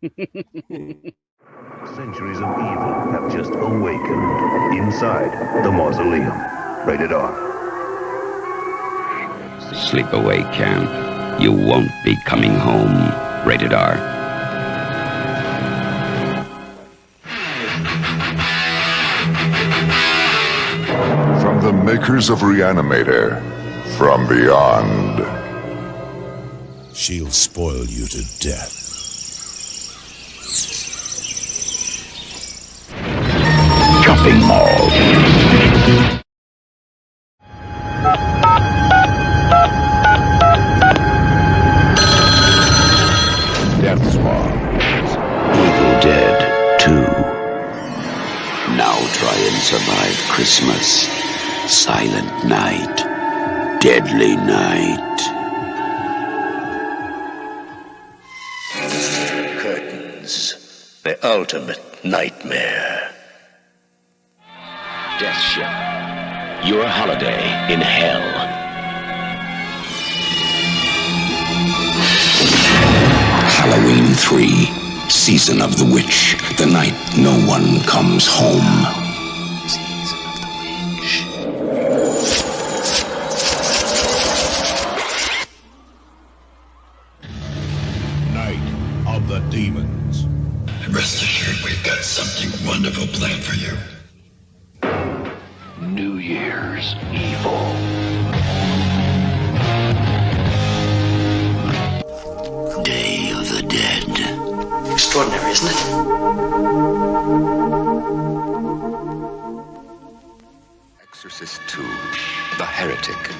Centuries of evil have just awakened inside the mausoleum. Rated R. Sleepaway Camp. You won't be coming home. Rated R. From the makers of Reanimator, from beyond. She'll spoil you to death. Shopping mall. Death Squad. Evil Dead 2. Now try and survive Christmas. Silent night. Deadly night. Curtains. The ultimate nightmare. Death Ship. Your holiday in hell. Halloween 3. Season of the Witch. The night no one comes home. Season of the Witch. Night of the Demons. Rest assured, we've got something wonderful planned for you. New Year's Evil. Day of the Dead. Extraordinary, isn't it? Exorcist 2. The Heretic.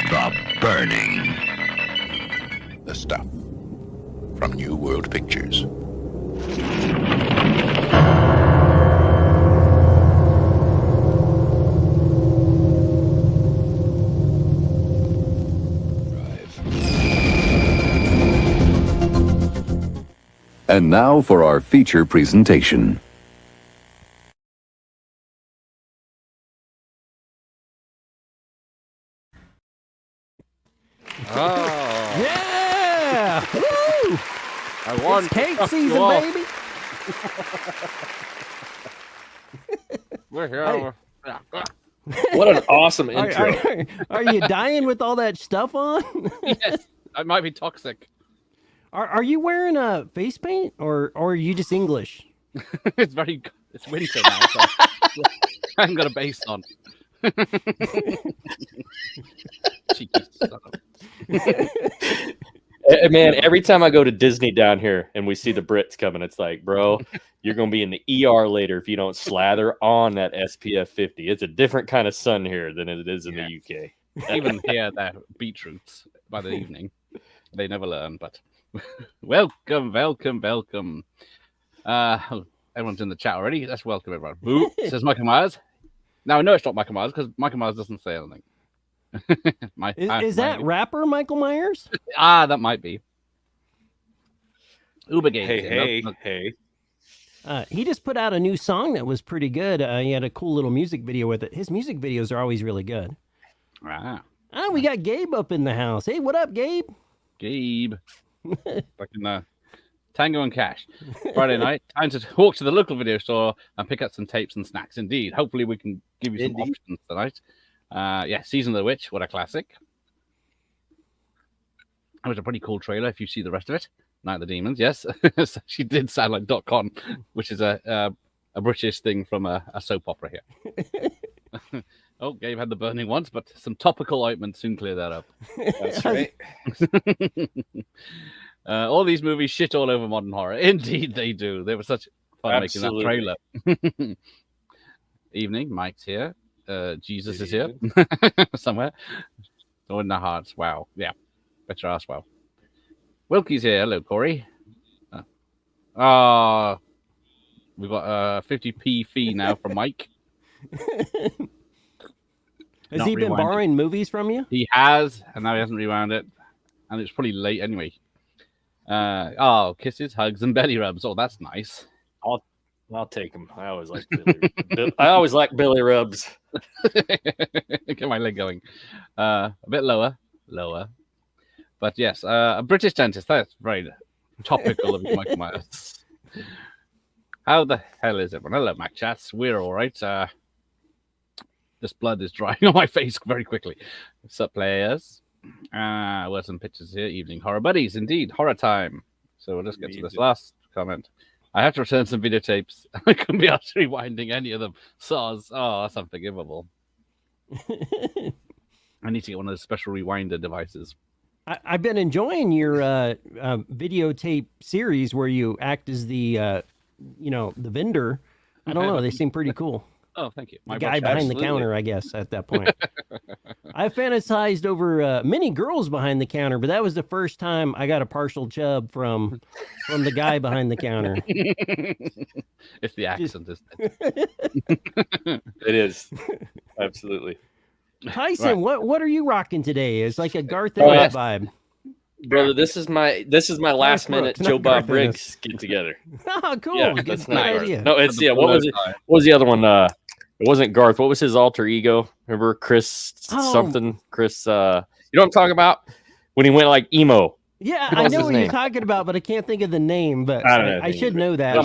The Burning. The stuff from New World Pictures. And now for our feature presentation. Oh, Yeah! Woo! I won. It's cake Oh, season, you are. baby. We're here. What an awesome Are, intro. are you dying with all that stuff on? Yes, I might be toxic. Are you wearing a face paint or are you just English? It's winter now, so I haven't got a base on. Cheeky son of- Man, every time I go to Disney down here and we see the Brits coming, it's like, bro, you're going to be in the ER later if you don't slather on that SPF 50. It's a different kind of sun here than it is in the UK. Even here, they're beetroots by the evening. They never learn, but welcome. Everyone's in the chat already. Let's welcome everyone. Boo, says Michael Myers. Now, I know it's not Michael Myers because Michael Myers doesn't say anything. Is that rapper Michael Myers? That might be. Ubergate. Hey. He just put out a new song that was pretty good. He had a cool little music video with it. His music videos are always really good. We got Gabe up in the house. Hey, what up, Gabe? Gabe. Fucking Tango and Cash. Friday night. Time to walk to the local video store and pick up some tapes and snacks. Indeed. Hopefully we can give you some options tonight. Season of the Witch. What a classic. That was a pretty cool trailer if you see the rest of it. Night of the Demons, yes. She did sound like .con, which is a British thing from a soap opera here. Oh, Gabe had the burning once, but some topical ointment soon clear that up. That's right. All these movies shit all over modern horror. Indeed, they do. They were such fun making that trailer. Evening, Mike's here. Jesus is here somewhere. So in the hearts. Wow. Yeah. Better ask. Wow. Wilkie's here. Hello, Corey. We've got a 50p fee now from Mike. Has he been borrowing movies from you? He has, and now he hasn't rewound it. And it's probably late anyway. Kisses, hugs, and belly rubs. Oh, that's nice. I'll take them. I always like belly rubs. Get my leg going. A bit lower. But yes, a British dentist. That's very topical of you, Michael Myers. How the hell is everyone? Hello, Mac Chats. We're all right. This blood is drying on my face very quickly. What's up, players? Where's some pictures here? Evening horror buddies, indeed. Horror time. So we'll just get to this last comment. I have to return some videotapes. I couldn't be asked rewinding any of them. Soz. Oh, that's unforgivable. I need to get one of those special rewinder devices. I've been enjoying your videotape series where you act as the, the vendor. I don't know. They seem pretty cool. Oh, thank you. The guy behind the counter, I guess, at that point. I fantasized over many girls behind the counter, but that was the first time I got a partial chub from the guy behind the counter. It's the accent, isn't it? It is. Absolutely. Tyson, what are you rocking today? It's like a Garth Ennis vibe. Brother, this is my last minute Joe Bob Briggs get together. Oh, cool. Yeah, good, that's good not idea. No, it's what was it? What was the other one? It wasn't Garth. What was his alter ego? Remember Chris something? Chris you know what I'm talking about? When he went like emo. Yeah, I know what you're talking about, but I can't think of the name, but I should know that.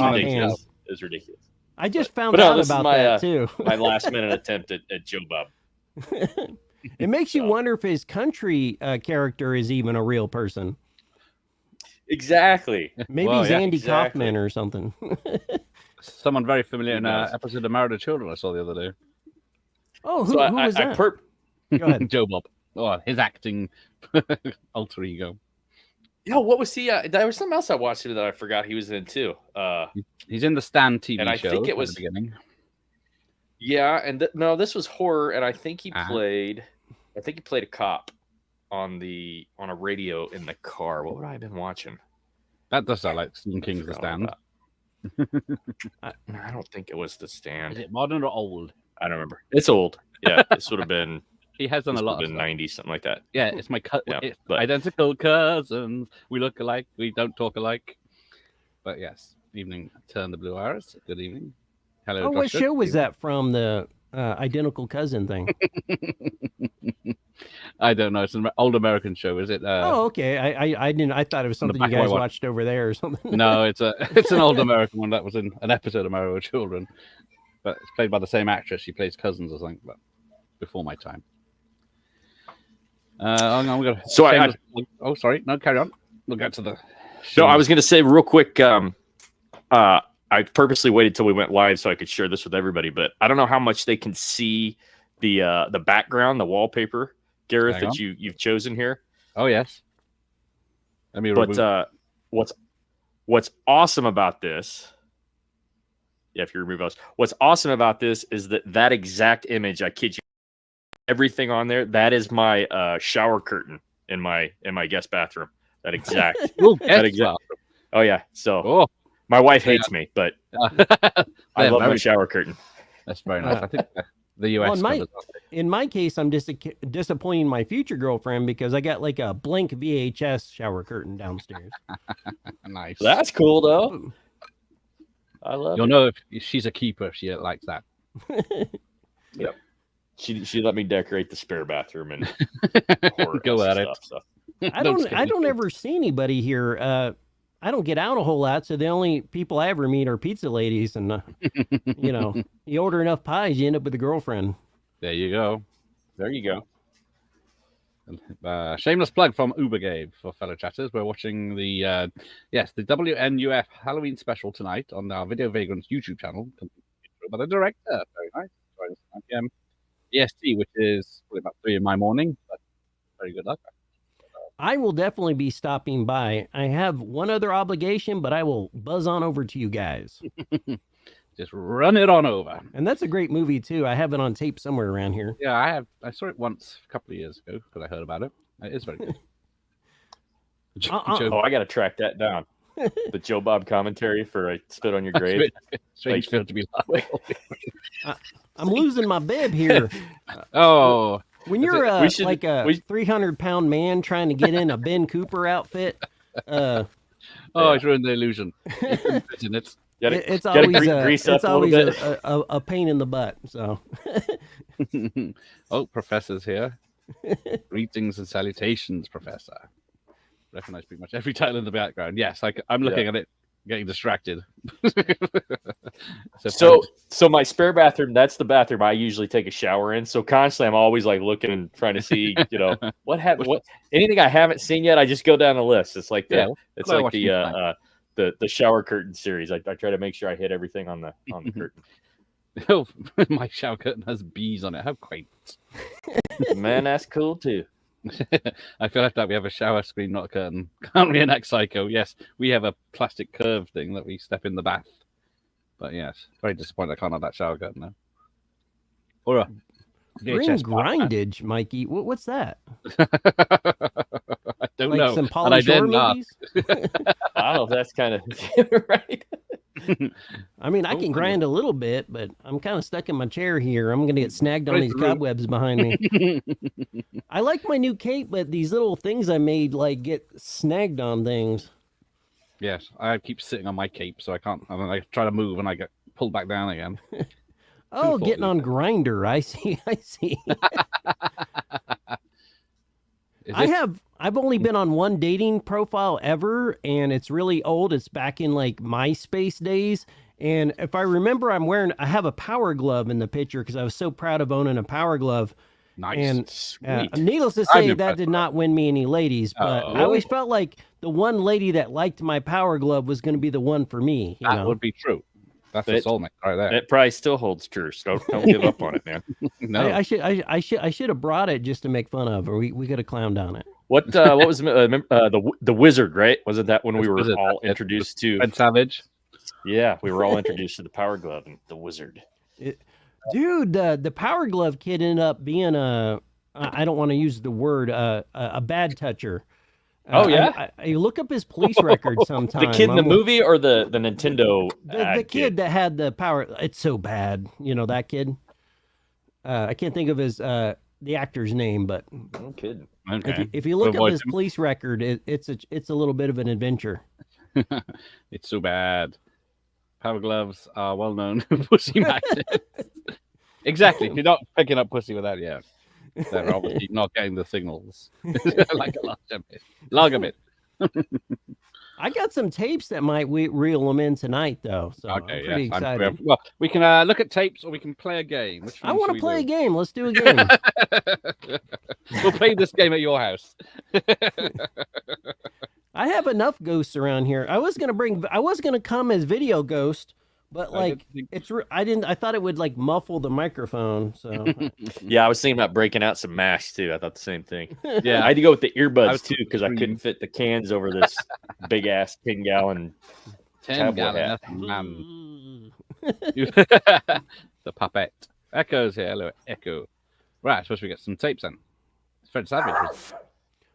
It's ridiculous. I just found out about that too. My last minute attempt at Joe Bob. It makes you wonder if his country character is even a real person. Exactly. Maybe he's Andy Kaufman or something. Someone very familiar in an episode of Married to Children I saw the other day. Oh, who was that? Go ahead. Joe Bob. Oh, his acting alter ego. Yo, what was he? There was something else I watched that I forgot he was in too. He's in the Stand TV and I show think it was at the beginning. Yeah, and no, this was horror, and I think he played. I think he played a cop on a radio in the car. What would I have been watching? That does sound like Stephen King's The Stand. I don't think it was The Stand. Is it modern or old? I don't remember. It's old. Yeah, this would have been. He has done a lot of 90s, something like that. Yeah, it's my identical cousins. We look alike. We don't talk alike. But yes, evening. Turn the blue iris. Good evening. Hello. Oh, what show was that from? The identical cousin thing. I don't know. It's an old American show, is it? Oh, okay. I didn't. I thought it was something you guys watched over there or something. No, it's an old American one that was in an episode of Married with Children, but it's played by the same actress. She plays cousins or something, but before my time. I'm gonna. So oh, sorry. No, carry on. We'll get to the. So I was going to say real quick. I purposely waited till we went live so I could share this with everybody, but I don't know how much they can see the background, the wallpaper, Gareth, that you've chosen here. Oh yes. But what's awesome about this? Yeah, if you remove those, what's awesome about this is that exact image. I kid you, everything on there. That is my shower curtain in my guest bathroom. That exact. That exact. Oh yeah. So. My wife hates me, but I love my shower curtain. That's very nice. I think the U.S. In my case, I'm just disappointing my future girlfriend because I got like a blank VHS shower curtain downstairs. Nice. That's cool, though. I love. You'll know if she's a keeper. She likes that. Yep. She let me decorate the spare bathroom and go at it. So. I don't ever see anybody here. I don't get out a whole lot, so the only people I ever meet are pizza ladies, and you order enough pies, you end up with a girlfriend. There you go. There you go. Shameless plug from Ubergave for fellow chatters. We're watching the WNUF Halloween special tonight on our Video Vagrants YouTube channel by the director. Very nice. 9 p.m. EST, which is probably about 3 in my morning. But very good luck. I will definitely be stopping by. I have one other obligation, but I will buzz on over to you guys. Just run it on over. And that's a great movie, too. I have it on tape somewhere around here. Yeah, I saw it once a couple of years ago because I heard about it. It is very good. I got to track that down. The Joe Bob commentary for I Spit on Your Grave. Strange feel to be like. I'm losing my bib here. Oh. When you're like a 300-pound man trying to get in a Ben Cooper outfit, it's ruined the illusion. It's always a pain in the butt. So, Professor's here. Greetings and salutations, Professor. recognize pretty much every title in the background. Yes, I'm looking at it, getting distracted. So my spare bathroom, that's the bathroom I usually take a shower in. So constantly I'm always like looking and trying to see, what anything I haven't seen yet, I just go down the list. It's like the shower curtain series. I try to make sure I hit everything on the curtain. Oh, my shower curtain has bees on it. How quaint. Man, that's cool too. I feel like that we have a shower screen, not a curtain. Can't reenact Psycho. Yes, we have a plastic curve thing that we step in the bath. But yes, very disappointed I can't have that shower curtain now. Or a green grindage, Mikey. What's that? I don't know. Some Pauly Shore movies? I don't know if that's kind of right. I mean, I can grind a little bit, but I'm kind of stuck in my chair here. I'm going to get snagged on these cobwebs behind me. I like my new cape, but these little things I made get snagged on things. Yes, I keep sitting on my cape, so I can't. I try to move and I get pulled back down again. Oh, getting on Grinder. I see. I've only been on one dating profile ever, and it's really old. It's back in MySpace days. And if I remember, I have a Power Glove in the picture because I was so proud of owning a Power Glove. Nice. And needless to say, that did not win me any ladies, but I always felt like the one lady that liked my Power Glove was going to be the one for me. That would be true. That's a soulmate right there. It probably still holds true. So don't give up on it, man. No, I should have brought it just to make fun of her. We could have clowned on it. What was the Wizard? Right? Wasn't that when we were all introduced to Red Savage? Yeah, we were all introduced to the Power Glove and the Wizard. Dude, the Power Glove kid ended up being I don't want to use the word a bad toucher. Oh yeah, I look up his police record sometime. The kid in the movie or the Nintendo? The kid that had the power. It's so bad, that kid. I can't think of his the actor's name, but no kid. Okay. If you look up his police record, it's a little bit of an adventure. It's so bad. Power gloves are well known pussy magnets. Exactly. You're not picking up pussy with that yet. They're obviously not getting the signals like a lager bit. I got some tapes that might reel them in tonight, though. So okay, I'm pretty excited. Well, we can look at tapes or we can play a game. Which I want to play a game. Let's do a game. We'll play this game at your house. I have enough ghosts around here. I was gonna come as video ghost, but I thought it would muffle the microphone. So yeah, I was thinking about breaking out some masks too. I thought the same thing. Yeah, I had to go with the earbuds too because I couldn't fit the cans over this big ass 10-gallon. 10-gallon. The puppet. Echo's here. Hello, Echo. Right, I suppose we get some tapes then. Fred Savage.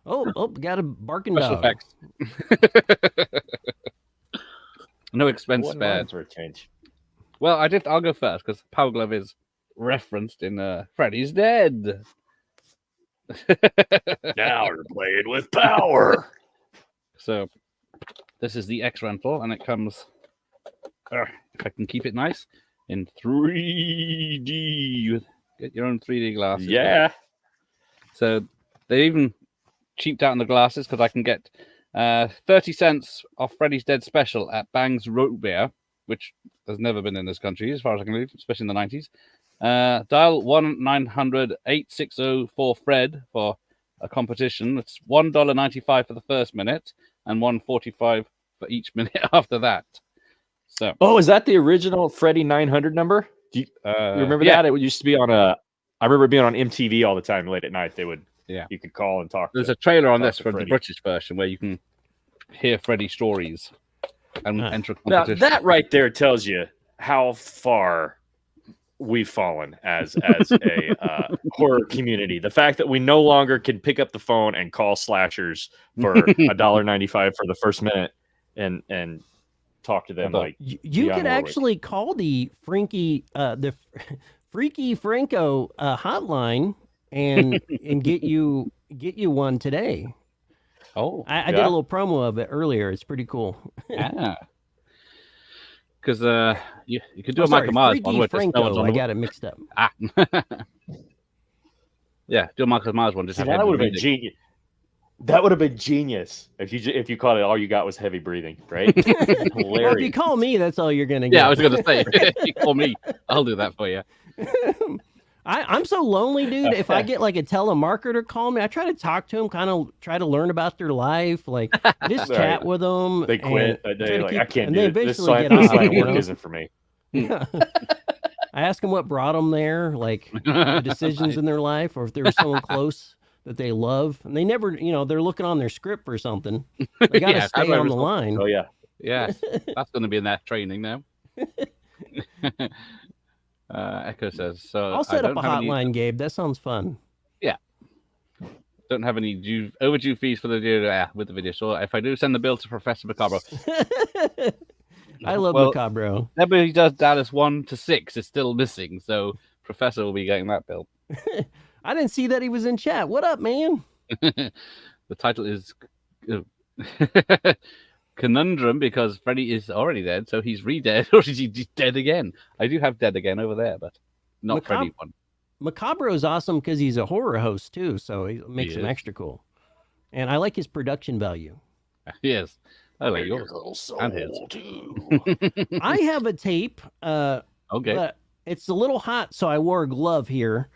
Oh, got a barking special dog. Effects. No expense spared for a change. Well, I'll go first because Power Glove is referenced in Freddy's Dead. Now we're playing with power. So this is the X rental, and it comes. If I can keep it nice in 3D. Get your own 3D glasses. Yeah. So they even cheaped out on the glasses because I can get 30 cents off Freddy's Dead special at Bang's Root Beer, which has never been in this country as far as I can read, especially in the 90s. Dial 1-900-860-4FRED for a competition. It's $1.95 for the first minute and $1.45 for each minute after that. So, is that the original Freddy 900 number? Do you remember that? It used to be I remember being on MTV all the time late at night. You could call and talk. There's a trailer on this for the British version where you can hear Freddy stories and enter a competition. Now, that right there tells you how far we've fallen as a horror community. The fact that we no longer can pick up the phone and call slashers for $1.95 for the first minute and talk to them you could actually call the Freaky Franco hotline and get you one today. Oh, I did a little promo of it earlier. It's pretty cool. Yeah, because you could do a Michael Myers one. Freaky Franco. I got it mixed up. Yeah, do a Michael Myers one. Just that would have been genius. That would have been genius if you called it. All you got was heavy breathing, right? Hilarious. Well, if you call me, that's all you're gonna get. Yeah, I was gonna say, if you call me, I'll do that for you. I'm so lonely, dude. If I get like a telemarketer call me, I try to talk to them, kind of try to learn about their life, like just chat with them. They quit. They're like, I can't do it. This get this off, line of work isn't for me. Yeah. I ask them what brought them there, like the decisions in their life, or if there was someone close that they love, and they never, they're looking on their script for something. They got to stay on the line. Oh yeah, yeah, that's going to be in that training now. Echo says, so I'll set up a hotline, Gabe. That sounds fun. Yeah. Don't have any overdue fees for the video with the video. So if I do send the bill to Professor Macabro. I love Macabro. Everybody does Dallas 1 to 6 is still missing. So Professor will be getting that bill. I didn't see that he was in chat. What up, man? The title is Conundrum because Freddy is already dead, so he's re-dead, or is he dead again? I do have dead again over there, but not Freddy one. Macabro is awesome because he's a horror host too, so it makes him extra cool. And I like his production value. Yes, I like yours and his too. I have a tape. Okay, but it's a little hot, so I wore a glove here.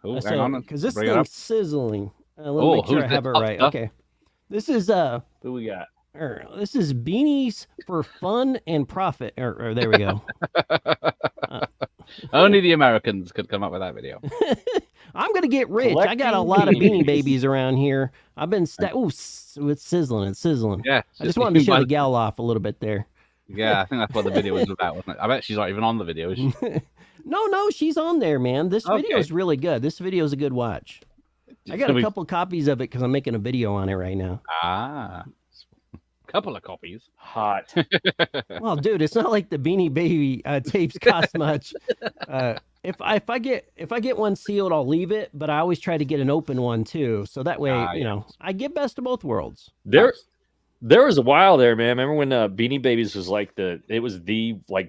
Oh, hang on, because this thing's sizzling. Let me make sure I have it right. Stuff? Okay, this is Who we got? This is Beanies for Fun and Profit. Or there we go. Only the Americans could come up with that video. I'm gonna get rich. I got a lot of Beanie Babies around here. I've been it's sizzling. It's sizzling. Yeah, I just wanted to show the gal off a little bit there. Yeah, I think that's what the video was about, wasn't it? I bet she's not even on the video, is she? No, she's on there, man. This video is really good. This video is a good watch. I got a couple copies of it because I'm making a video on it right now. Ah. Couple of copies. Hot. Well, dude, it's not like the Beanie Baby tapes cost much. If I get one sealed, I'll leave it, but I always try to get an open one too, so that way I get best of both worlds. There was a while there, man. Remember when Beanie Babies was like the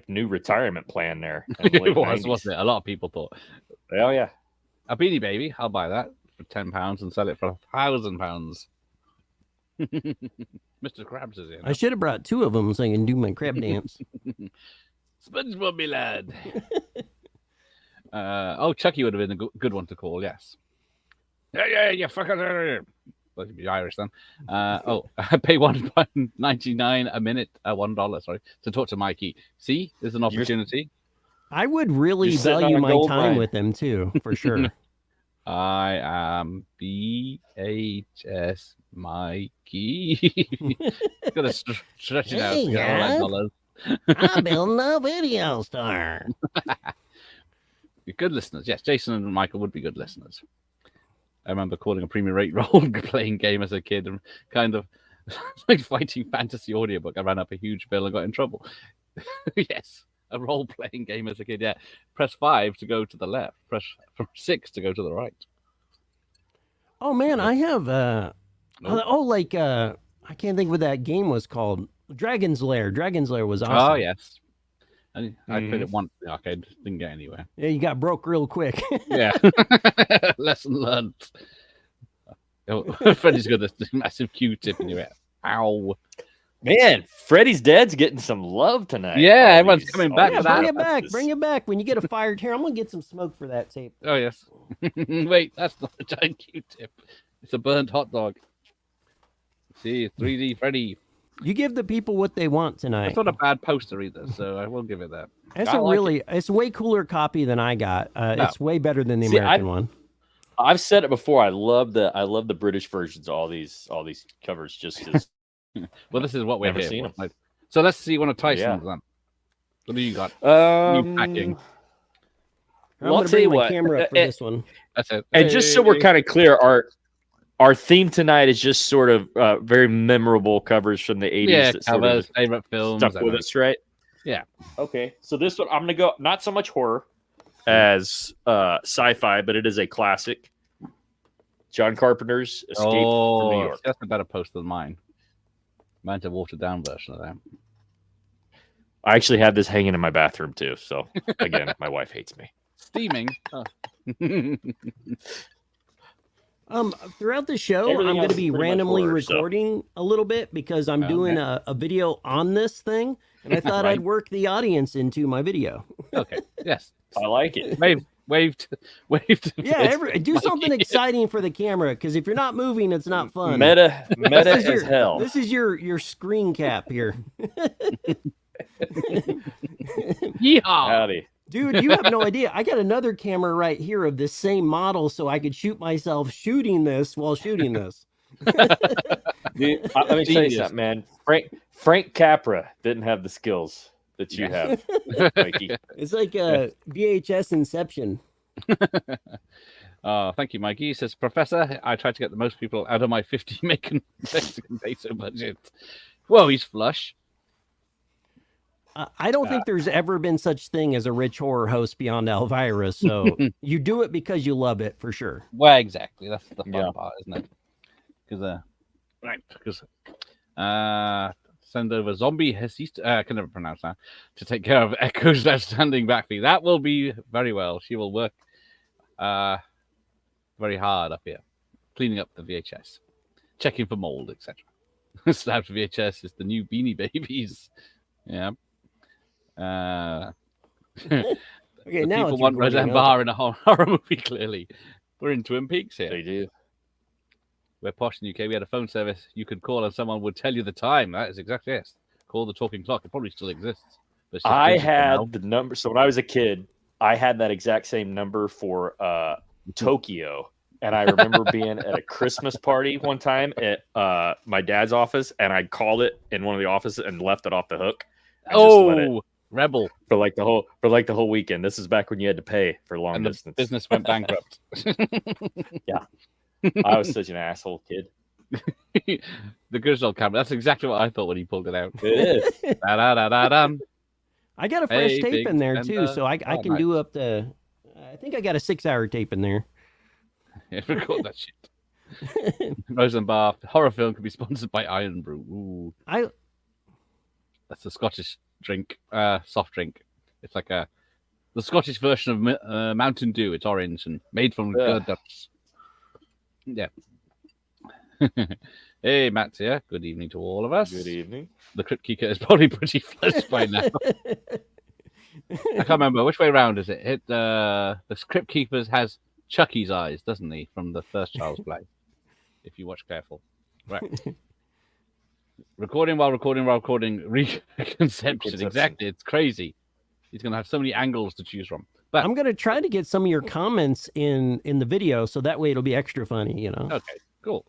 new retirement plan there? It was, wasn't it? A lot of people thought. Oh yeah, a Beanie Baby. I'll buy that for £10 and sell it for £1,000. Mr. Krabs is in. I should have brought two of them so I can do my crab dance. SpongeBob, me lad. Chucky would have been a good one to call. Yes. Yeah, you fucking. Well, you'd be Irish then. I pay $1.99 a minute, $1, sorry, to talk to Mikey. See, there's an opportunity. I would really value my time with him too, for sure. I am BHS Mikey. Gotta stretch it out. $1. I'm building a video star. You're good listeners. Yes, Jason and Michael would be good listeners. I remember calling a premium rate role-playing game as a kid and kind of like fighting fantasy audiobook. I ran up a huge bill and got in trouble. Yes, a role-playing game as a kid. Yeah, press 5 to go to the left. Press 6 to go to the right. Oh man, I have I can't think what that game was called. Dragon's Lair. Dragon's Lair was awesome. Oh yes. I played it once in the arcade, didn't get anywhere. Yeah, you got broke real quick. Yeah. Lesson learned. Freddy's got this massive Q-tip in your head. Ow. Man, Freddy's Dead's getting some love tonight. Yeah, everyone's coming back. Bring it back. Bring it back. When you get a fired hair, I'm going to get some smoke for that tape. Oh, yes. Wait, that's not a giant Q-tip. It's a burnt hot dog. See, 3D Freddy. You give the people what they want tonight. It's not a bad poster either, so I will give it that. It's a way cooler copy than I got. It's way better than the American one. I've said it before. I love the British versions of all these covers. Just as well, this is what we're here for. So let's see one of Tyson's then. What do you got? New packing. I'll tell you what. Camera up for this one. That's it. And just so we're kind of clear, our theme tonight is just sort of very memorable covers from the 80s. Yeah, that covers, favorite films. Stuck with us, right? Yeah. Okay, so this one, I'm going to go not so much horror as sci-fi, but it is a classic. John Carpenter's Escape from New York. That's a better poster than mine. Mine's a watered-down version of that. I actually have this hanging in my bathroom, too. So, again, my wife hates me. Steaming. Oh. Throughout the show, Everything I'm going else to is be pretty much randomly horror, so. recording a little bit because I'm doing a video on this thing, and I thought I'd work the audience into my video. Okay. Yes. I like it. Waved. Yeah, do something exciting for the camera, because if you're not moving, it's not fun. Meta as hell. This is your screen cap here. Yeehaw! Howdy. Dude, you have no idea. I got another camera right here of this same model, so I could shoot myself shooting this while shooting this. Dude, let me tell you something, man. Frank Capra didn't have the skills that you have, Mikey. It's like a VHS Inception. Thank you, Mikey. He says, Professor, I tried to get the most people out of my 50 Mexican peso budget. Whoa, he's flush. I don't think there's ever been such thing as a rich horror host beyond Elvira, so you do it because you love it, for sure. Well, exactly. That's the fun part, isn't it? Because send over Zombie Hesist, I can never pronounce that, to take care of Echo's outstanding back fee. That will be very well. She will work very hard up here, cleaning up the VHS, checking for mold, etc. Slapped VHS is the new Beanie Babies. Yeah. Okay, now people want Roseanne Barr in a horror movie. Clearly, we're in Twin Peaks here. They do. We're posh in the UK. We had a phone service you could call and someone would tell you the time. That is exactly it. Call the talking clock. It probably still exists. I had the number. So when I was a kid, I had that exact same number for Tokyo. And I remember being at a Christmas party one time at my dad's office, and I called it in one of the offices and left it off the hook. Rebel for like the whole weekend. This is back when you had to pay for long distance. Business went bankrupt. Yeah, I was such an asshole kid. The good old camera. That's exactly what I thought when he pulled it out. It is. I got a fresh tape in there too, so I can do up to. I think I got a 6-hour tape in there. Yeah, record that shit. Rosenbar horror film could be sponsored by Iron Brew. Ooh. That's a Scottish drink, soft drink. It's like the Scottish version of Mountain Dew. It's orange and made from nuts. Yeah. Hey, Matt's here. Good evening to all of us. Good evening. The Crypt Keeper is probably pretty flushed by now. I can't remember which way around is it. The Crypt Keepers has Chucky's eyes, doesn't he, from the first Child's Play? If you watch careful, right. Recording while recording. Reconception. Exactly. It's crazy. He's going to have so many angles to choose from. But I'm going to try to get some of your comments in the video, so that way it'll be extra funny, you know. Okay, cool.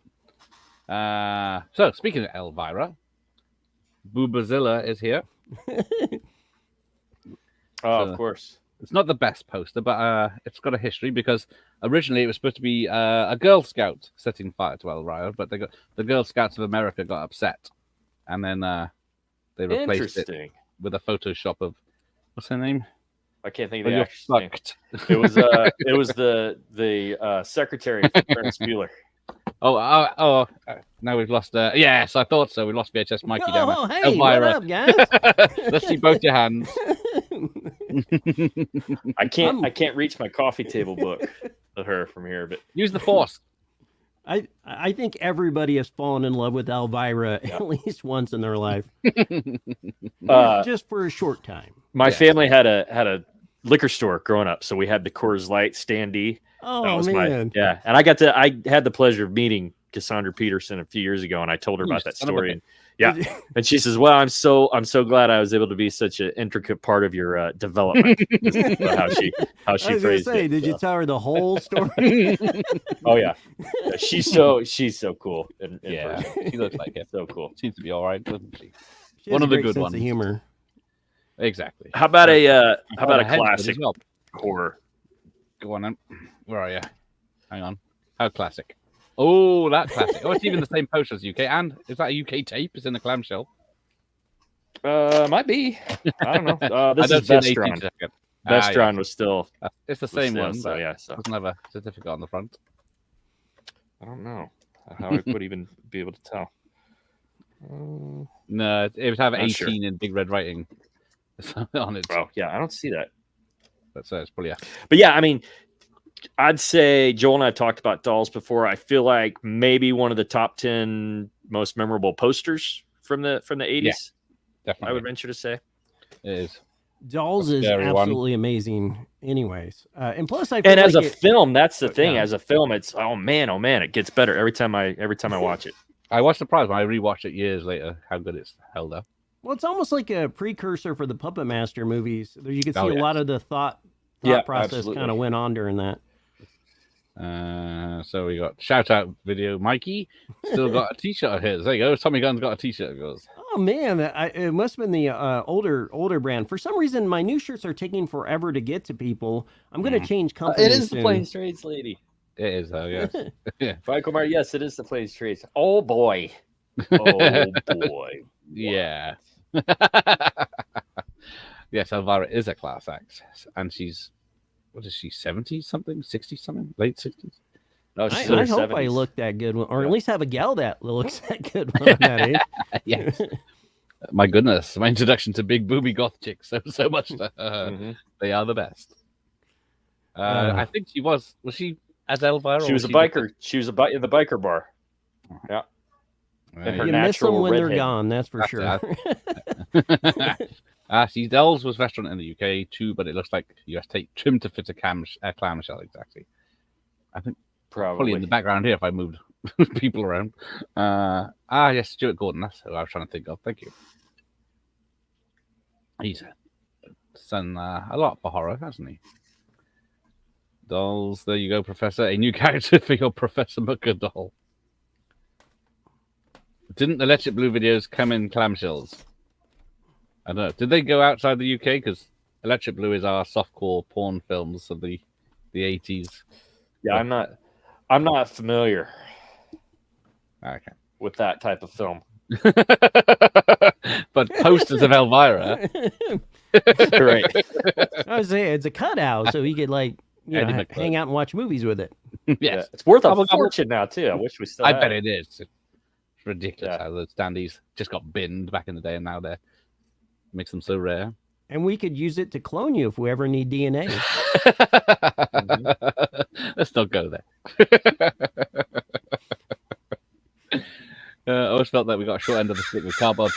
So speaking of Elvira, Boobazilla is here. Of course. It's not the best poster, but it's got a history because originally it was supposed to be a Girl Scout setting fire to Elvira, but the Girl Scouts of America got upset, and then they replaced it with a Photoshop of what's her name? I can't think of the actress name. It was the secretary for Ferris Bueller. Now we've lost. Yes, I thought so. We lost VHS Mikey down there. Oh, hey, Elvira. what up, guys? Let's see both your hands. I can't reach my coffee table book of her from here, but use the force. I think everybody has fallen in love with Elvira at least once in their life, just for a short time. My family had a liquor store growing up, so we had the Coors Light standee. Oh man, and I had the pleasure of meeting Cassandra Peterson a few years ago, and I told her about that story. And and she says, "Well, I'm so glad I was able to be such an intricate part of your development." how she phrased it. Did you tell her the whole story? Oh yeah, she's so cool. She looks like it. So cool. Seems to be all right, doesn't she? One of the good ones. Of humor. Exactly. How about a classic horror? Go on then. Where are you? Hang on. How classic? Oh, that classic. Oh, it's even the same poster as UK. And is that a UK tape? It's in the clamshell. Might be. I don't know. This is Vestron. Vestron was still. It's the same one. So it doesn't have a certificate on the front. I don't know how I would even be able to tell. No, it would have 18 sure. in big red writing on it. Oh yeah, I don't see that. That's it's probably But yeah, I mean, I'd say Joel and I have talked about Dolls before. I feel like maybe one of the top 10 most memorable posters from the 80s. Yeah, definitely. I would venture to say it is. Dolls is absolutely amazing. Anyways, and plus, I feel and as like a film, that's the thing. Yeah. As a film, it's oh man, it gets better every time I watch it. I was surprised when I rewatched it years later how good it's held up. Well, it's almost like a precursor for the Puppet Master movies. You can see a yes. lot of the thought process kind of went on during that. So we got shout out video. Mikey still got a t-shirt of his. There you go. Tommy Gunn's got a t-shirt of yours. Oh man, it must have been the older brand. For some reason, my new shirts are taking forever to get to people. I'm going to change companies. It is soon. the Plains Trades lady. It is though, yes. Yeah. Michael Mar, yes, it is the Plains Trades. Oh boy. Oh boy. Yeah. Yes, Elvira is a class act, and she's what is she, 70 something, 60 something, late 60s? No, I hope I look that good, or at least have a gal that looks that good when I'm that age. Yes. My goodness, my introduction to big booby goth chicks so much to her. They are the best. I think she was she as Elvira? She was a biker. She was in the biker bar. Yeah. You miss them when they're gone, that's for sure. See, Dell's was restaurant in the UK too, but it looks like you have to take trim to fit a clamshell exactly. I think probably in the background here if I moved people around. Yes, Stuart Gordon. That's who I was trying to think of. Thank you. He's done a lot for horror, hasn't he? Dolls. There you go, Professor. A new character for your Professor Mooker doll. Didn't the Electric Blue videos come in clamshells? I don't know. Did they go outside the UK? Because Electric Blue is our softcore porn films of the 80s. Yeah, I'm not familiar. Okay. With that type of film. But posters of Elvira. Right. I was saying it's a cutout, so he could hang out and watch movies with it. Yes. Yeah. It's worth a fortune now too. I wish we still had bet it. it is. It's ridiculous how the standees just got binned back in the day and now they're makes them so rare. And we could use it to clone you if we ever need DNA. Let's not go there. I always felt that we got a short end of the stick with cardboard.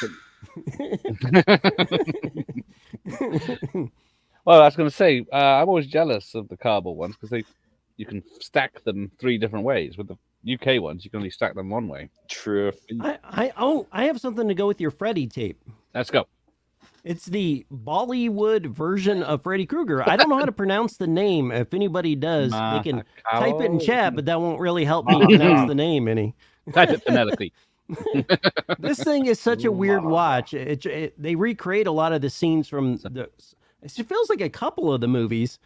Well, I was going to say, I'm always jealous of the cardboard ones because you can stack them 3 different ways. With the UK ones, you can only stack them one way. True. I have something to go with your Freddy tape. Let's go. It's the Bollywood version of Freddy Krueger. I don't know how to pronounce the name. If anybody does, they can type it in chat, but that won't really help me pronounce the name any. Type it phonetically. This thing is such a weird watch. They recreate a lot of the scenes from the. It feels like a couple of the movies,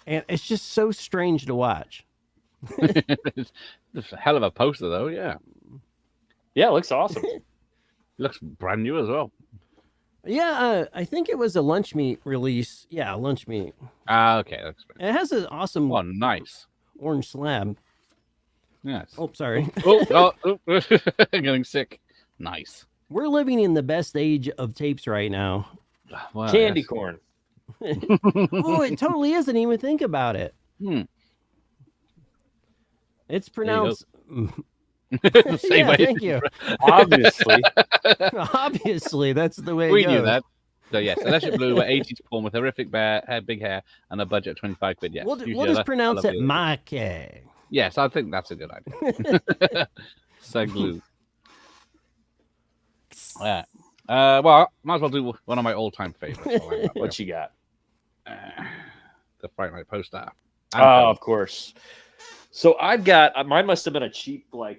and it's just so strange to watch. It's a hell of a poster, though. Yeah. Yeah, it looks awesome. It looks brand new as well. Yeah, I think it was a lunch meat release. Yeah, lunch meat. Okay. That's it has an awesome. Oh, nice orange slab. Yes. Oh, sorry. Getting sick. Nice. We're living in the best age of tapes right now. Wow, candy corn. Oh, it totally is. I didn't even think about it. It's pronounced. Same way. Thank you. Obviously. Obviously, that's the way we it goes. knew that. So yes, Electric Blue were 80s porn with horrific big hair and a budget of 25 quid. Yes. We'll just pronounce it Make. Yes, I think that's a good idea. Glue. Yeah. Well, might as well do one of my all-time favorites. What you got? The Fright Night poster. Of course. So I've got mine. Must have been a cheap I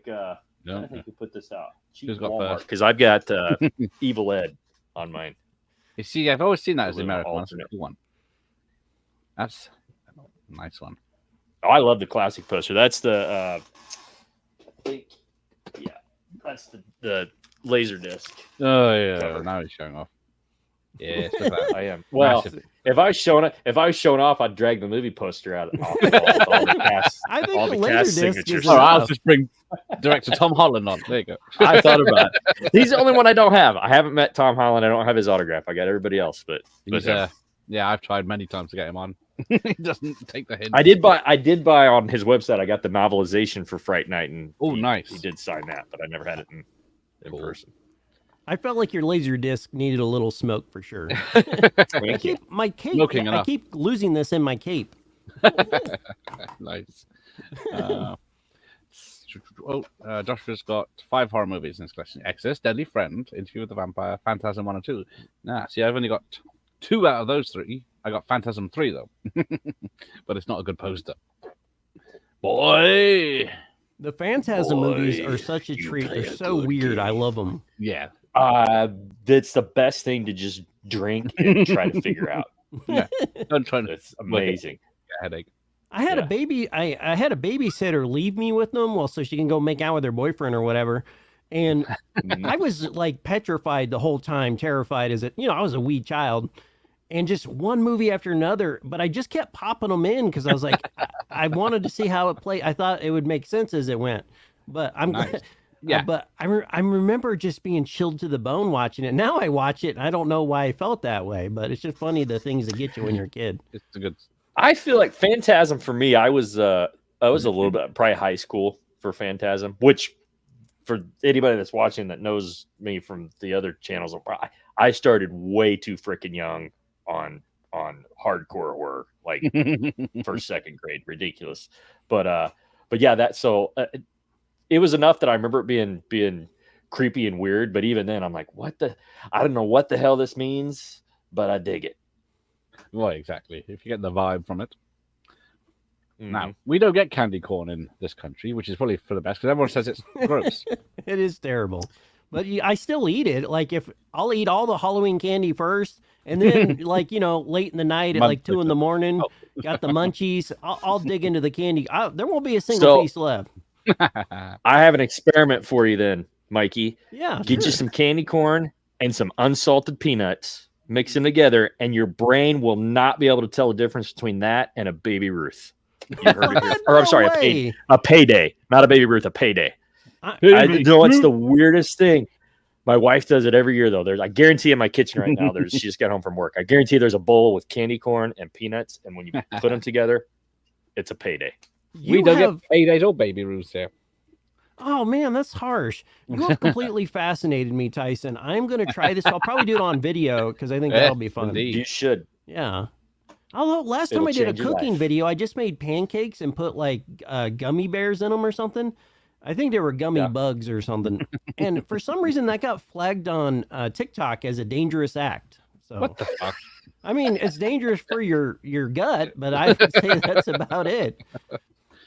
think we put this out. Cheap Walmart because I've got Evil Ed on mine. You see, I've always seen that as the American one. That's a cool one. That's a nice one. Oh, I love the classic poster. That's the that's the laser disc. Oh yeah, cover. Now he's showing off. Yeah, I am. Well, massive. If I was showing off, I'd drag the movie poster out of all the cast. I think all the the cast laser disc signatures. is I'll just bring director Tom Holland on. There you go. I thought about it. He's the only one I don't have. I haven't met Tom Holland. I don't have his autograph. I got everybody else, but yeah, I've tried many times to get him on. He doesn't take the hint. I did buy on his website. I got the novelization for Fright Night, and nice. He did sign that, but I never had it in person. I felt like your laser disc needed a little smoke for sure. Thank you. My cape. Smoking I keep losing this in my cape. Nice. Joshua's got 5 horror movies in his collection: Exorcist, Deadly Friend, Interview with the Vampire, Phantasm 1 and 2. Nah, see, I've only got 2 out of those 3. I got Phantasm 3 though, but it's not a good poster. Boy, the Phantasm movies are such a treat. They're so weird. I love them. Yeah. That's the best thing to just drink and try to figure out. Yeah. I'm trying to. It's amazing. Headache. I had a baby. I had a babysitter leave me with them, so she can go make out with her boyfriend or whatever. And I was like petrified the whole time, terrified as it. I was a wee child, and just one movie after another. But I just kept popping them in because I was like, I wanted to see how it played. I thought it would make sense as it went. But I'm glad. Yeah, but I remember just being chilled to the bone watching it. Now I watch it, and I don't know why I felt that way, but it's just funny the things that get you when you're a kid. It's a good. I feel like Phantasm for me, I was a little bit probably high school for Phantasm, which for anybody that's watching that knows me from the other channels, I started way too freaking young on hardcore horror, like first, second grade, ridiculous. But yeah, it was enough that I remember it being creepy and weird. But even then, I'm like, I don't know what the hell this means, but I dig it. Well, exactly. If you get the vibe from it. Now, we don't get candy corn in this country, which is probably for the best because everyone says it's gross. It is terrible. But I still eat it. Like if I'll eat all the Halloween candy first, and then late in the night at 2 a.m, got the munchies. I'll dig into the candy. There won't be a single piece left. I have an experiment for you then, Mikey. Yeah. Get you some candy corn and some unsalted peanuts. Mix them together, and your brain will not be able to tell the difference between that and a Baby Ruth. You heard it here. Or I'm sorry, a payday, not a Baby Ruth, a payday. I know it's the weirdest thing. My wife does it every year, though. I guarantee in my kitchen right now, she just got home from work. I guarantee there's a bowl with candy corn and peanuts, and when you put them together, it's a payday. We don't get paydays or Baby Ruths here. Oh, man, that's harsh. You have completely fascinated me, Tyson. I'm going to try this. I'll probably do it on video because I think that'll be fun. Indeed. You should. Yeah. Although last time I did a cooking video, I just made pancakes and put gummy bears in them or something. I think they were gummy bugs or something. And for some reason, that got flagged on TikTok as a dangerous act. So what the fuck? I mean, it's dangerous for your gut, but I would say that's about it.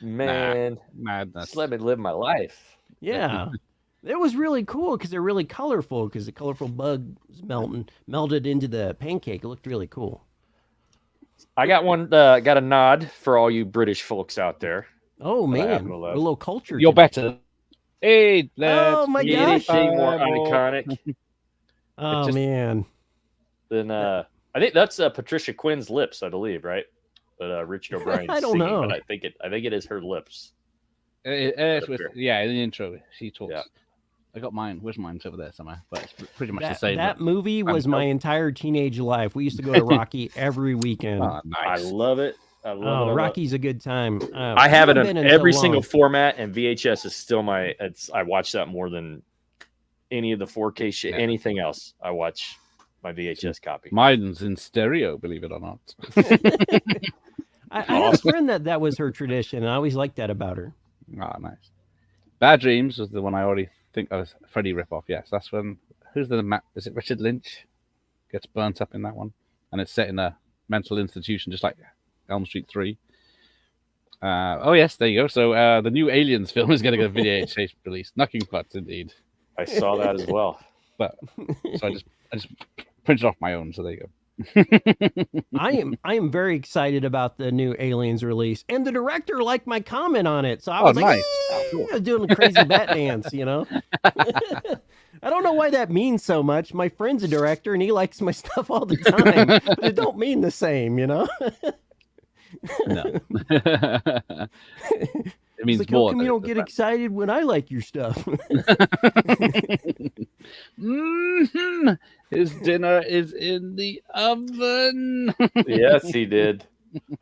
Man, madness. Just let me live my life. Yeah. It was really cool because they're really colorful because the colorful bugs melted into the pancake. It looked really cool. I got a nod for all you British folks out there. Oh, man. A little culture. You're better. Hey, oh, my gosh. Anything more iconic. Oh, man. Then I think that's Patricia Quinn's lips, I believe, right? But Richard O'Brien. I don't know. But I think it is her lips. In the intro, she talks. Yeah. I got mine. Where's mine? It's over there somewhere. But it's pretty much the same. That movie was my entire teenage life. We used to go to Rocky every weekend. Oh, nice. I love it. Rocky's a good time. I have it in every single format, and VHS is still I watch that more than any of the 4K shit. Yeah. Anything else, I watch my VHS copy. Mine's in stereo, believe it or not. I had a friend that was her tradition, and I always liked that about her. Ah, nice. Bad Dreams was the one I already think of. Freddy ripoff. Yes, that's when. Who's the map? Is it Richard Lynch? Gets burnt up in that one, and it's set in a mental institution, just like Elm Street 3. Oh yes, there you go. So the new Aliens film is going to get a VHS release. Knocking butts, indeed. I saw that as well. But so I just printed off my own. So there you go. I am very excited about the new Aliens release, and the director liked my comment on it. So I was nice. I was doing a crazy bat dance, you know. I don't know why that means so much. My friend's a director, and he likes my stuff all the time, but it don't mean the same, you know. No. It means like, more. How come you don't get excited when I like your stuff? His dinner is in the oven. Yes, he did.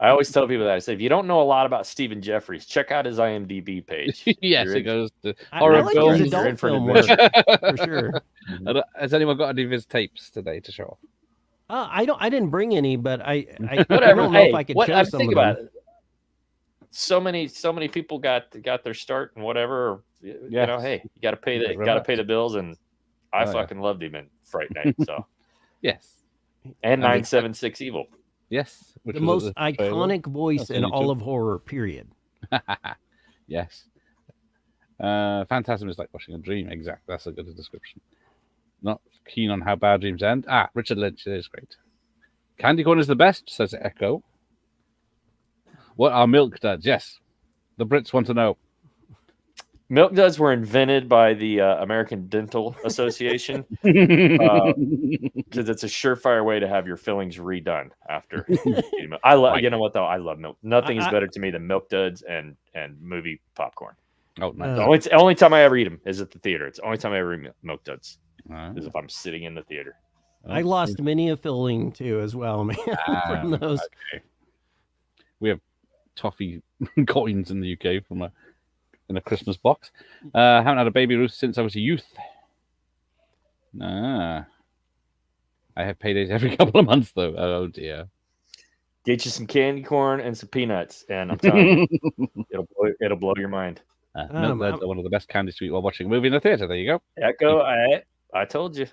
I always tell people that. I say, if you don't know a lot about Stephen Jeffries, check out his IMDb page. Yes, it goes to I horror like films. his adult film work, for sure. Has anyone got any of his tapes today to show off? I didn't bring any, but I Whatever. don't know if I could show some think of them. about it. So many people got their start and whatever. You know, hey, you got to pay the bills, and I fucking loved him in Fright Night. So yes, and 976 Evil. Yes, the most iconic voice in all of horror. Period. Yes. Phantasm is like watching a dream. Exactly. That's a good description. Not keen on how bad dreams end. Richard Lynch is great. Candy corn is the best, says Echo. What are milk duds? Yes. The Brits want to know. Milk duds were invented by the American Dental Association because it's a surefire way to have your fillings redone after. I love. You know what though? I love milk. Nothing is better to me than milk duds and movie popcorn. Oh, nice. The only time I ever eat them is at the theater. It's the only time I ever eat milk duds is if I'm sitting in the theater. I lost many a filling too, as well, man. From those. Okay. We have toffee coins in the UK from in a Christmas box. Haven't had a baby Ruth since I was a youth. I have paydays every couple of months though. Oh dear. Get you some candy corn and some peanuts, and I'm telling you, it'll blow your mind. Milk duds are one of the best candies to eat while watching a movie in the theater. There you go. Echo, I told you.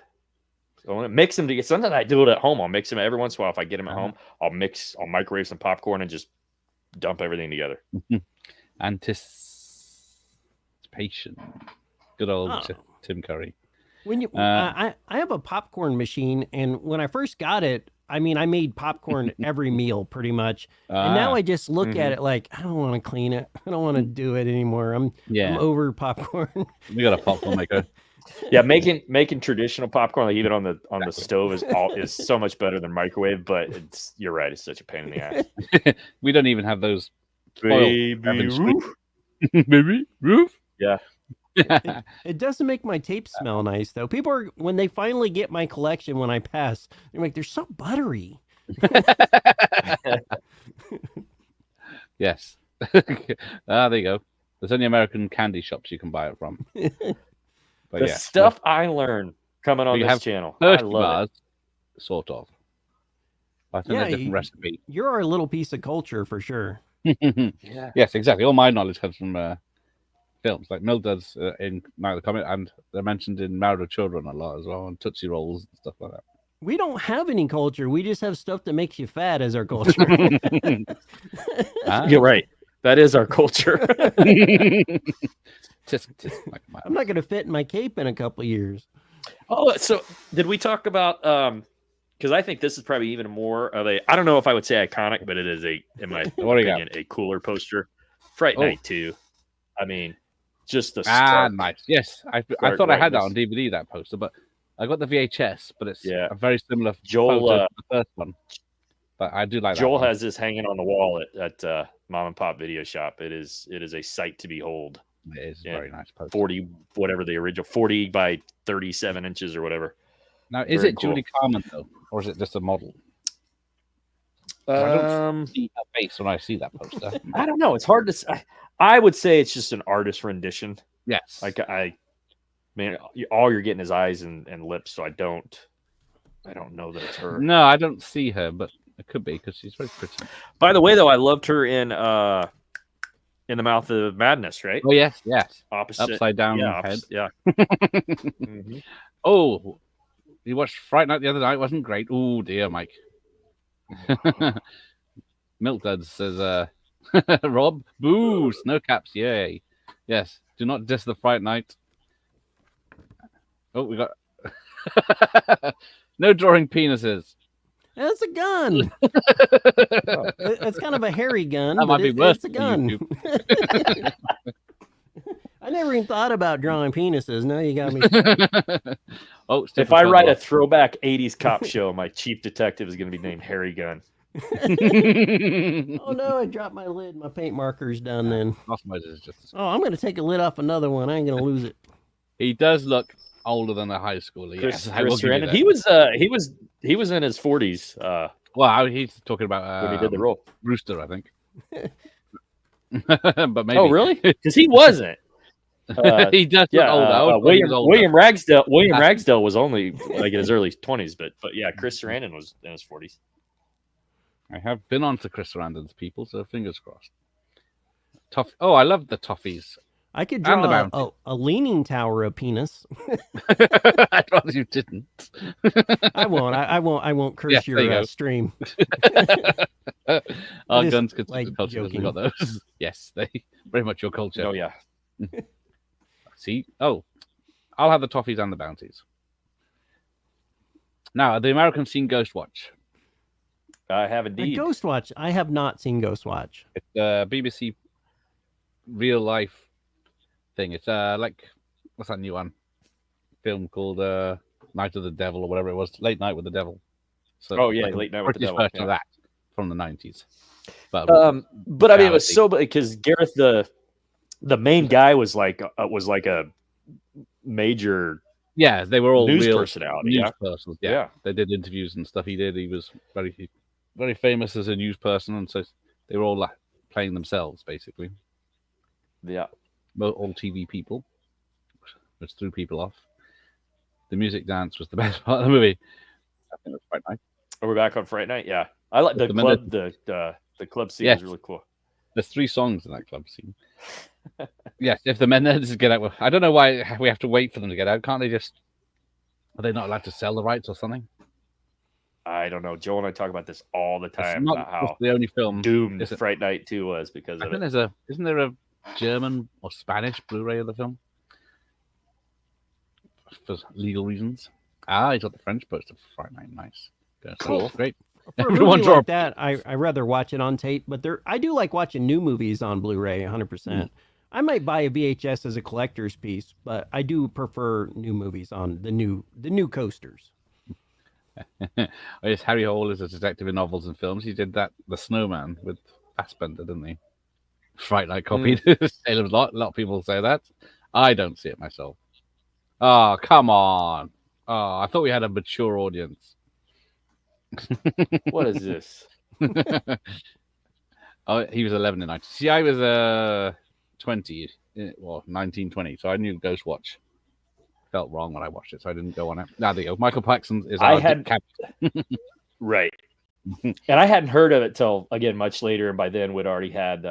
So mix them together. Sometimes I do it at home. I'll mix them every once in a while. If I get them at home, I'll microwave some popcorn and just dump everything together. Anticipation. Good old Tim Curry. When you, I have a popcorn machine, and when I first got it, I mean, I made popcorn every meal pretty much, and now I just look at it like I don't want to clean it. I don't want to do it anymore. I'm over popcorn. We got a popcorn maker. Yeah, making traditional popcorn, like even on the stove, is so much better than microwave. But you're right, it's such a pain in the ass. We don't even have those. Baby roof. Baby roof. Yeah. It doesn't make my tape smell nice though. People are, when they finally get my collection when I pass, they're like, they're so buttery. Yes. There you go. There's only American candy shops you can buy it from. But stuff I learn coming on this channel. I love it. Sort of. I think they're a different recipe. You're our little piece of culture for sure. Yeah. Yes, exactly. All my knowledge comes from films like Milk Duds in Night of the Comet, and they're mentioned in Married with Children a lot as well, and Tootsie Rolls and stuff like that. We don't have any culture. We just have stuff that makes you fat as our culture. You're right. That is our culture. I'm not going to fit in my cape in a couple of years. Oh, so did we talk about? Because I think this is probably even more of a. I don't know if I would say iconic, but it is in my opinion, a cooler poster. Fright Night 2. I mean, just the nice. Yes, I thought I had that on DVD, that poster, but I got the VHS, but it's a very similar photo to the first one. But I do like Joel that one. has this hanging on the wall at Mom and Pop Video Shop. It is a sight to behold. It is a very nice poster. 40, whatever the original, 40 by 37 inches or whatever. Now, is it Julie Carmen though, or is it just a model? I don't see her face when I see that poster. I don't know. It's hard to say. I would say it's just an artist rendition. Yes. Like all you're getting is eyes and lips, so I don't know that it's her. No, I don't see her, but it could be because she's very pretty. By the way, though, I loved her in the Mouth of Madness, right? Oh yes. Opposite, upside down head. Yeah. Mm-hmm. Oh, you watched Fright Night the other night. Wasn't great. Oh dear, Mike. Milk Duds says, Rob, boo, snow caps, yay. Yes, do not diss the Fright Night. Oh, we got no drawing penises. That's a gun. It's kind of a hairy gun. That might be worse. It's a gun. I never even thought about drawing penises. Now you got me. Oh, if I write a throwback 80s cop show, my chief detective is going to be named Harry Gunn. Oh no, I dropped my lid. My paint marker's done then. Oh, I'm going to take a lid off another one. I ain't going to lose it. He does look older than a high schooler. Chris Sarandon. He was in his 40s Well, he's talking about when he did the role. Rooster, I think. But maybe. Oh, really? Because he wasn't. He does look older. William Ragsdale was only like in his early 20s, but yeah, Chris Sarandon was in his 40s. I have been on to Chris Sarandon's people, so fingers crossed. Oh, I love the toffees. I could draw a leaning tower of penis. I'd rather you didn't. I won't. I won't curse your stream. Our guns could like culture. We got those. Yes, they very much your culture. Oh yeah. See, I'll have the toffees and the bounties. Now, the Americans seen Ghostwatch? I have indeed. Ghostwatch. I have not seen Ghostwatch. It's a BBC real life thing. It's like, what's that new one? Film called Night of the Devil or whatever it was. Late Night with the Devil. So Late Night with the Devil. Version of that from the 90s. But I mean, it was so because Gareth the main guy was like a major they were all news real personality. News persons. Yeah, they did interviews and stuff. He was very very famous as a news person, and so they were all like playing themselves basically. Yeah, all TV people, which threw people off. The music dance was the best part of the movie. I think it was Fright Night. Oh, we're back on Fright Night. Yeah, I like the club. The club scene is really cool. There's 3 songs in that club scene. Yes, if the Menendez get out, I don't know why we have to wait for them to get out. Can't they just? Are they not allowed to sell the rights or something? I don't know. Joel and I talk about this all the time about how the only film doomed Fright Night 2 was because of it. Isn't there a German or Spanish Blu-ray of the film for legal reasons? He's got the French poster for Fright Night. Nice, cool, great. For a movie like that, I rather watch it on tape, but I do like watching new movies on Blu-ray 100%. I might buy a VHS as a collector's piece, but I do prefer new movies on the new coasters. Yes, Harry Hole is a detective in novels and films. He did that The Snowman with Fassbender, didn't he? Fright Night copied Salem's Lot. A lot of people say that. I don't see it myself. Oh, come on. Oh, I thought we had a mature audience. What is this? Oh, he was 11 in 90. See, I was 20, 1920, so I knew Ghostwatch. Felt wrong when I watched it, so I didn't go on it. Now there you go. Michael Paxton is right, and I hadn't heard of it till again much later, and by then we'd already had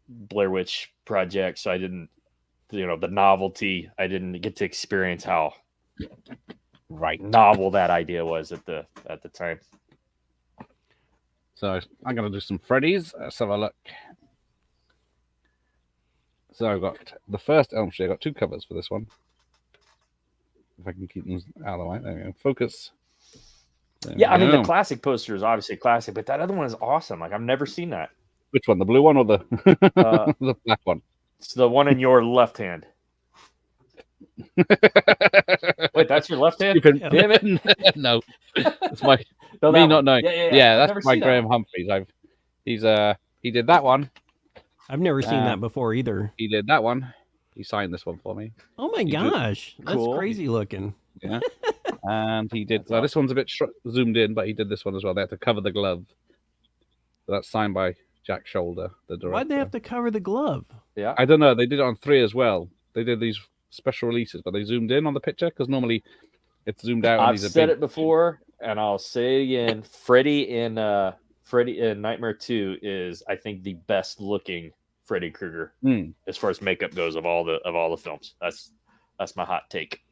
Blair Witch Project, so I didn't, the novelty. I didn't get to experience how novel that idea was at the time. So I'm going to do some Freddy's. Let's have a look. So I've got the first Elm Street. I've got 2 covers for this one. If I can keep them out of the way. There we go. Focus. I mean, the classic poster is obviously classic, but that other one is awesome. Like, I've never seen that. Which one? The blue one or the the black one? It's the one in your left hand. Wait, that's your left hand? Damn it! No, it's my me not knowing. Yeah, that's my Graham Humphreys. He did that one. I've never seen that before either. He did that one. He signed this one for me. Oh my gosh, that's crazy looking. Yeah, and he did. Well, this one's a bit zoomed in, but he did this one as well. They had to cover the glove. So that's signed by Jack Shoulder, the director. Why'd they have to cover the glove? Yeah, I don't know. They did it on 3 as well. They did these special releases, but they zoomed in on the picture because normally it's zoomed out. I've said it before, and I'll say it again. Freddy in Nightmare 2 is, I think, the best looking Freddy Krueger as far as makeup goes of all the films. That's my hot take.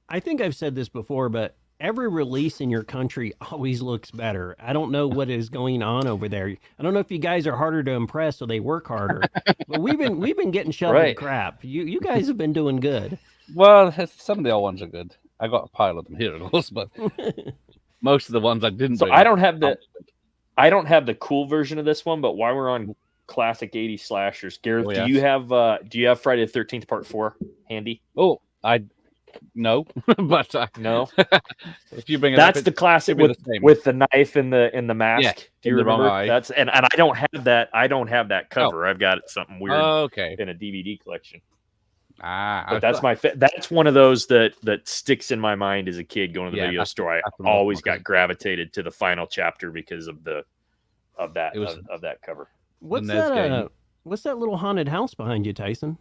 I think I've said this before, but every release in your country always looks better. I don't know what is going on over there. I don't know if you guys are harder to impress, so they work harder. But we've been getting shoved in crap. You guys have been doing good. Well, some of the old ones are good. I got a pile of them here, of course, but most of the ones I didn't. So I don't have the cool version of this one, but while we're on classic 80s slashers, Gareth, do you have Friday the 13th Part 4 handy? Oh, no, but no. If you bring it that's up, the classic with the knife in the mask. Yeah, do you remember? That's and I don't have that. I don't have that cover. I've got something weird. Okay, in a DVD collection. But that's that's one of those that sticks in my mind as a kid going to the video store. I always got gravitated to the final chapter because of that cover. What's that? What's that little haunted house behind you, Tyson?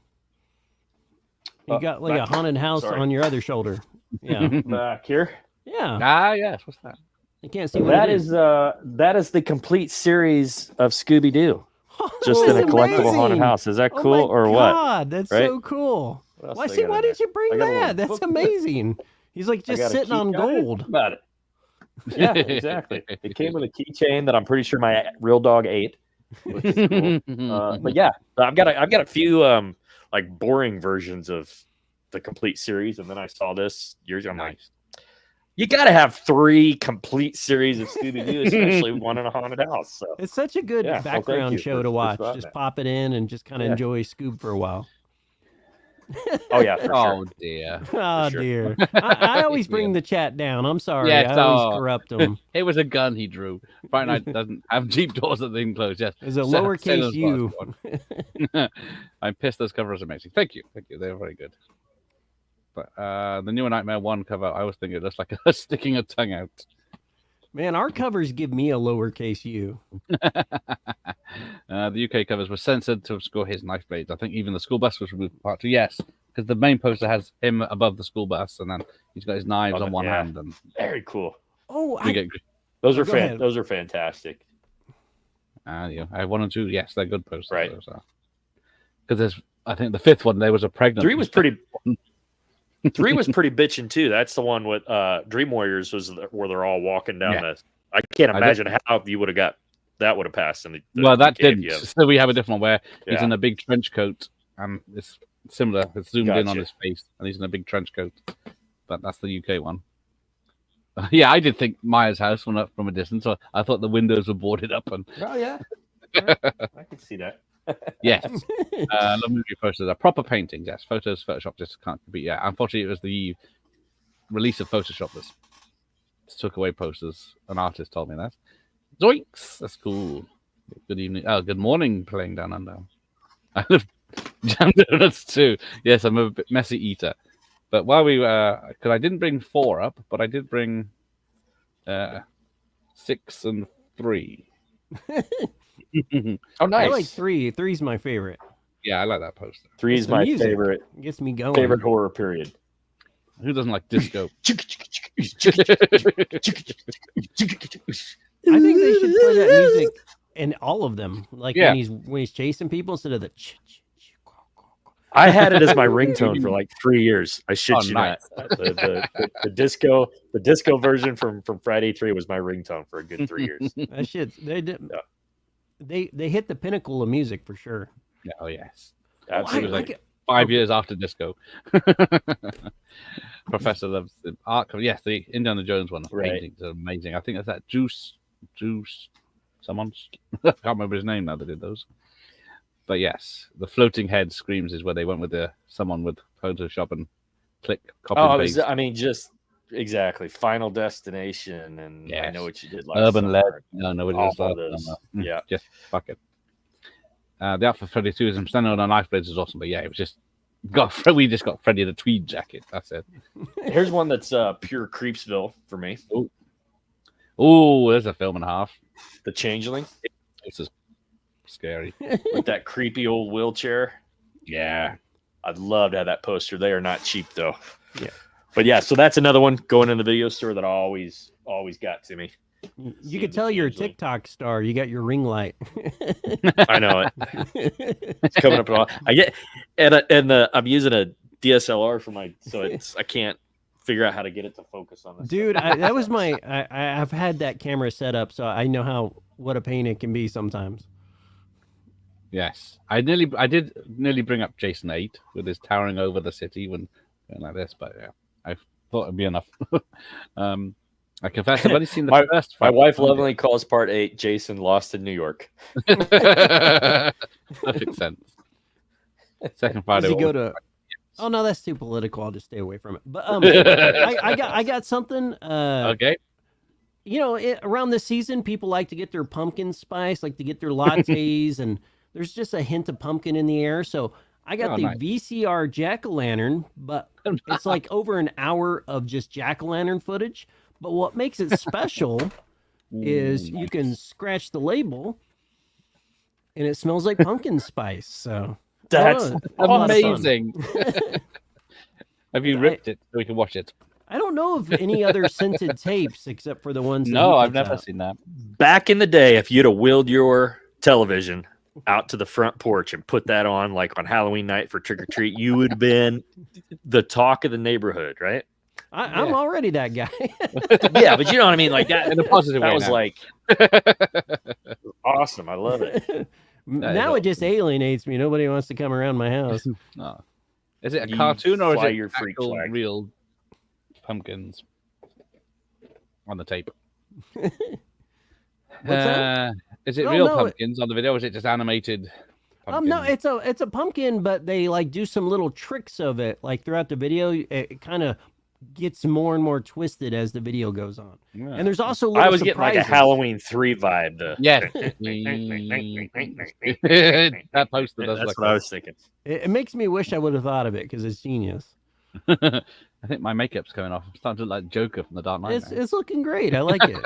You got like a haunted house on your other shoulder. Yeah, back here. Yeah. Yes. What's that? I can't see what that is. That is the complete series of Scooby Doo. Just in a collectible haunted house. Is that cool or what? God, that's so cool. Why did you bring that? That's amazing. He's like just sitting on gold. About it. Yeah, exactly. It came with a keychain that I'm pretty sure my real dog ate. Which is cool. But yeah, I've got a few like boring versions of the complete series, and then I saw this years ago. I'm like, you got to have 3 complete series of Scooby-Doo, especially one in a haunted house. So it's such a good background show to watch. Just pop it in and just kind of enjoy Scoob for a while. Oh yeah, for sure. Dear. Oh dear. I always bring the chat down. I'm sorry. I always corrupt them. It was a gun he drew. Friday Night doesn't have Jeep doors that they enclose. Yes. It's a lowercase U. I'm pissed. Those covers are amazing. Thank you. They're very good. But the Newer Nightmare 1 cover, I was thinking it looks like sticking a tongue out. Man, our covers give me a lowercase U. The UK covers were censored to obscure his knife blades. I think even the school bus was removed part 2. Yes, because the main poster has him above the school bus, and then he's got his knives on one hand. And very cool. Oh, those are fantastic. I have 1 and 2. Yes, they're good posters. Right. Because there's, I think the 5th one there was a pregnant. 3 was pretty. 3 was pretty bitching too. That's the one with Dream Warriors where they're all walking down this. I can't imagine how you would have got that would have passed. Well, that didn't. So we have a different one where he's in a big trench coat, and it's similar. It's zoomed in on his face, and he's in a big trench coat. But that's the UK one. Yeah, I did think Maya's house went up from a distance. So I thought the windows were boarded up. And oh yeah, I can see that. Yes. The movie posters are proper paintings. Yes, photos, Photoshop just can't be. Yeah, unfortunately, it was the release of Photoshop that took away posters. An artist told me that. Zoinks! That's cool. Good evening. Oh, good morning, playing down under. I love jam donuts too. Yes, I'm a bit messy eater. But while we because I didn't bring 4 up, but I did bring 6 and 3. Oh, nice. I like 3. 3's my favorite. Yeah, I like that poster. 3 is my favorite. It gets me going. Favorite horror period. Who doesn't like disco? I think they should play that music in all of them. Like when he's chasing people instead of the. I had it as my ringtone for like 3 years. I shit you not. The disco version from Friday 3 was my ringtone for a good 3 years. That shit, they did. They hit the pinnacle of music for sure. Yeah, oh yes, absolutely. Like 5 years after disco. Professor loves the art cover. Yes, the Indiana Jones one. The paintings are amazing. I think that's that Juice. Someone I can't remember his name now that did those. But yes, the floating head screams is where they went with someone with Photoshop and copy and paste. I mean, just exactly Final Destination, and I Know What You Did Last Urban Summer. Lead. No, it is. Yeah, just fuck it. The outfit for Freddy 2 is him standing on a knife blades is awesome, but yeah, it was just we just got Freddy the tweed jacket. That's it. Here's one that's pure Creepsville for me. Oh, there's a film and a half. The Changeling. This is scary. With that creepy old wheelchair. Yeah. I'd love to have that poster. They are not cheap though. Yeah. But yeah, so that's another one going in the video store that always got to me. You could tell you're a TikTok star. You got your ring light. I know it. It's coming up. I get I'm using a DSLR for I can't figure out how to get it to focus on this. Dude, that was I've had that camera set up, so I know what a pain it can be sometimes. Yes, I did nearly bring up Jason 8 with his towering over the city when like this, but yeah, I thought it'd be enough. I confess, I've only seen the first. My wife lovingly calls part 8 Jason Lost in New York. Perfect sense. Second Friday. Does he go to? Oh no, that's too political. I'll just stay away from it. But I got something. Okay. You know, around this season, people like to get their pumpkin spice, like to get their lattes, and there's just a hint of pumpkin in the air. So I got the nice. VCR jack-o'-lantern, but it's like over an hour of just jack-o'-lantern footage. But what makes it special is you can scratch the label, and it smells like pumpkin spice. So That's amazing. Have you ripped it so we can watch it? I don't know of any other scented tapes except for the ones. No, I've never seen that. Back in the day, if you'd have wheeled your television out to the front porch and put that on, like on Halloween night for trick or treat, you would have been the talk of the neighborhood, right? I'm already that guy. Yeah, but you know what I mean, like that in a positive way. That was like awesome. I love it. Now it just alienates me. Nobody wants to come around my house. Oh. Is it a cartoon or is it your freak actual flag. real pumpkins on the tape? What's that? Is it real pumpkins on the video, or is it just animated? No, it's a pumpkin, but they like do some little tricks of it. Like throughout the video, it kind of gets more and more twisted as the video goes on. Yeah. And there's also little I was surprises. getting like a Halloween 3 vibe. Yeah, that poster does. That's what I was thinking. It makes me wish I would have thought of it because it's genius. I think my makeup's coming off. I'm starting to look like Joker from the Dark Knight. It's looking great. I like it.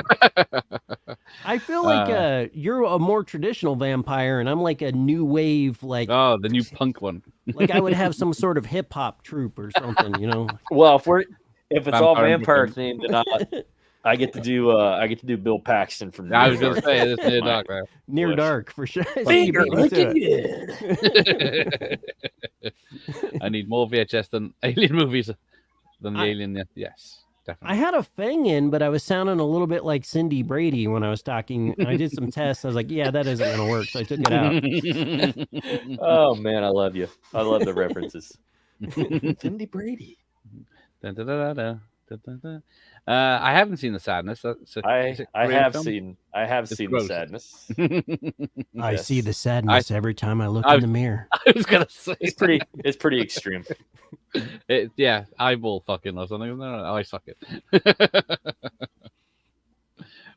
I feel like you're a more traditional vampire, and I'm like a new wave, like the new punk one. Like I would have some sort of hip hop troupe or something, you know. Well, if it's all vampire themed, then I get to do Bill Paxton from. I was going to say it's Near Dark. Near Dark for sure. Finger licking I need more VHS than Alien movies than the Alien. Yes, definitely. I had a fang in, but I was sounding a little bit like Cindy Brady when I was talking. I did some tests. I was like, yeah, that isn't going to work. So I took it out. Oh, man, I love you. I love the references. Cindy Brady. Dun, dun, dun, dun, dun, dun, dun. I haven't seen The Sadness. I have seen The Sadness. I see the sadness every time I look in the mirror. I was gonna say it's pretty extreme. Eyeball fucking or something. No, I suck it.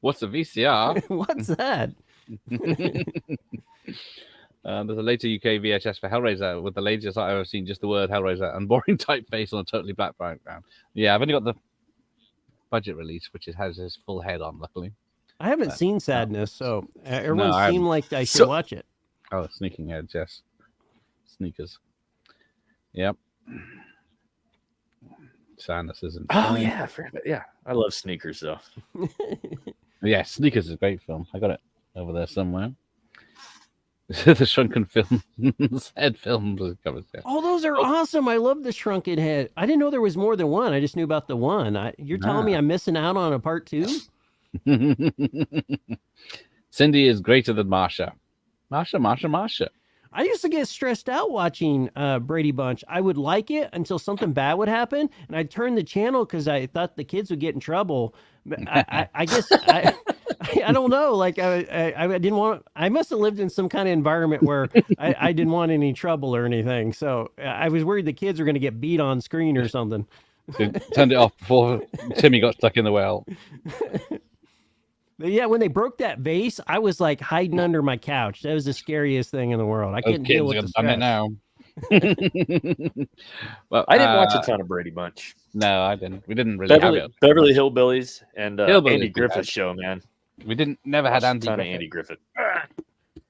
What's a VCR? What's that? There's a later UK VHS for Hellraiser with the latest I've ever seen, just the word Hellraiser and boring typeface on a totally black background. Yeah, I've only got the budget release, which has his full head on, luckily. I haven't seen Sadness, so everyone seemed like I should watch it. Oh, Sneaking Heads, yes. Sneakers. Yep. Sadness isn't. Oh, yeah. Yeah. I love Sneakers, though. Yeah, Sneakers is a great film. I got it over there somewhere. The Shrunken Films head films covers there. Oh, those are awesome! I love the Shrunken Head. I didn't know there was more than one. I just knew about the one. You're telling me I'm missing out on a part 2? Cindy is greater than Marsha. Marsha. I used to get stressed out watching Brady Bunch. I would like it until something bad would happen, and I'd turn the channel because I thought the kids would get in trouble. I guess I don't know. Like I didn't want. I must have lived in some kind of environment where I didn't want any trouble or anything. So I was worried the kids were going to get beat on screen or something. So turned it off before Timmy got stuck in the well. But yeah, when they broke that vase, I was like hiding under my couch. That was the scariest thing in the world. I couldn't deal with the stress. It now. Well, I didn't watch a ton of Brady Bunch. No, I didn't. We didn't really have it. Beverly Hillbillies and Andy Griffith show, man. We never had Andy Griffith.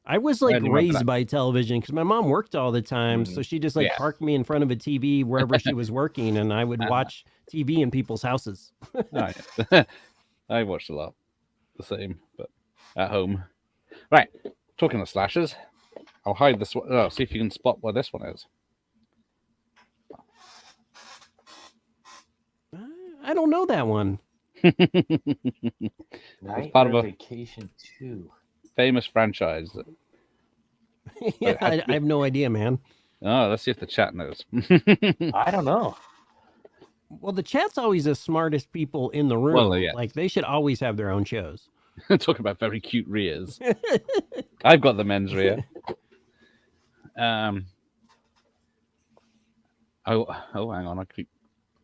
I was like raised by television because my mom worked all the time, so she just parked me in front of a TV wherever she was working, and I would watch TV in people's houses. I watched a lot. The same, but at home. Right, talking of slashers, I'll hide this one. Oh, see if you can spot where this one is. I don't know that one. It's part of a Vacation 2 famous franchise. Yeah, I have no idea, man. Oh, let's see if the chat knows. I don't know. Well, the chat's always the smartest people in the room. Well, yeah. Like they should always have their own shows. Talk about very cute rears. I've got the men's rear. Oh, hang on.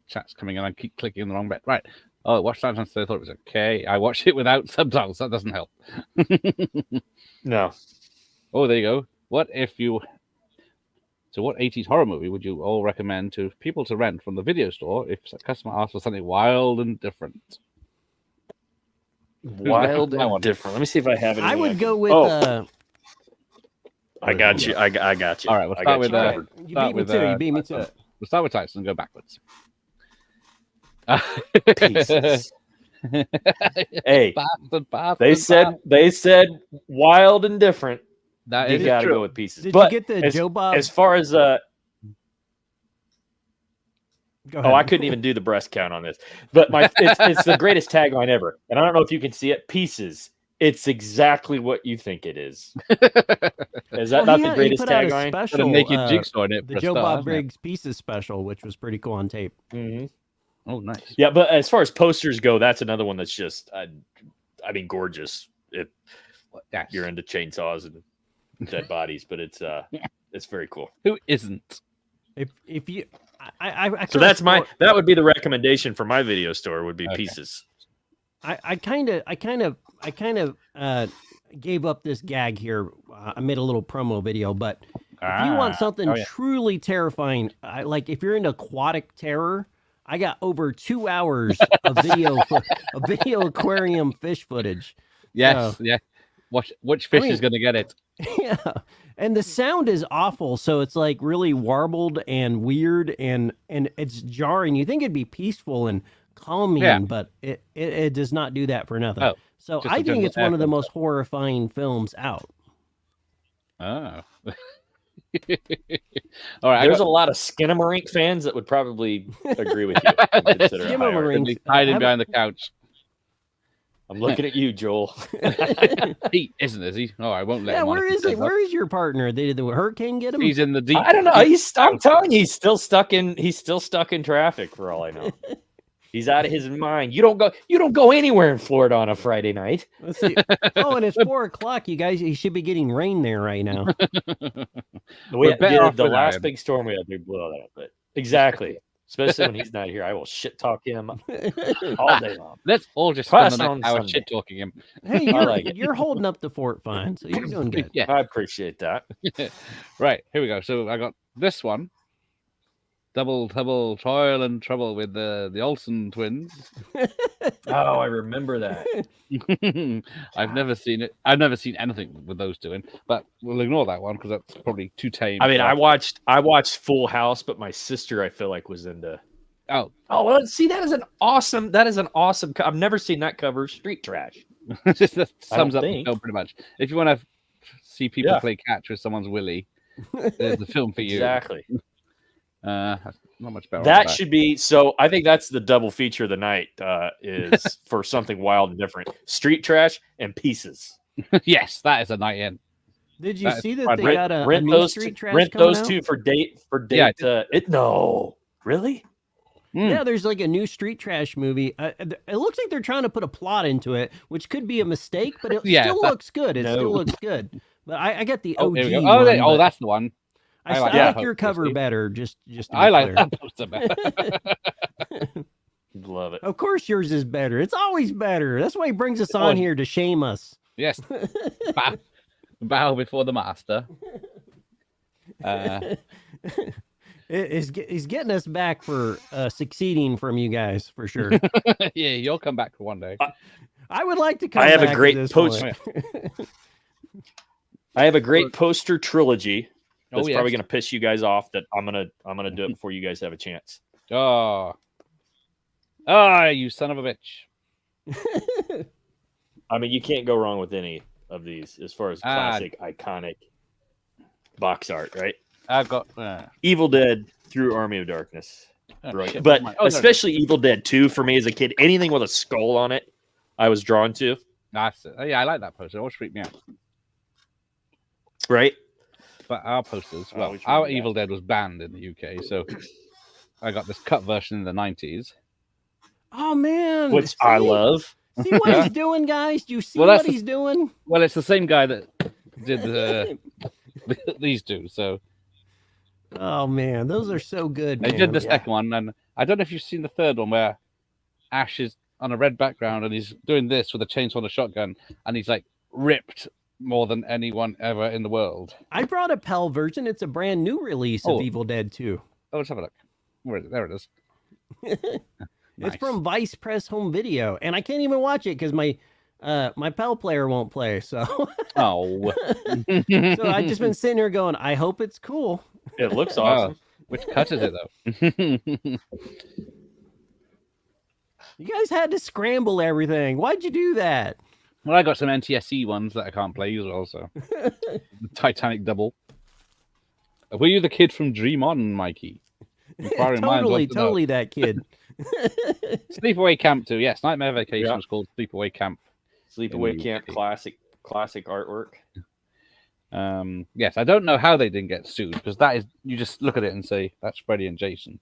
Chat's coming in. I keep clicking the wrong bit. Right. Oh, watch that and I thought it was okay. I watched it without subtitles. That doesn't help. No. Oh, there you go. What if you So, what 80s horror movie would you all recommend to people to rent from the video store if a customer asks for something wild and different? Wild and different. Let me see if I have it. I would go with. I got you. I got you. All right, we'll start with. You beat me too. You beat me too. We'll start with Tyson and go backwards. Pieces. Hey, they said wild and different. That you is got to true. go with Pieces. Did but you get the Joe Bob? As far as Go ahead. I couldn't even do the breast count on this. But it's the greatest tagline ever. And I don't know if you can see it. Pieces. It's exactly what you think it is. Is that not the greatest tagline? Special, naked jigsaw in it. The Joe Bob Briggs Pieces special, which was pretty cool on tape. Mm-hmm. Oh, nice. Yeah, but as far as posters go, that's another one that's just, I mean, gorgeous. You're into chainsaws and dead bodies, but it's very cool. Who isn't? If you, so that's that would be the recommendation for my video store would be Pieces. I kind of gave up this gag here. I made a little promo video, but if you want something truly terrifying, like if you're into aquatic terror, I got over 2 hours of video aquarium fish footage. Yes, yeah. Which fish is going to get it? Yeah, and the sound is awful. So it's like really warbled and weird, and it's jarring. You think it'd be peaceful and calming, but it does not do that for nothing. Oh, so I think it's one of the most horrifying films out. Oh. All right, there's a lot of Skinamarink fans that would probably agree with you. Skinamarink hiding behind the couch. I'm looking at you, Joel. He isn't, is he? Oh, I won't let him. Where is it? Where is your partner? Did the hurricane get him? He's in the deep. I don't know. I'm telling you, he's still stuck in traffic for all I know. He's out of his mind. You don't go anywhere in Florida on a Friday night. Let's see. Oh, and it's 4:00. You guys, you should be getting rain there right now. The last big storm we had, we blew all that up. But exactly. Especially when he's not here, I will shit talk him all day long. Let's all just spend the next hour shit talking him. Hey, you're holding up the fort fine, so you're doing good. Yeah, I appreciate that. Right, here we go. So I got this one. Double toil and trouble with the Olsen twins. Oh, I remember that. I've never seen it. I've never seen anything with those two in, but we'll ignore that one because that's probably too tame. I mean, I watched Full House, but my sister, I feel like, was into. Oh, well, see, that is an awesome. I've never seen that cover. Street Trash. That sums up the film pretty much. If you want to see people play catch with someone's willy, there's the film for you. Exactly. Not much better. That should be so. I think that's the double feature of the night. Is for something wild and different. Street Trash and Pieces. Yes, that is a night in. Did you see that they got a rent new those Street Trash rent coming those out? two for date. Yeah, No, really? Yeah, there's like a new Street Trash movie. It looks like they're trying to put a plot into it, which could be a mistake, but it still looks good. Still looks good. But I got the OG. Oh, that's the one. I like your cover better. Just I like that poster better. Love it. Of course, yours is better. It's always better. That's why he brings us on here to shame us. Yes. Bow before the master. He's getting us back for succeeding from you guys for sure. Yeah, you'll come back one day. I would like to come. I have back a great to this poster. I have a great poster trilogy. That's probably going to piss you guys off. That I'm gonna do it before you guys have a chance. Oh, you son of a bitch! I mean, you can't go wrong with any of these as far as classic, iconic box art, right? I've got Evil Dead through Army of Darkness, right? But especially Evil Dead 2 for me as a kid. Anything with a skull on it, I was drawn to. That's it. Yeah, I like that poster. It always freaked me out. Right. But our posters, our Evil Dead was banned in the UK, so I got this cut version in the 90s. Oh man, which I love. See what he's doing, guys? Do you see what he's doing? Well, it's the same guy that did these two. So, oh man, those are so good. They did the second one, and I don't know if you've seen the third one where Ash is on a red background and he's doing this with a chainsaw and a shotgun, and he's like ripped more than anyone ever in the world. I brought a PAL version. It's a brand new release of Evil Dead 2. Oh, let's have a look. Where is it? There it is. It's from Vice Press Home Video, and I can't even watch it because my PAL player won't play. So, so I've just been sitting here going, I hope it's cool. It looks awesome. Which cut is it though? You guys had to scramble everything. Why'd you do that? Well, I got some NTSC ones that I can't play as well. So, the Titanic double. Were you the kid from Dream On, Mikey? Totally that kid. Sleepaway Camp 2. Yes, Nightmare Vacation was called Sleepaway Camp. Sleepaway Camp, classic artwork. Yes, I don't know how they didn't get sued because that is, you just look at it and say that's Freddy and Jason.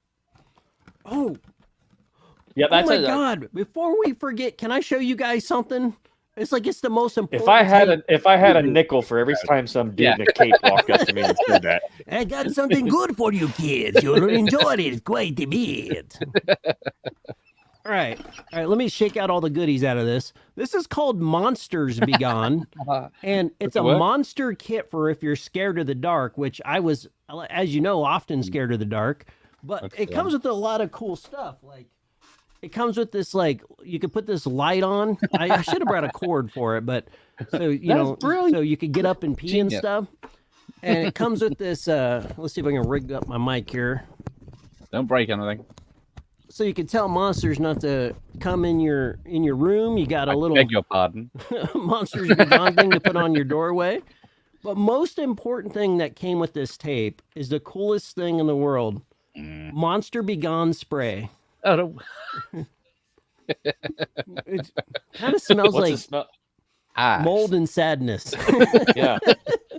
Oh, yeah, that's oh my God! Before we forget, can I show you guys something? It's like it's the most important. If I had a nickel for every time some dude in a cape walked up to me and said that, I got something good for you kids. You'll enjoy it quite a bit. All right. Let me shake out all the goodies out of this. This is called Monsters Be Gone, and it's a monster kit for if you're scared of the dark, which I was, as you know, often scared of the dark. But it comes with a lot of cool stuff. Like, it comes with this, like, you could put this light on. I should have brought a cord for it, but so so you could get up and pee and stuff. And it comes with this. Let's see if I can rig up my mic here. Don't break anything. So you can tell monsters not to come in your room. You got a little. Beg your pardon. Monsters Be Gone thing to put on your doorway. But most important thing that came with this tape is the coolest thing in the world. Monster Be Gone spray. Oh, no. It kind of smells like mold and sadness. Yeah,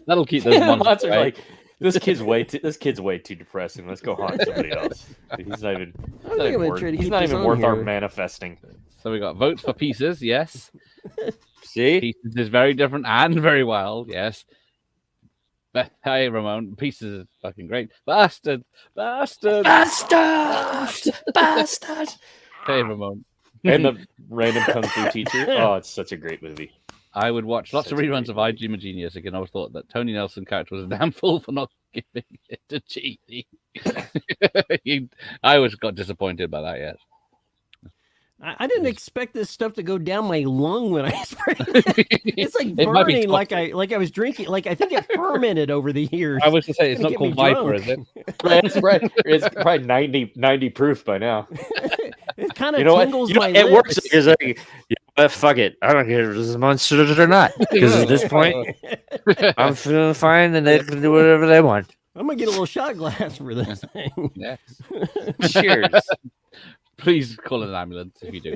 that'll keep those monsters. Like, this kid's way too depressing. Let's go haunt somebody else. He's not even worth our manifesting. So we got votes for Pieces. Yes. See, Pieces is very different and very wild. Yes. But hey, Ramon, Pieces is fucking great. Bastard. Hey, Ramon. And the random kung fu teacher. Oh, it's such a great movie. I would watch lots of reruns of I, Jim, a Genius again. I always thought that Tony Nelson character was a damn fool for not giving it to Genie. I always got disappointed by that, yes. I didn't expect this stuff to go down my lung when I sprayed it. It's like burning, like I was drinking. Like I think it fermented over the years. I was to say it's not called Viper, is it? It's probably 90 proof by now. It kind of tingles my lips. It works because fuck it. I don't care if this is monsters or not. Because at this point, I'm feeling fine and they can do whatever they want. I'm gonna get a little shot glass for this thing. Yes. Cheers. Please call an ambulance if you do.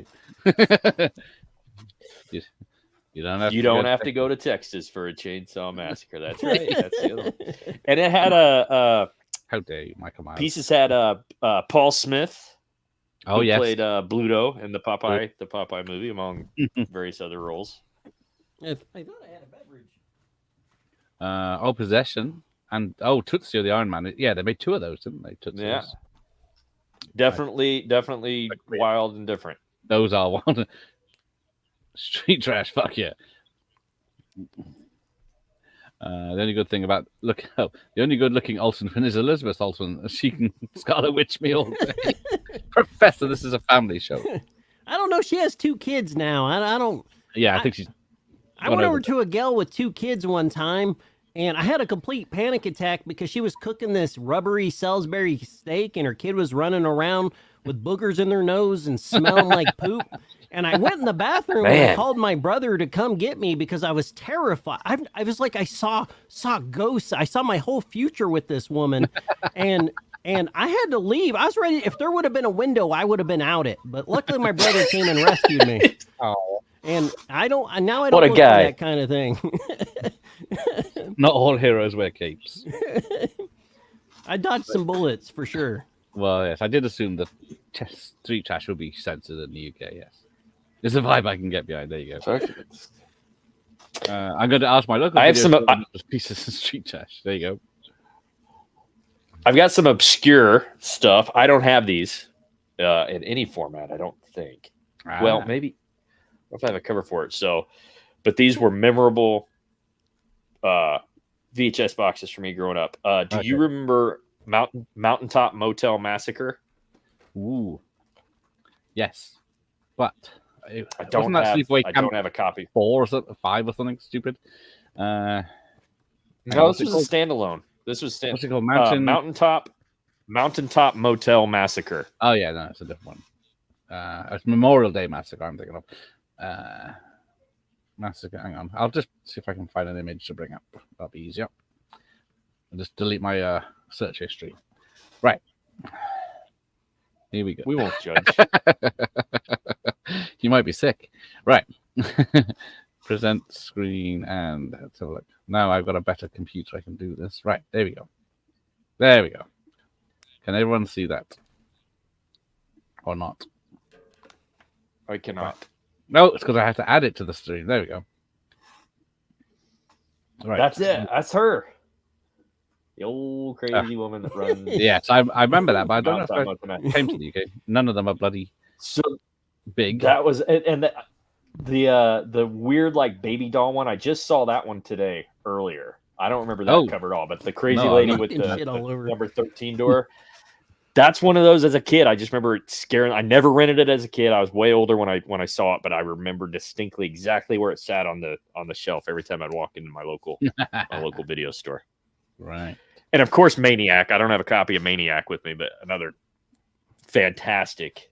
You don't have to go to Texas for a chainsaw massacre. That's right. That's the other one. And it had a how dare you, Michael Myers. Pieces had Paul Smith. Oh, yes. Played Bluto in the Popeye movie, among various other roles. I thought I had a beverage. Possession and Tootsie the Iron Man. Yeah, they made two of those, didn't they? Tootsie's. Yeah. Definitely wild and different. Those are wild. Street trash, fuck yeah. The only good thing about the only good looking Olsen is Elizabeth Olsen. She can Scarlet Witch me all day. Professor, this is a family show. I don't know. She has 2 kids now. I don't. Yeah, I think she's. I went over to a gal with 2 kids one time, and I had a complete panic attack because she was cooking this rubbery Salisbury steak, and her kid was running around with boogers in their nose and smelling like poop. And I went in the bathroom and I called my brother to come get me because I was terrified. I was like, I saw ghosts. I saw my whole future with this woman, and I had to leave. I was ready. If there would have been a window, I would have been out it. But luckily, my brother came and rescued me. Oh. And I don't look guy. at that kind of thing. Not all heroes wear capes. I dodged some bullets for sure. Well, yes, I did assume that street trash would be censored in the UK. Yes, it's a vibe I can get behind. There you go. I'm going to ask my local. I have some pieces of street trash. There you go. I've got some obscure stuff. I don't have these in any format. I don't think. Well, maybe. I don't know if I have a cover for it. So, but these were memorable VHS boxes for me growing up. Do you remember Mountaintop Motel Massacre? Ooh, yes, but I don't have a copy. 4 or something, 5 or something stupid. No, this was a standalone. This was what's it called? Mountaintop Motel Massacre. Oh yeah, no, it's a different one. It's Memorial Day Massacre. I'm thinking of Massacre. Hang on, I'll just see if I can find an image to bring up. That'll be easier. I'll just delete my search history. Right. Here we go. We won't judge. You might be sick. Right. Present screen and let's have a look. Now I've got a better computer. I can do this. Right. There we go. There we go. Can everyone see that? Or not? I cannot. Right. No, it's because I have to add it to the stream. There we go. Right. That's it. That's her. The old crazy woman that runs. Yes, I remember that, but I don't know if I came to the UK. None of them are bloody big. That was the weird like baby doll one. I just saw that one today earlier. I don't remember that cover at all, but the crazy lady with the number 13 door. That's one of those as a kid. I just remember it scaring. I never rented it as a kid. I was way older when I saw it, but I remember distinctly exactly where it sat on the shelf every time I'd walk into my local video store. Right. And of course, Maniac. I don't have a copy of Maniac with me, but another fantastic.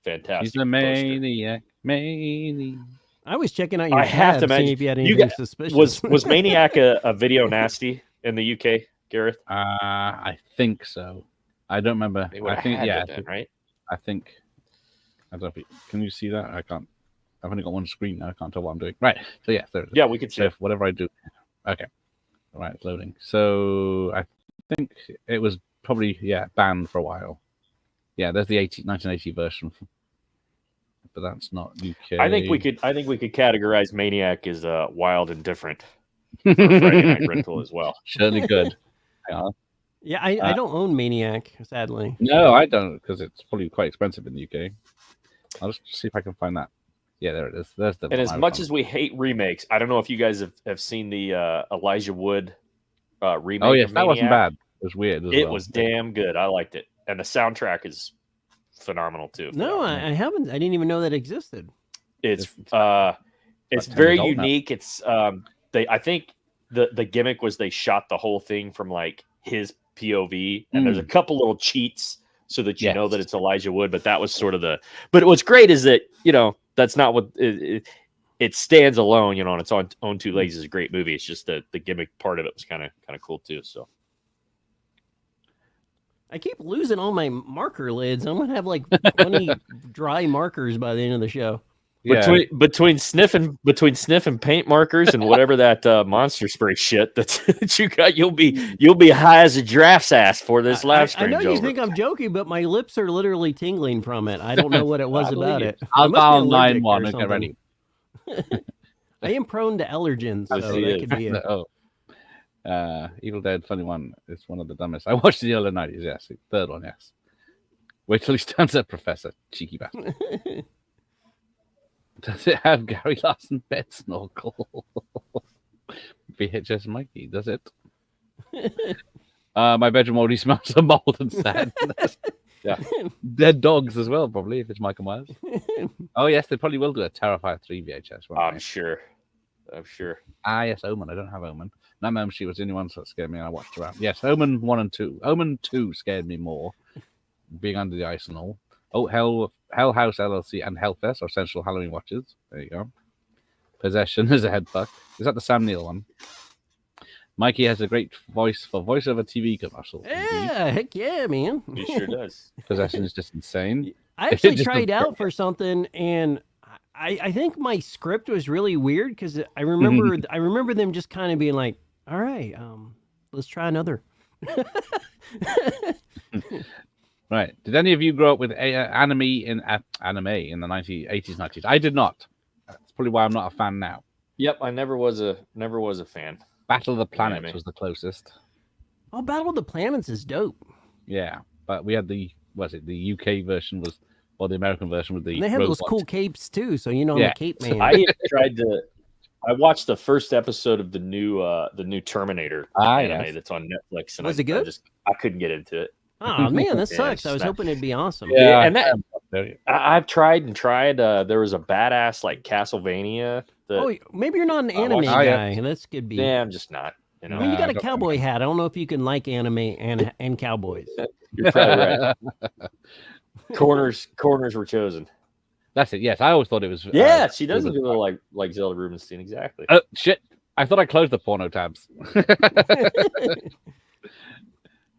He's a maniac. Maniac. I was checking out your tab, seeing if you had anything suspicious. Was Maniac a video nasty in the UK, Gareth? I think so. I don't remember. I think right. I think. I don't know. Can you see that? I can't. I've only got one screen now. I can't tell what I'm doing. Right. So yeah, there it is. Yeah, we can see. So whatever I do. Okay. All right, it's loading. So I think it was probably banned for a while. Yeah, there's the 1980 version, but that's not UK. I think we could categorize Maniac as wild and different for Friday Night Rental as well. Certainly good. Yeah, I don't own Maniac, sadly. No, I don't, because it's probably quite expensive in the UK. I'll just see if I can find that. Yeah, there it is. There's the. And as much as we hate remakes, I don't know if you guys have seen the Elijah Wood remake. Oh yes, that wasn't bad. It was weird. It was damn good. I liked it, and the soundtrack is phenomenal too. No, I haven't. I didn't even know that existed. It's very unique. It's I think the gimmick was they shot the whole thing from like his POV, and there's a couple little cheats so that you know that it's Elijah Wood. But that was sort of the. But what's great is that that's not what it stands alone. On its own two legs is a great movie. It's just the gimmick part of it was kind of cool too. So. I keep losing all my marker lids. I'm gonna have like 20 dry markers by the end of the show. Yeah. Between sniffing paint markers and whatever that monster spray shit that you got, you'll be high as a giraffe's ass for this live stream. I know you think I'm joking, but my lips are literally tingling from it. I don't know what it was about it. I'll dial 911 and get ready. I am prone to allergens, so that could be it. Evil Dead Funny One is one of the dumbest. I watched the early 90s, yes. The third one, yes. Wait till he stands up, Professor. Cheeky bastard. Does it have Gary Larson bed snorkel? VHS Mikey, does it? My bedroom already smells of mold and sand. Yeah. Dead dogs as well, probably, if it's Michael Myers. Oh, yes, they probably will do a Terrifier 3 VHS. I'm sure. Ah, yes, Omen. I don't have Omen. Nightmare she was the only one that scared me, and I watched around. Yes, Omen 1 and 2. Omen 2 scared me more, being under the ice and all. Oh, Hell House LLC and Hellfest are essential Halloween watches. There you go. Possession is a head fuck. Is that the Sam Neill one? Mikey has a great voice for voiceover TV commercials. Yeah, heck yeah, man. He sure does. Possession is just insane. I actually tried out for something, and I think my script was really weird because I remember them just kind of being like, "All right, let's try another." Right. Did any of you grow up with anime in the 80s, 90s? I did not. That's probably why I'm not a fan now. Yep, I never was a fan. Battle of the Planets was the closest. Oh, Battle of the Planets is dope. Yeah, but we had the UK version or the American version with the. And they have those cool capes too, so I'm a cape man. I I watched the first episode of the new Terminator anime that's on Netflix, and was it good? I couldn't get into it. Oh man, that sucks. I was hoping it'd be awesome. Yeah, and I've tried. There was a badass like Castlevania. Maybe you're not an anime guy. This could be. Yeah, I'm just not. I mean, you got a cowboy hat. I don't know if you can like anime and cowboys. You're probably right. Corners were chosen. That's it. Yes, I always thought it was. Yeah, she does look a little like Zelda Rubinstein. Exactly. Oh shit! I thought I closed the porno tabs.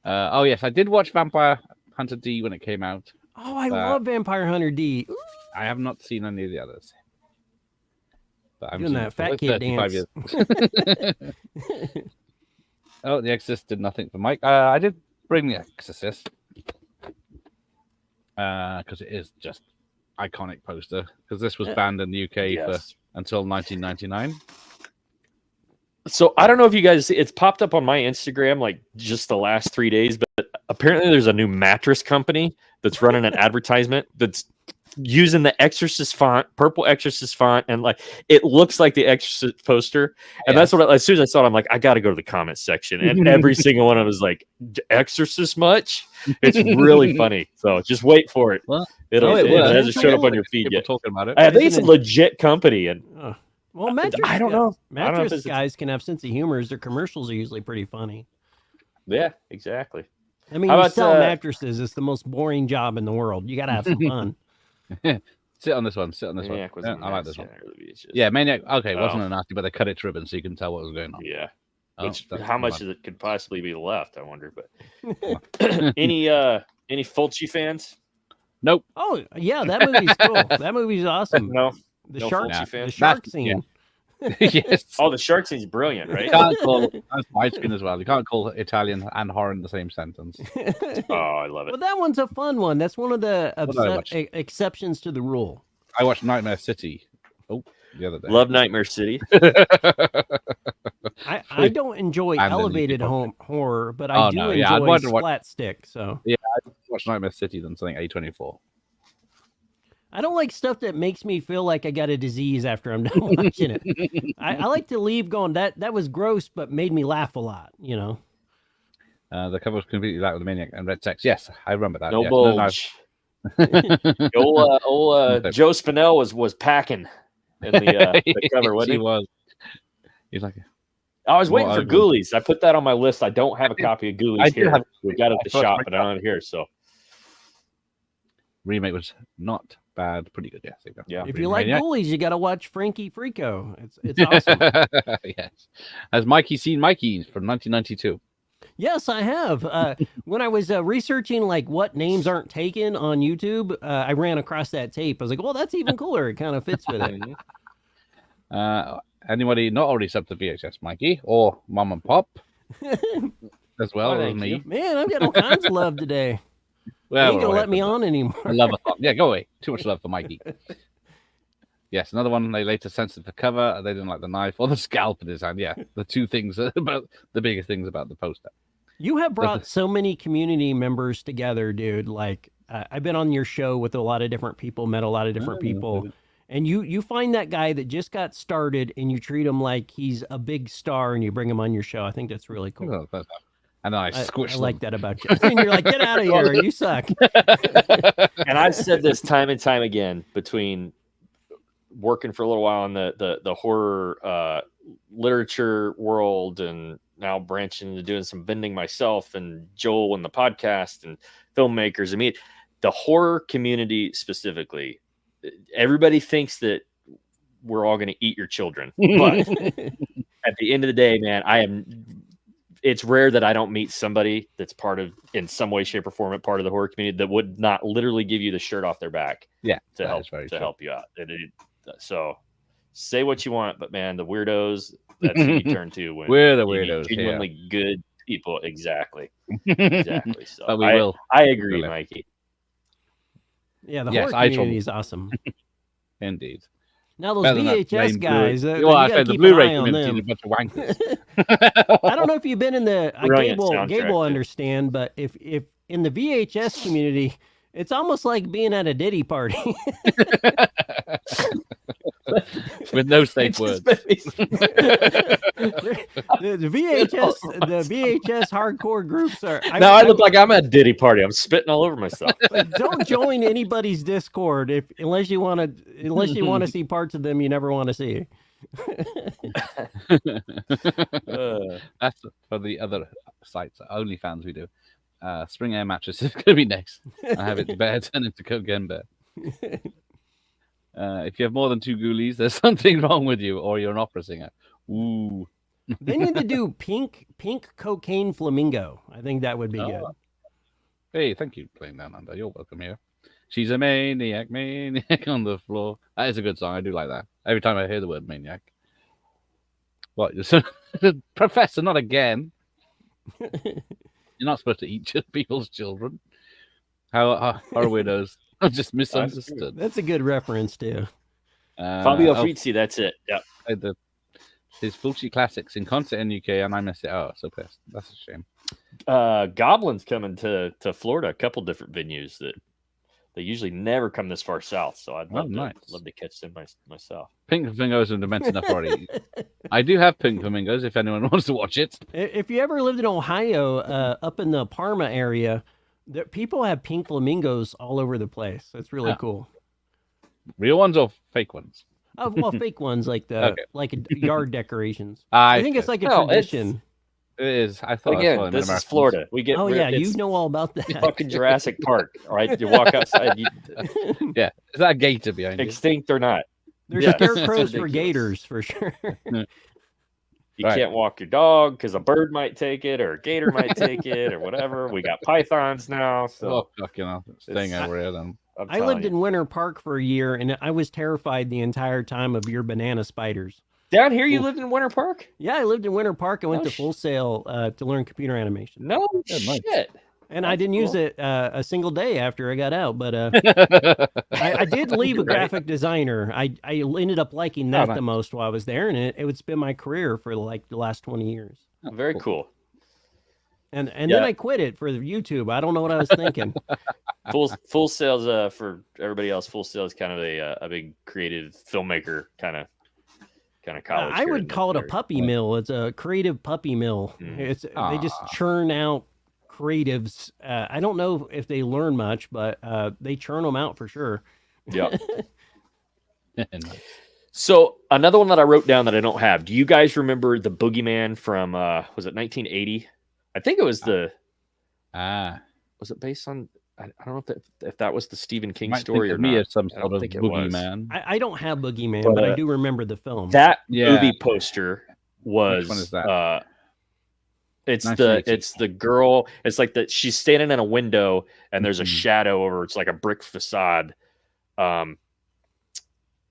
Oh yes, I did watch Vampire Hunter D when it came out. Oh, I love Vampire Hunter D. Ooh. I have not seen any of the others. But I'm doing that fat kid dance. Years. Oh, The Exorcist did nothing for Mike. I did bring The Exorcist because it is just iconic poster. Because this was banned in the UK until 1999. So I don't know if you guys, it's popped up on my Instagram like just the last 3 days, but apparently there's a new mattress company that's running an advertisement that's using the Exorcist font, purple Exorcist font, and like it looks like the Exorcist poster. And that's what as soon as I saw it, I'm like, I got to go to the comments section, and every single one of them was like, Exorcist much? It's really funny. So just wait for it. Well, it hasn't showed up on your feed yet. Talking about it. I think it's a legit company, and well, mattress, I don't know. Mattress guys can have sense of humor. Their commercials are usually pretty funny. Yeah, exactly. I mean, you sell mattresses. It's the most boring job in the world. You got to have some fun. Sit on this one. Maniac I like this one. Just... Yeah, Maniac. Okay, it wasn't a nasty, but they cut it to ribbon so you can tell what was going on. Yeah. How much of it could possibly be left? I wonder. But any Fulci fans? Nope. Oh yeah, that movie's cool. That movie's awesome. No. The shark scene. Yeah. Yes. Oh, the shark scene's brilliant, right? You can't call that's widescreen as well. You can't call Italian and horror in the same sentence. Oh, I love it. But that one's a fun one. That's one of the exceptions to the rule. I watched Nightmare City. Oh, the other day. Love Nightmare City. I don't enjoy elevated horror, but I do enjoy splat stick. So yeah, I watch Nightmare City than something A24. I don't like stuff that makes me feel like I got a disease after I'm done watching it. I like to leave going, that was gross, but made me laugh a lot, you know? The cover was completely black with the Maniac and red text. Yes, I remember that. No yes, bulge. Joe Spinell was packing in the cover, wasn't he? He was. He's like... I was waiting for Ghoulies. I put that on my list. I don't have a copy of Ghoulies here. We got it at the shop, but I don't have it here, so... Remake was not bad, pretty good. Yeah. If you like Ghoulies, you got to watch Frankie Frico. It's awesome. Yes. Has Mikey seen Mikey from 1992? Yes, I have. When I was researching like what names aren't taken on YouTube, I ran across that tape. I was like, well, that's even cooler. It kind of fits with it. Anybody not already subbed to VHS, Mikey, or Mom and Pop, as well as me? Man, I've got all kinds of love today. Well, you ain't gonna let me on anymore. I love a thought. Yeah, go away. Too much love for Mikey. Yes, another one they later censored the cover. They didn't like the knife or the scalp in his hand. Yeah, the two things about the biggest things about the poster. You have brought so many community members together, dude. Like I've been on your show with a lot of different people, met a lot of different people, and you find that guy that just got started and you treat him like he's a big star and you bring him on your show. I think that's really cool. And I squish them. I like that about you. And you're like, get out of here. You suck. And I've said this time and time again between working for a little while in the horror literature world and now branching into doing some vending myself and Joel and the podcast and filmmakers. I mean, the horror community specifically, everybody thinks that we're all going to eat your children. But at the end of the day, man, it's rare that I don't meet somebody that's in some way, shape, or form, part of the horror community that would not literally give you the shirt off their back. Yeah, to help you out. So say what you want, but man, the weirdos, that's who you turn to when we're the weirdos. Genuinely good people. Exactly. So but we will. I agree, Mikey. Yeah, the horror community is awesome. Indeed. Now those VHS guys, I said the Blu-ray community is a bunch of wankers. I don't know if you've been in the Gabe will understand, but if in the VHS community, it's almost like being at a Diddy party. with no safe It words. just made The VHS hardcore groups are. Now I look like I'm at a Diddy party. I'm spitting all over myself. Like, don't join anybody's Discord unless you want to see parts of them you never want to see. That's for the other sites. OnlyFans we do. Spring Air Mattress is going to be next. I have its bear turn into cocaine bear. If you have more than 2 ghoulies, there's something wrong with you, or you're an opera singer. Ooh. They need to do pink cocaine flamingo. I think that would be good. Hey, thank you for playing Down Under. You're welcome here. She's a maniac on the floor. That is a good song. I do like that. Every time I hear the word maniac. What? Professor, not again. You're not supposed to eat people's children. How are widows? I'm just misunderstood. That's a good reference too. Fabio Frizzi, that's it. Yeah. His Fulci Classics in concert in UK, and I missed it. Oh, so pissed. That's a shame. Goblin's coming to Florida, a couple different venues that they usually never come this far south. So I'd love to catch them myself. Pink Flamingos have been mentioned enough already. I do have Pink Flamingos if anyone wants to watch it. If you ever lived in Ohio, up in the Parma area, people have pink flamingos all over the place. That's really cool. Real ones or fake ones? Oh, well, fake ones like yard decorations. I think it's like a tradition. It is. I thought again, this is Florida. We get. Oh yeah, you know all about that. Fucking Jurassic Park, right? You walk outside. Yeah, is that a gator behind you? Extinct or not? There's scarecrows for gators for sure. You can't walk your dog because a bird might take it, or a gator might take it, or whatever. We got pythons now, so fucking hell, staying over here then. I lived in Winter Park for a year, and I was terrified the entire time of your banana spiders. Down here, you lived in Winter Park? Yeah, I lived in Winter Park. I went to Full Sail to learn computer animation. No shit. And I didn't use it a single day after I got out, but I did leave a graphic designer. I ended up liking that the most while I was there, and it would spend my career for like the last 20 years. Oh, very cool. And then I quit it for YouTube. I don't know what I was thinking. Full Sail's for everybody else. Full Sail is kind of a big creative filmmaker kind of college. I would call it a puppy mill. It's a creative puppy mill. They just churn out creatives. I don't know if they learn much, but they churn them out for sure. Yeah. So another one that I wrote down that I don't have. Do you guys remember the Boogeyman from was it 1980? I think it was the. Was it based on? I don't know if that was the Stephen King story or not. As some sort of Boogeyman. I don't have Boogeyman, but I do remember the film. That movie poster was. Which one is that? It's the girl. It's like she's standing in a window and there's a shadow over. It's like a brick facade. None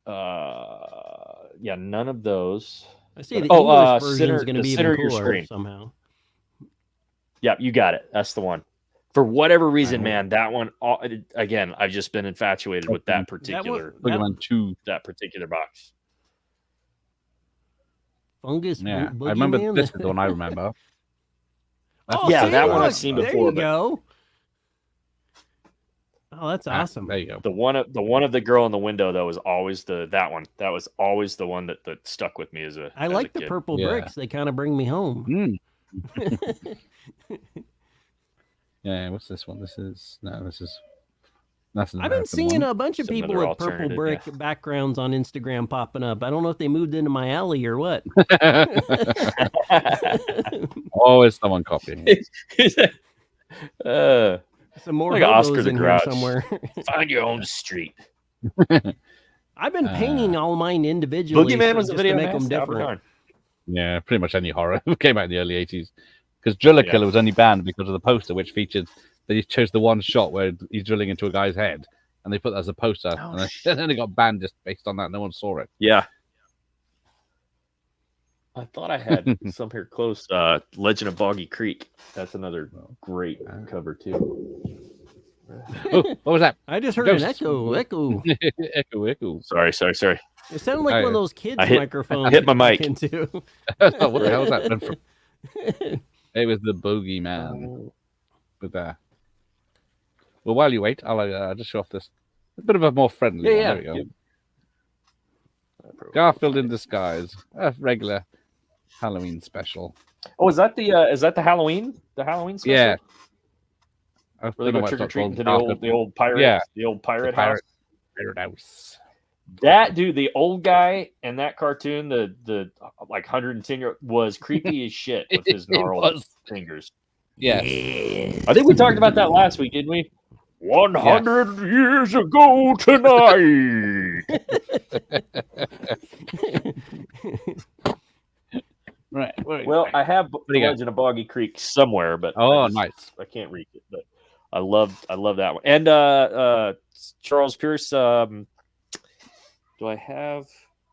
of those. I see the English version is going to be even cooler somehow. Yeah, you got it. That's the one. For whatever reason, man, that one again. I've just been infatuated with that particular that particular box. Fungus. Yeah, I remember this is the one I remember. That one I've seen before. There you go. Oh, that's awesome. There you go. The one of the girl in the window though was always that one. That was always the one that stuck with me as a. I like the purple bricks. They kind of bring me home. Yeah, what's this one? That's I've been seeing a bunch of people with purple brick backgrounds on Instagram popping up. I don't know if they moved into my alley or what. Always someone copying. Some more like Oscar the in Grouch here somewhere. Find your own street. I've been painting all mine individually. Boogeyman was just a video to make them different. Yeah, pretty much any horror came out in the early 80s. Because Driller Killer was only banned because of the poster, which featured they chose the one shot where he's drilling into a guy's head, and they put that as a poster, and then it got banned just based on that. No one saw it. Yeah, I thought I had some here close. Legend of Boggy Creek. That's another great cover too. Oh, what was that? I just heard an echo. Echo. Sorry. It sounded like one of those kids' microphones. I hit my mic. What the hell was that? It was the Boogeyman. With that. Well, while you wait, I'll just show off this. A bit of a more friendly one. There we go. Garfield in Disguise, a regular Halloween special. Oh, is that the Halloween special? Yeah. Where they go trick or treating to the old pirate, house. Pirate house. That dude, the old guy in that cartoon, the like 110-year-old, was creepy as shit with his gnarled fingers. Yes. I think we talked about that last week, didn't we? 100 years ago tonight. Right. Well, I have The Legend of Boggy Creek somewhere, but nice. I can't reach it. But I love that one. And Charles Pierce. Do I have?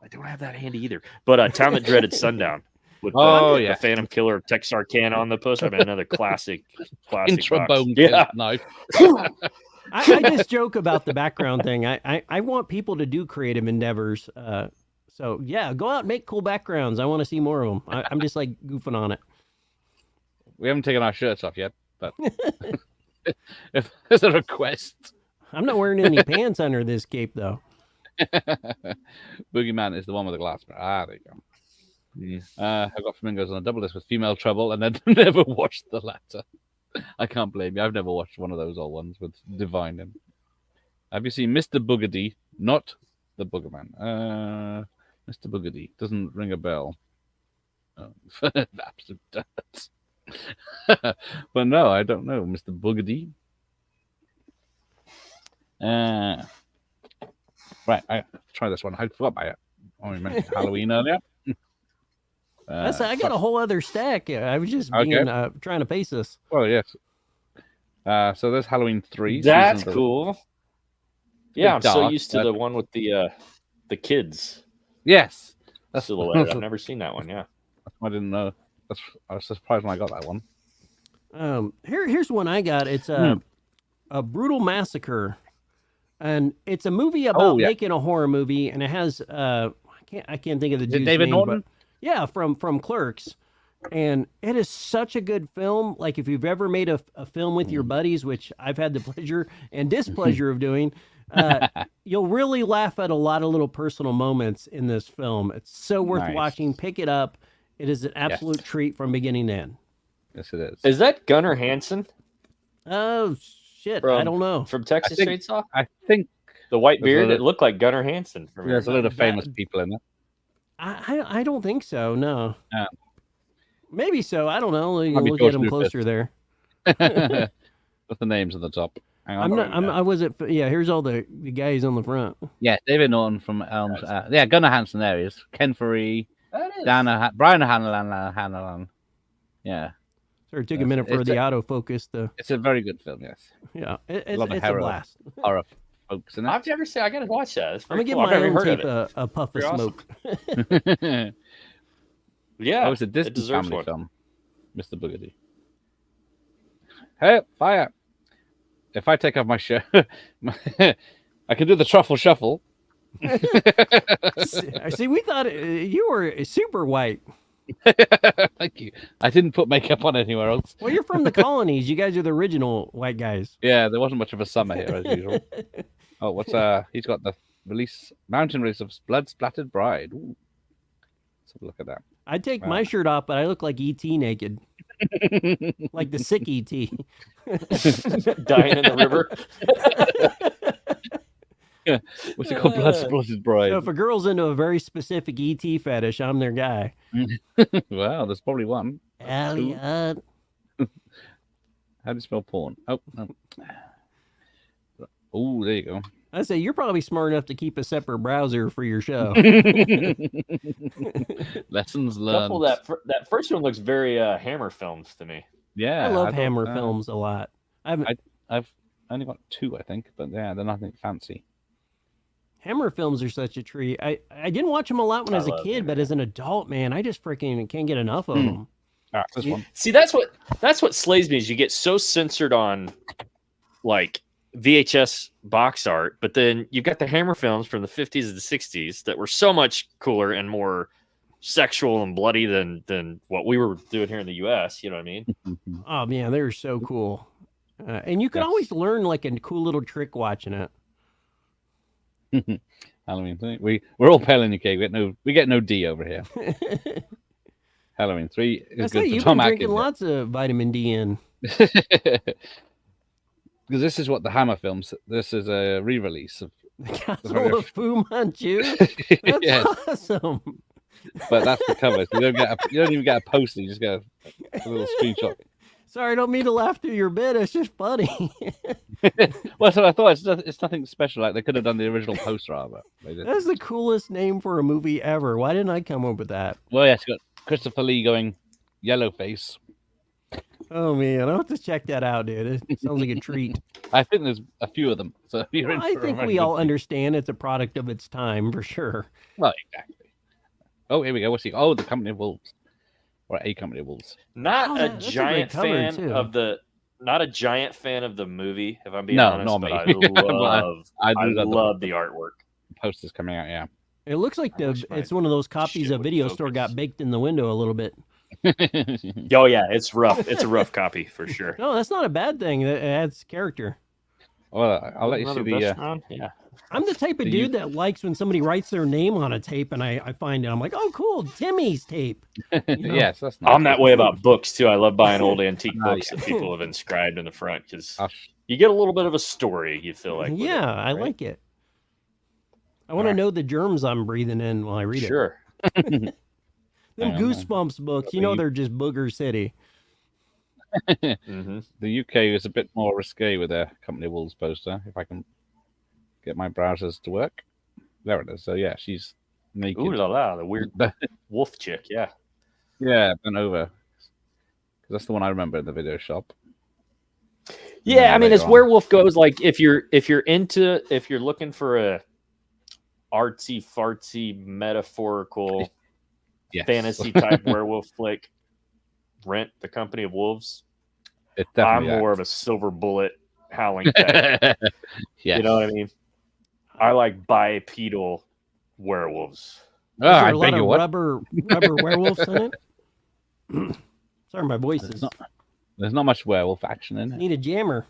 I don't have that handy either. But Town That Dreaded Sundown with the Phantom Killer Texarkana on the poster. I mean, another classic Intra-bone knife. I just joke about the background thing. I want people to do creative endeavors. So yeah, go out and make cool backgrounds. I want to see more of them. I'm just like goofing on it. We haven't taken our shirts off yet, but if there's a request, I'm not wearing any pants under this cape though. Boogeyman is the one with the glass. There you go. I've got Flamingos on a double list with Female Trouble, and then never watched the latter. I can't blame you. I've never watched one of those old ones with Divine in. Have you seen Mr. Boogedy? Not the Boogerman. Mr. Boogedy doesn't ring a bell. Absolute dirt. But no, I don't know, Mr. Boogedy. Right, I try this one. I forgot about it. I mentioned Halloween earlier. I got a whole other stack. I was just being trying to pace this. Well, yes. So there's Halloween 3. That's cool. Yeah, I'm so used to the one with the kids. Yes, that's silhouette. I've never seen that one. Yeah, I didn't know. I was surprised when I got that one. Here's one I got. It's a Brutal Massacre, and it's a movie about making a horror movie, and it has I can't think of the dude's David name, Norton. but yeah, from Clerks, and it is such a good film. Like if you've ever made a film with your buddies, which I've had the pleasure and displeasure of doing. You'll really laugh at a lot of little personal moments in this film. It's so worth watching. Pick it up. It is an absolute treat from beginning to end. Yes, it is. Is that Gunnar Hansen? Oh, shit. I don't know. From Texas Chainsaw? I think. The white beard? It looked like Gunnar Hansen. There's a lot of famous people in it. I don't think so, no. Maybe so. I don't know. You can look George at him closer there. With the names on the top. Hang on. I wasn't. Yeah, here's all the guys on the front. Yeah, David Norton from Elms. Gunnar Hansen. There he is. Ken Faree. Brian Hanlon. Yeah. Sure, it took a minute for the autofocus to. It's a very good film. Yes. Yeah, it's a blast. Horror folks in it. I've never seen. I gotta watch that. I'm gonna give my own tape a puff of smoke. Yeah, it was a Disney family film. Mr. Boogedy. Hey, fire! If I take off my shirt, I can do the truffle shuffle. See, we thought you were super white. Thank you. I didn't put makeup on anywhere else. Well, you're from the colonies. You guys are the original white guys. Yeah, there wasn't much of a summer here as usual. Oh, what's he's got the mountain release of Blood Splattered Bride. Ooh. Let's have a look at that. I'd take my shirt off, but I look like E.T. naked. Like the sick E.T. Dying in the river. What's it called? Blood Splattered Bride. So if a girl's into a very specific E.T. fetish, I'm their guy. Well, there's probably one. Elliot. How do you spell porn? Oh, there you go. I say you're probably smart enough to keep a separate browser for your show. Lessons learned. That first one looks very Hammer Films to me. Yeah, I love Hammer Films a lot. I've only got 2, I think, but yeah, they're nothing fancy. Hammer Films are such a treat. I didn't watch them a lot when I was a kid, but as an adult, man, I just freaking can't get enough of them. This one. See, that's what slays me is you get so censored on like VHS box art, but then you've got the Hammer Films from the 50s and the 60s that were so much cooler and more sexual and bloody than what we were doing here in the US. You know what I mean? Oh man, they're so cool, and you can always learn like a cool little trick watching it. Halloween 3. We're all pale in the cake. We get no D over here. Halloween 3 is good for you've Tom been drinking Atkins. lots of vitamin D in. Because this is what the Hammer films. This is a re-release of Castle of Fu Manchu. That's Yes. awesome. But that's the cover. So you don't even get a poster. You just get a little screenshot. Sorry, I don't mean to laugh through your bit. It's just funny. Well, so I thought it's nothing special. Like they could have done the original poster of it. That's the coolest name for a movie ever. Why didn't I come up with that? Well, yes, you got Christopher Lee going yellow face. Oh man, I'll have to check that out, dude. It sounds like a treat. I think there's a few of them. So you're in I for a think very we good all treat. understand it's a product of its time for sure. Well, exactly. Oh, here we go. What's he? Oh, the Company of Wolves, or a Company of Wolves. Not a that's a giant great cover, fan too. of the. Not a giant fan of the movie, if I'm being No, honest. not but me. I I love the artwork. Posters coming out. Yeah. It looks like it's one of those copies shit of would Video Store focus. got baked in the window a little bit. Oh yeah, it's rough. It's a rough copy for sure. No, that's not a bad thing. It adds character. Well, I'll let you see Another the. best round? Yeah. I'm the type of dude that likes when somebody writes their name on a tape and I find it. I'm like, oh, cool, Timmy's tape. You know? Yes, that's. Nice. I'm that way about books too. I love buying old antique books yeah. that people have inscribed in the front because Oh, you get a little bit of a story. You feel like, with it, Yeah, I right? like it. I want to know the germs I'm breathing in while I read Sure. it. Them Goosebumps books, you know, they're just Booger City. Mm-hmm. The UK is a bit more risque with their Company of Wolves poster. If I can get my browsers to work, there it is. So yeah, she's naked. Ooh la la, the weird wolf chick. Yeah. Yeah, bent over. 'Cause that's the one I remember in the video shop. Yeah, I mean, later as on. werewolf goes, like if you're looking for a artsy fartsy metaphorical Yes. fantasy type werewolf flick, rent The Company of Wolves. It's I'm definitely more of a silver bullet howling type. Yes. You know what I mean? I like bipedal werewolves. Is there I a lot beg of your what? rubber werewolves in it? Sorry, my voice is. There's not much werewolf action in it. Need a jammer.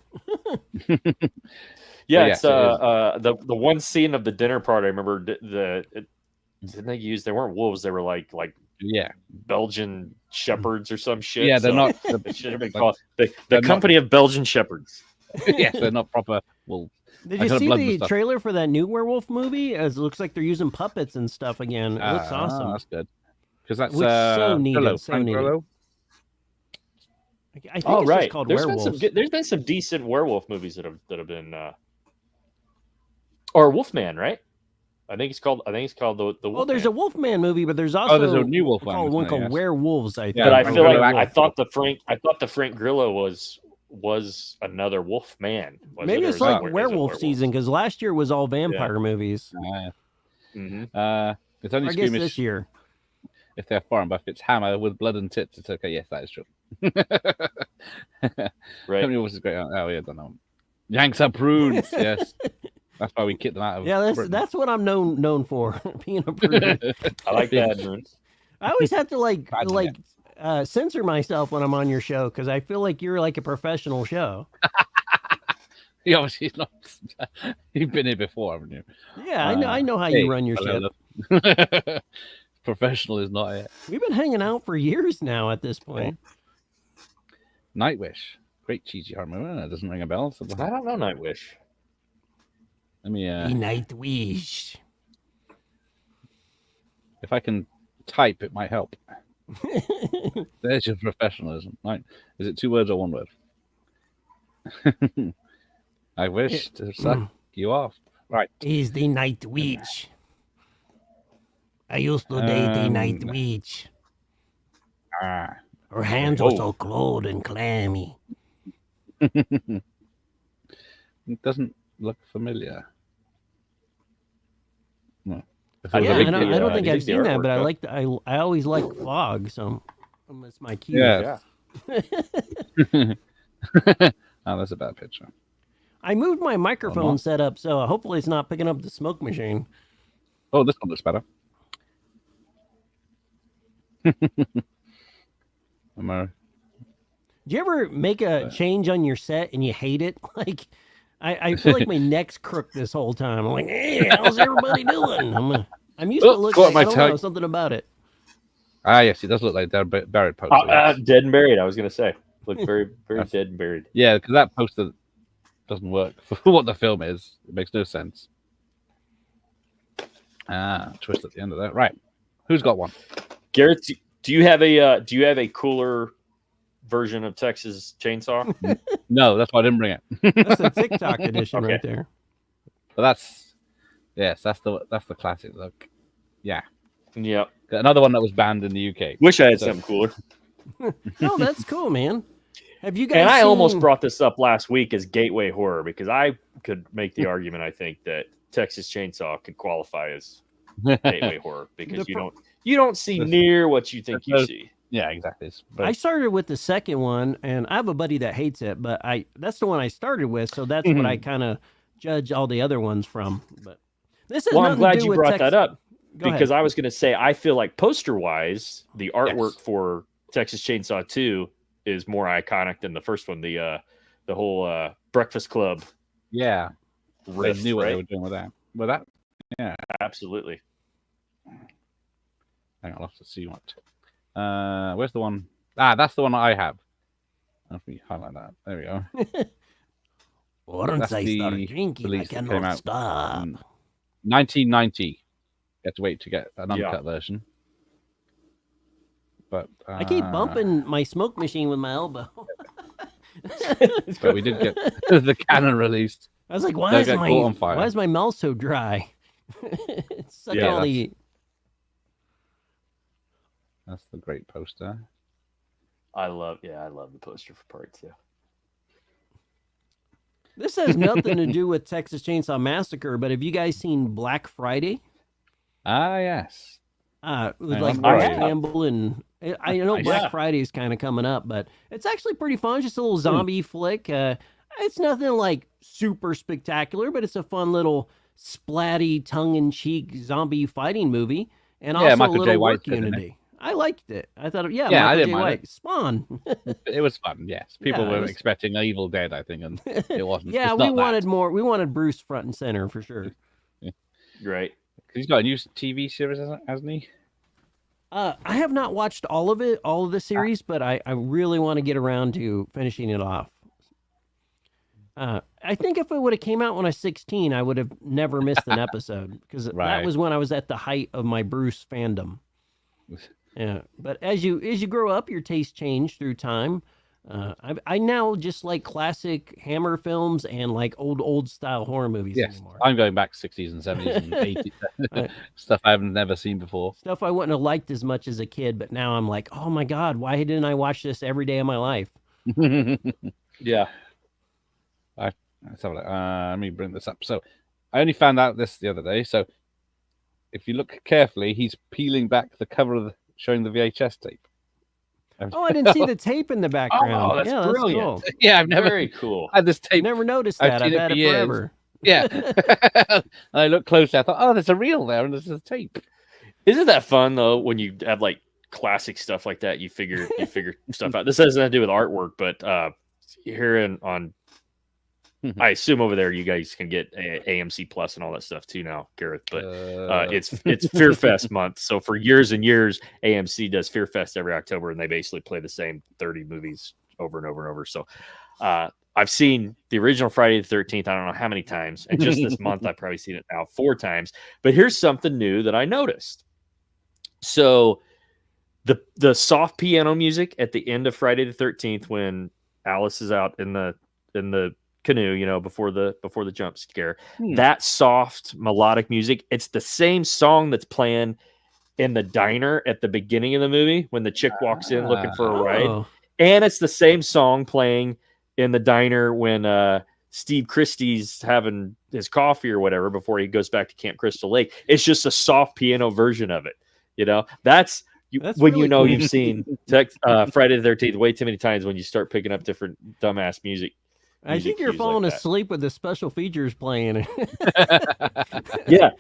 Yeah, yes, it's it the one scene of the dinner party. I remember didn't they use? They weren't wolves. They were like Yeah. Belgian shepherds or some shit. Yeah, they're so not. It should have been called the they're not- Company of Belgian Shepherds. Yes, they're not proper wolves. Did I you got a see blood the stuff. trailer for that new werewolf movie? As it looks like they're using puppets and stuff again. It looks awesome. That's good. Because that's Looks so neat, Grillo, so Frank neat. Grillo. I think Oh it's right, just called there's werewolves. been some decent werewolf movies that have been or Wolfman, right? I think it's called the Wolfman. Oh, there's a Wolfman movie, but there's also there's a new wolf one, called isn't there? Yes. Werewolves. I think. Yeah, But I Frank feel like Grillo I thought the Frank Grillo was another wolf man. Maybe it's like werewolf season because last year was all vampire movies. Mm-hmm. It's only I guess squeamish this year. if they're foreign, but if it's Hammer with blood and tits, it's okay. Yes, that is true. Right. Company Wolves is great. Oh yeah, don't know. Yanks are prudes. Yes, that's why we kicked them out of. Yeah, Britain. that's what I'm known for, being a prude. I like that. Moon. I always have to censor myself when I'm on your show because I feel like you're like a professional show. He obviously is not. You've been here before, haven't you? Yeah, I know how you run your ship. Professional is not it. We've been hanging out for years now at this point. Nightwish, great cheesy horror movie. That doesn't ring a bell. So I don't know Nightwish. let me. The Nightwish. If I can type, it might help. There's your professionalism. Right? Is it 2 words or 1 word? I wish to suck you off. Right. He's the Night Witch. I used to date the Night Witch. Ah. Her hands were so cold and clammy. It doesn't look familiar. No. I don't think I've seen that, but I always like fog, so it's my key. Yeah. Oh, that's a bad picture. I moved my microphone setup, so hopefully it's not picking up the smoke machine. Oh, this one looks better. Do you ever make a change on your set and you hate it? Like, I feel like my neck's crooked this whole time. I'm like, hey, how's everybody doing? I'm used to looking like, I don't know, something about it. Ah, yes, it does look like dead buried poster. Yes. Dead and buried, I was going to say. Look very, very dead and buried. Yeah, because that poster doesn't work for what the film is. It makes no sense. Twist at the end of that. Right. Who's got one? Garrett, do you have a cooler version of Texas Chainsaw? No, that's why I didn't bring it. That's the TikTok edition right there. But that's the classic look. Yeah. Yep. Another one that was banned in the UK. Wish I had something cooler. No, that's cool, man. Have you guys? And I almost brought this up last week as gateway horror because I could make the argument. I think that Texas Chainsaw could qualify as gateway horror because you don't see near what you think you see. Yeah, exactly. I started with the second one, and I have a buddy that hates it, but that's the one I started with, so that's what I kind of judge all the other ones from. But this is I'm glad you brought that up because ahead. I was going to say I feel like poster-wise, the artwork for Texas Chainsaw 2 is more iconic than the first one. The whole Breakfast Club. Yeah, riff, they knew what they were doing with that. With that, yeah, absolutely. Hang on, I'll have to see what. Where's the one? That's the one I have. Let me highlight that. There we go. Once I start drinking, I cannot stop. 1990. You have to wait to get an uncut version. But I keep bumping my smoke machine with my elbow. But we did get the Canon released. I was like, why is my mouth so dry? It's such That's the great poster. I love the poster for part 2. This has nothing to do with Texas Chainsaw Massacre, but have you guys seen Black Friday? Yes. With like Bruce Campbell and I know Black Friday is kind of coming up, but it's actually pretty fun. Just a little zombie flick. It's nothing like super spectacular, but it's a fun little splatty, tongue-in-cheek zombie fighting movie, and also Michael a little J. White work unity. I liked it. I thought, I Michael didn't J. mind White. Spawn. It was fun. Yes, people were expecting Evil Dead, I think, and it wasn't. Yeah, we wanted more. We wanted Bruce front and center for sure. Right. He's got a new TV series, hasn't he? I have not watched all of the series, but I really want to get around to finishing it off. I think if it would have came out when I was 16, I would have never missed an episode because that was when I was at the height of my Bruce fandom. Yeah, but as you grow up, your tastes change through time. I now just like classic Hammer films and like old style horror movies anymore. I'm going back 60s and 70s and 80s. Stuff I've never seen before. Stuff I wouldn't have liked as much as a kid, but now I'm like, oh my God, why didn't I watch this every day of my life? Yeah. Let's have a look. Let me bring this up. So I only found out this the other day. So if you look carefully, he's peeling back the cover showing the VHS tape. Oh, I didn't see the tape in the background. Oh, that's brilliant. That's cool. Yeah, I've never Very cool. had this tape. Never noticed that. I've had it forever. Yeah. And I looked closely. I thought, oh, there's a reel there, and there's a tape. Isn't that fun though? When you have like classic stuff like that, you figure stuff out. This has nothing to do with artwork, but here on. I assume over there you guys can get AMC Plus and all that stuff too now, Gareth. But it's Fear Fest month, so for years and years, AMC does Fear Fest every October, and they basically play the same 30 movies over and over and over. So I've seen the original Friday the 13th. I don't know how many times, and just this month I've probably seen it now 4 times. But here's something new that I noticed. So the soft piano music at the end of Friday the 13th, when Alice is out in the canoe, before the jump scare, that soft melodic music, it's the same song that's playing in the diner at the beginning of the movie when the chick walks in looking for a ride, and it's the same song playing in the diner when Steve Christie's having his coffee or whatever before he goes back to Camp Crystal Lake. It's just a soft piano version of it. That's when really cool. You've seen Friday the 13th way too many times when you start picking up different dumbass music. I think you're falling asleep with the special features playing. Yeah,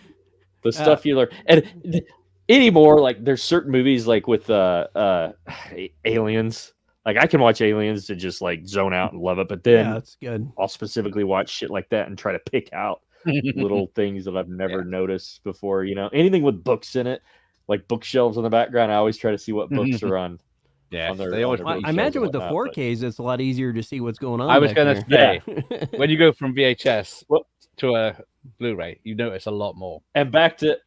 the stuff you learn. And anymore, like there's certain movies like with Aliens, Like I can watch Aliens and just like zone out and love it, but then that's good. I'll specifically watch shit like that and try to pick out little things that I've never noticed before. You know, anything with books in it, like bookshelves in the background. I always try to see what books are on. Yeah, on their, they always. I imagine with the 4Ks, it's a lot easier to see what's going on. I was going to say, when you go from VHS well, to a Blu-ray, you notice a lot more. And back to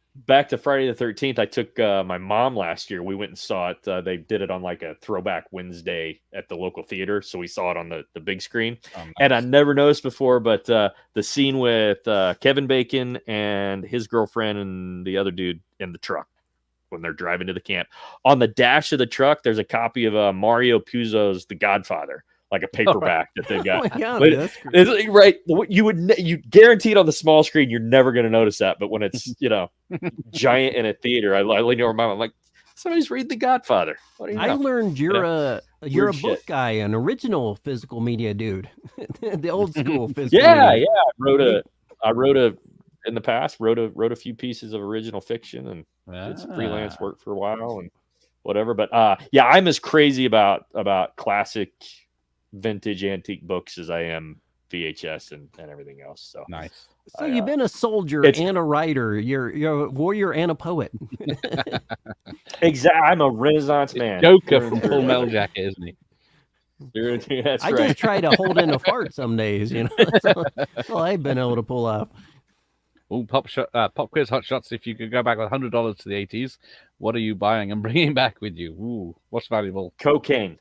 Friday the 13th, I took my mom last year. We went and saw it. They did it on like a throwback Wednesday at the local theater, so we saw it on the big screen. Oh, nice. And I never noticed before, but the scene with Kevin Bacon and his girlfriend and the other dude in the truck when they're driving to the camp, on the dash of the truck, there's a copy of Mario Puzo's The Godfather. Like a paperback that they've got. Oh God, it's, right. You guaranteed on the small screen, you're never going to notice that. But when it's, giant in a theater, I lean over my mom. I'm like, somebody's reading The Godfather. What do you know? I learned you're a book guy, an original physical media dude, the old school physical. Yeah. I wrote in the past, wrote a few pieces of original fiction and did some freelance work for a while and whatever. But I'm as crazy about classic vintage antique books as I am VHS and everything else. So nice. So you've been a soldier and a writer. You're a warrior and a poet. Exactly. I'm a Renaissance man. Joker from Full Metal Jacket, isn't he? That's I just try to hold in a fart some days. That's all I've been able to pull off. Oh, pop quiz hot shots. If you could go back with $100 to the 80s, what are you buying and bringing back with you? Ooh, what's valuable? Cocaine.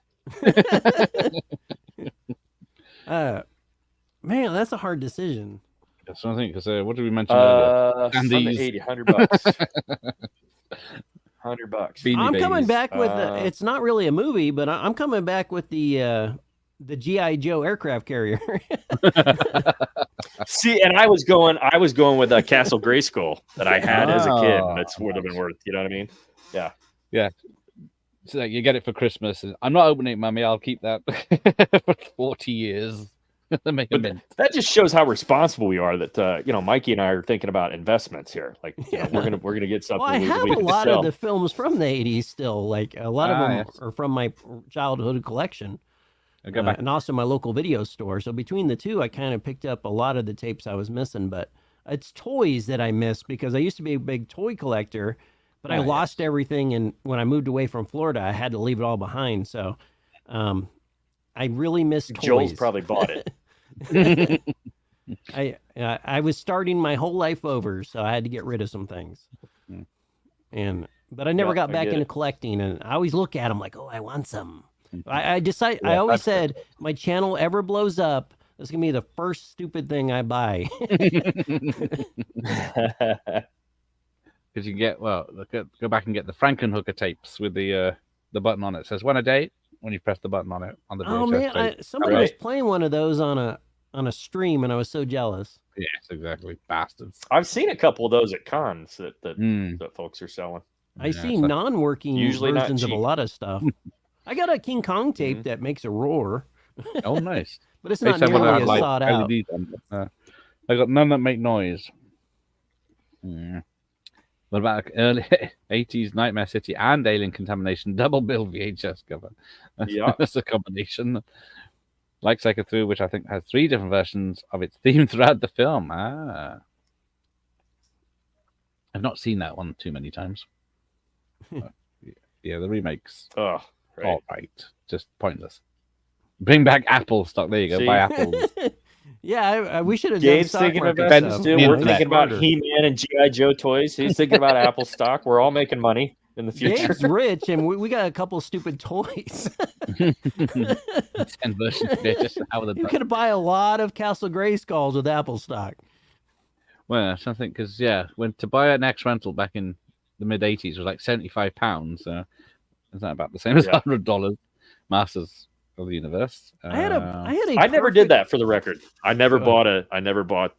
Man, that's a hard decision. That's what I think. Because what did we mention earlier? $100 $100. I'm coming back with it's not really a movie, but I'm coming back with the GI Joe aircraft carrier. See, and I was going with a Castle Grayskull that I had as a kid. That's would have been worth. You know what I mean? Yeah. So you get it for Christmas. I'm not opening it, Mummy. I'll keep that for 40 years. That just shows how responsible we are. That Mikey and I are thinking about investments here. Like we're gonna get something. Well, I have a lot of the films from the '80s still. Like a lot of them are from my childhood collection, and also my local video store. So between the two, I kind of picked up a lot of the tapes I was missing. But it's toys that I miss because I used to be a big toy collector. But I lost everything, and when I moved away from Florida, I had to leave it all behind. So, I really miss toys. Joel's probably bought it. I was starting my whole life over, so I had to get rid of some things. But I never got back into collecting, and I always look at them like, oh, I want some. I always said, my channel ever blows up, that's gonna be the first stupid thing I buy. Because you can get go back and get the Frankenhooker tapes with the button on it. It says one a day when you press the button on it on the VHS. Oh man, somebody was playing one of those on a stream, and I was so jealous. Yes, exactly, bastards. I've seen a couple of those at cons that folks are selling. I see non-working versions of a lot of stuff. I got a King Kong tape that makes a roar. Oh, nice! But it's not nearly as thought out. I got none that make noise. What about early 80s Nightmare City and Alien Contamination double bill VHS cover? That's a combination. Like Psycho 3, which I think has 3 different versions of its theme throughout the film. I've not seen that one too many times. The remakes. Oh, right. All right. Just pointless. Bring back Apple stock. There you go. Buy Apples. Yeah, we should have Gabe's thinking about we're thinking about He-Man and GI Joe toys. He's thinking about Apple stock. We're all making money in the future. Gabe's rich, and we got a couple of stupid toys. 10 versions. You could buy a lot of Castle Grayskulls with Apple stock. Well, something because when to buy an X rental back in the mid '80s was like £75. So is that about the same as $100? Masters of the Universe. I never did that, for the record. I never bought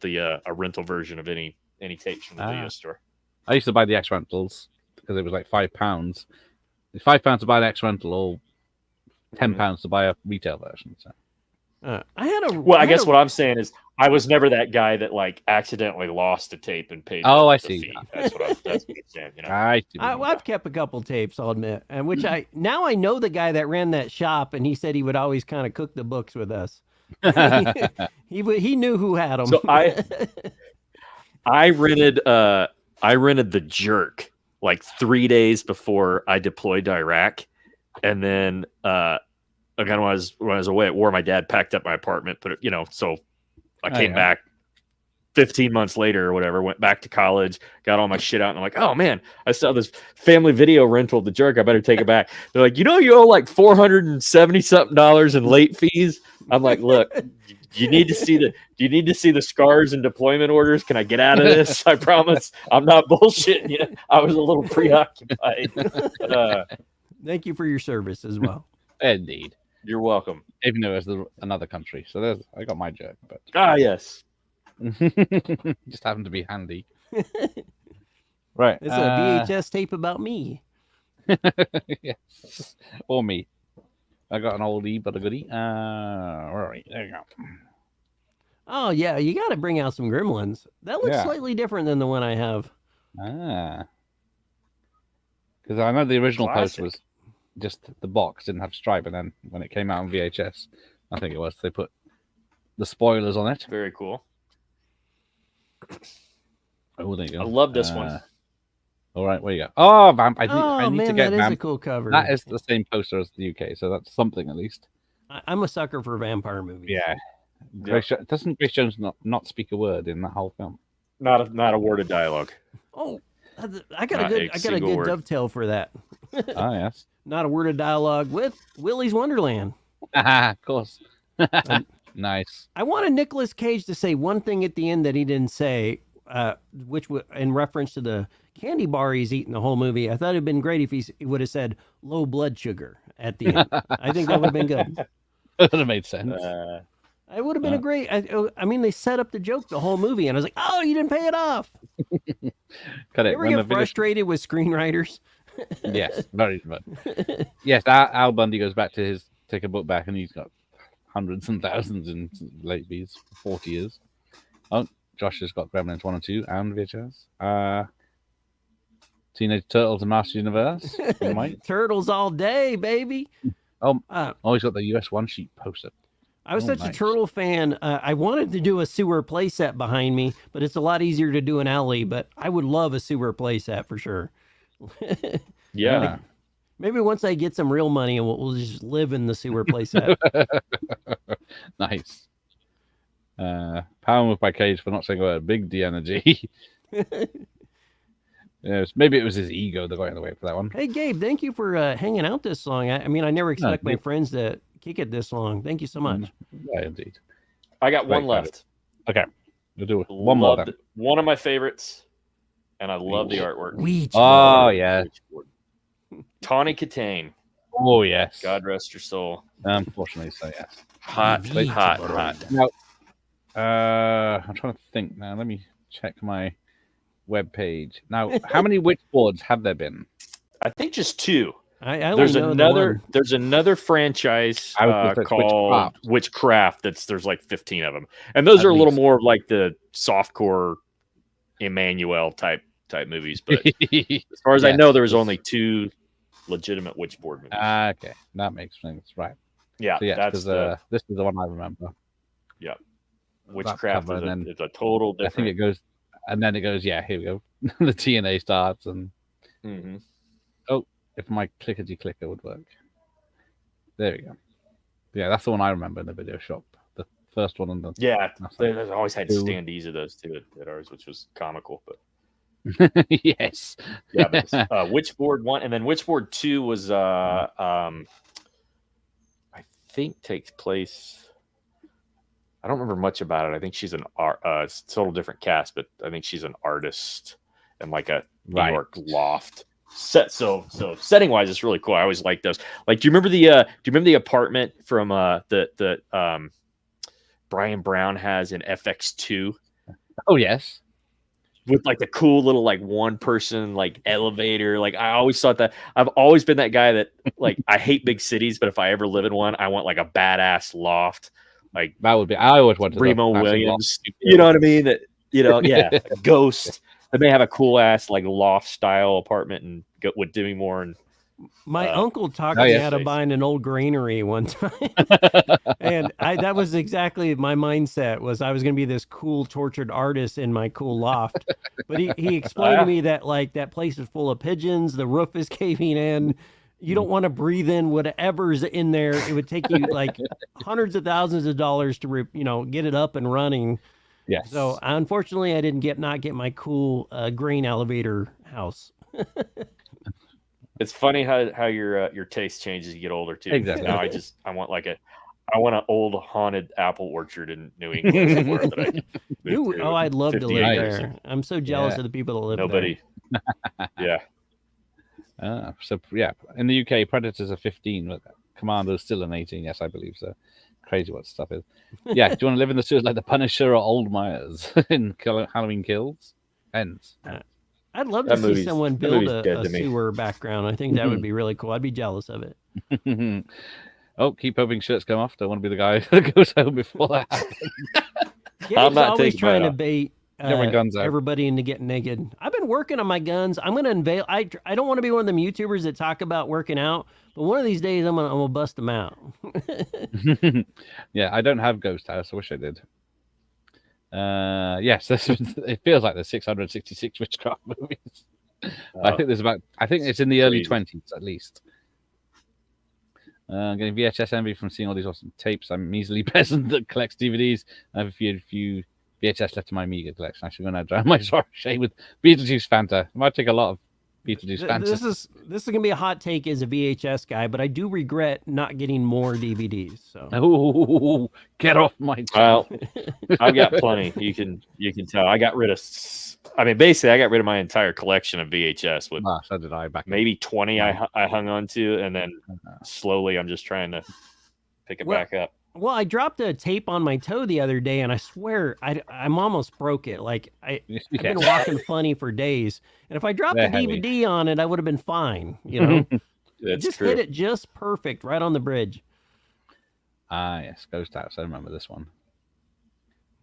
the a rental version of any tapes from the video store. I used to buy the X rentals because it was like £5. £5 to buy an X rental, or £10 to buy a retail version. So I guess what I'm saying is I was never that guy that like accidentally lost a tape and paid. Oh, the, I the see. fee. That's what I'm saying. You know, I've kept a couple tapes, I'll admit, and which I know the guy that ran that shop, and he said he would always kind of cook the books with us. he knew who had them. So I rented The Jerk like 3 days before I deployed to Iraq, and then again when I was away at war, my dad packed up my apartment, put it, so I came back 15 months later or whatever, went back to college, got all my shit out, and I'm like, oh man, I saw this family video rental of The Jerk. I better take it back. They're like, you owe like $470 something in late fees. I'm like, look, do you need to see the scars and deployment orders? Can I get out of this? I promise I'm not bullshitting you. I was a little preoccupied. Thank you for your service as well. Indeed. You're welcome. Even though it's another country. So I got my jerk. But yes. Just happened to be handy. Right. It's a VHS tape about me. Yes. Or me. I got an oldie but a goodie. All right, there you go. Oh yeah, you got to bring out some Gremlins. That looks slightly different than the one I have. Because I know the original poster was just the box didn't have stripe, and then when it came out on VHS, I think it was, they put the spoilers on it. Very cool. Oh, there you go. I love this one. All right, where you go? Oh, I need to get that is a cool cover. That is the same poster as the UK, so that's something at least. I'm a sucker for vampire movies. Yeah. Doesn't Grace Jones not speak a word in that whole film? Not a word of dialogue. Oh, I got a good dovetail for that. Oh yes. Not a word of dialogue with Willy's Wonderland. Of course. Nice. I wanted Nicolas Cage to say one thing at the end that he didn't say, which in reference to the candy bar he's eating the whole movie. I thought it'd been great if he would have said low blood sugar at the end. I think that would have been good. That would have made sense. It would have been a great. I mean, they set up the joke the whole movie, and I was like, "Oh, you didn't pay it off." You ever get frustrated with screenwriters? Yes, very much. Yes, Al Bundy goes back to take a book back, and he's got hundreds and thousands in late fees, 40 years. Oh, Josh has got Gremlins 1 and 2 and VHS. Teenage Turtles and Master Universe. Turtles all day, baby. Oh, he's got the US One Sheet poster. I was such a turtle fan. I wanted to do a sewer playset behind me, but it's a lot easier to do an alley. But I would love a sewer playset for sure. Yeah. Maybe once I get some real money, and we'll just live in the sewer playset. Nice. Power Move by Cage for not saying a word. Big D energy. Yes, maybe it was his ego that got in the way for that one. Hey, Gabe, thank you for hanging out this long. I mean, I never expect my friends to kick it this long. Thank you so much. Yeah, indeed. I got one left. Okay. We'll do one more then. One of my favorites, and I love the artwork. Oh, yeah. Tawny Katane. Oh, yes. God rest your soul. Unfortunately, so yes. Hot. Now, I'm trying to think now. Let me check my web page. Now, how many witchboards have there been? I think just 2. There's another franchise called Witchcraft. There's like 15 of them, and those are a little more like the softcore Emmanuel type movies. But as far as I know, there was only 2 legitimate witchboard movies. Okay, that makes sense, right? Yeah, so that's this is the one I remember. Yeah, Witchcraft is a total different. I think it goes, and then it goes. Yeah, here we go. The TNA starts, and if my clickety-clicker would work. There we go. Yeah, that's the one I remember in the video shop. The first one on the... Yeah, they always had standees of those too at ours, which was comical. But yes. Yeah, but Witchboard 1, and then Witchboard 2 was, I think takes place... I don't remember much about it. I think she's it's a total different cast, but I think she's an artist in like a New York loft. So setting wise, it's really cool. I always like those. Like, do you remember the apartment from the Brian Brown has in FX2? Oh yes, with like the cool little like one person like elevator. Like, I always thought that. I've always been that guy that like I hate big cities, but if I ever live in one, I want like a badass loft like that would be. I always wanted Remo Williams. You know what I mean? That yeah, a Ghost. They may have a cool ass like loft style apartment and go with Demi Moore and. My uncle talked me out of buying an old granary one time, and that was exactly my mindset. Was I was going to be this cool tortured artist in my cool loft, but he explained to me that like that place is full of pigeons, the roof is caving in. You don't want to breathe in whatever's in there. It would take you like hundreds of thousands of dollars to get it up and running. Yes. So unfortunately, I didn't not get my cool grain elevator house. It's funny how your taste changes as you get older too. Exactly. Now I want an old haunted apple orchard in New England somewhere that I can move to. I'd love to live years. there. I'm so jealous of the people that live Nobody. there. Yeah. So yeah, in the UK, Predators are 15, but Commando's still an 18. Yes, I believe so. Crazy what stuff is. Yeah, do you want to live in the sewers like the Punisher or Old Myers in Halloween Kills? Ends. I'd love to see someone build a sewer background. I think that would be really cool. I'd be jealous of it. Oh, keep hoping shirts come off. Don't want to be the guy that goes home before that happens. I'm not always trying to bait guns out. everybody into getting naked. I've been working on my guns. I'm going to unveil. I don't want to be one of them YouTubers that talk about working out, but one of these days I'm gonna bust them out. Yeah, I don't have Ghost House. I wish I did. Yes, it feels like there's 666 witchcraft movies. I think it's in the early 20s at least. I'm getting VHS envy from seeing all these awesome tapes. I'm measly peasant that collects DVDs. I have a few VHS left in my Amiga collection. I'm actually going to drown my sorry with Beetlejuice Fanta. I might take a lot of Beetlejuice Fanta. This is going to be a hot take as a VHS guy, but I do regret not getting more DVDs. So oh, get off my well, I've got plenty. You can tell. I got rid of. I mean, basically, I got rid of my entire collection of VHS with so did I back maybe 20 I hung on to, and then slowly I'm just trying to pick it back up. Well, I dropped a tape on my toe the other day, and I swear I'm almost broke it. Like I've been walking funny for days, and if I dropped a DVD on it, I would have been fine. You know, just hit it just perfect right on the bridge. Yes, Ghost House. I remember this one.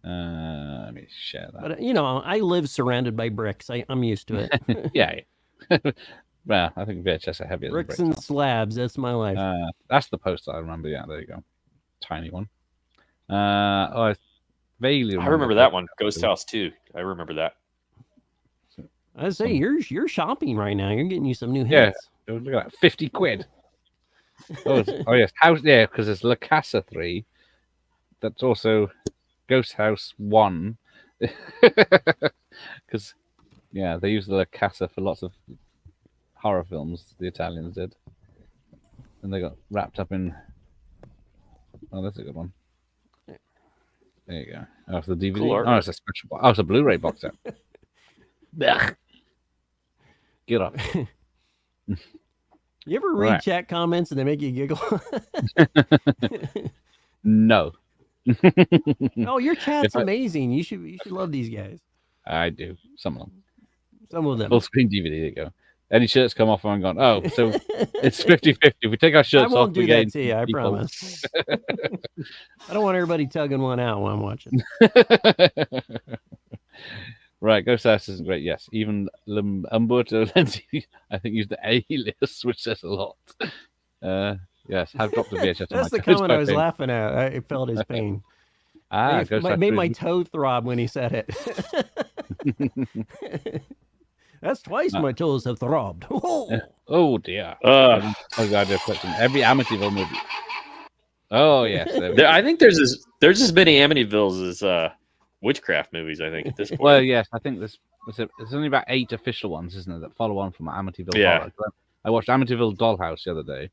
Let me share that. But I live surrounded by bricks. I'm used to it. Yeah. Well, I think VHS are heavier bricks than and slabs. That's my life. That's the poster I remember. Yeah, there you go. Tiny one. I vaguely remember that one. Ghost House 2. I remember that. I say you're shopping right now. You're getting you some new hits. Yeah, look at that, 50 quid. Oh yes, House. Yeah, because there's La Casa 3. That's also Ghost House 1. Because they use the La Casa for lots of horror films. The Italians did, and they got wrapped up in. Oh, that's a good one. There you go. Oh, it's the DVD. Cool oh, it's a special. Oh, it's a Blu-ray box set. Get up. You ever read chat comments and they make you giggle? No. Oh, your chat's amazing. You should love these guys. I do. Some of them. Some of them. Full screen DVD. There you go. Any shirts come off and I'm gone. Oh, so it's 50-50. If we take our shirts off, I won't do that to you. I promise. I don't want everybody tugging one out while I'm watching. Right, Ghost House isn't great. Yes, even Umberto Lenzi, I think, used the A-list, which says a lot. Yes, have dropped the VHS. That's the comment I was laughing at. I felt his pain. It made my toe throb when he said it. That's twice my toes have throbbed. Oh dear. Oh god, they're collecting every Amityville movie. Oh yes. I think there's as many Amityvilles as witchcraft movies. I think at this point. Well, yes, I think there's only about 8 official ones, isn't there, that follow on from Amityville. Yeah. Horror. I watched Amityville Dollhouse the other day,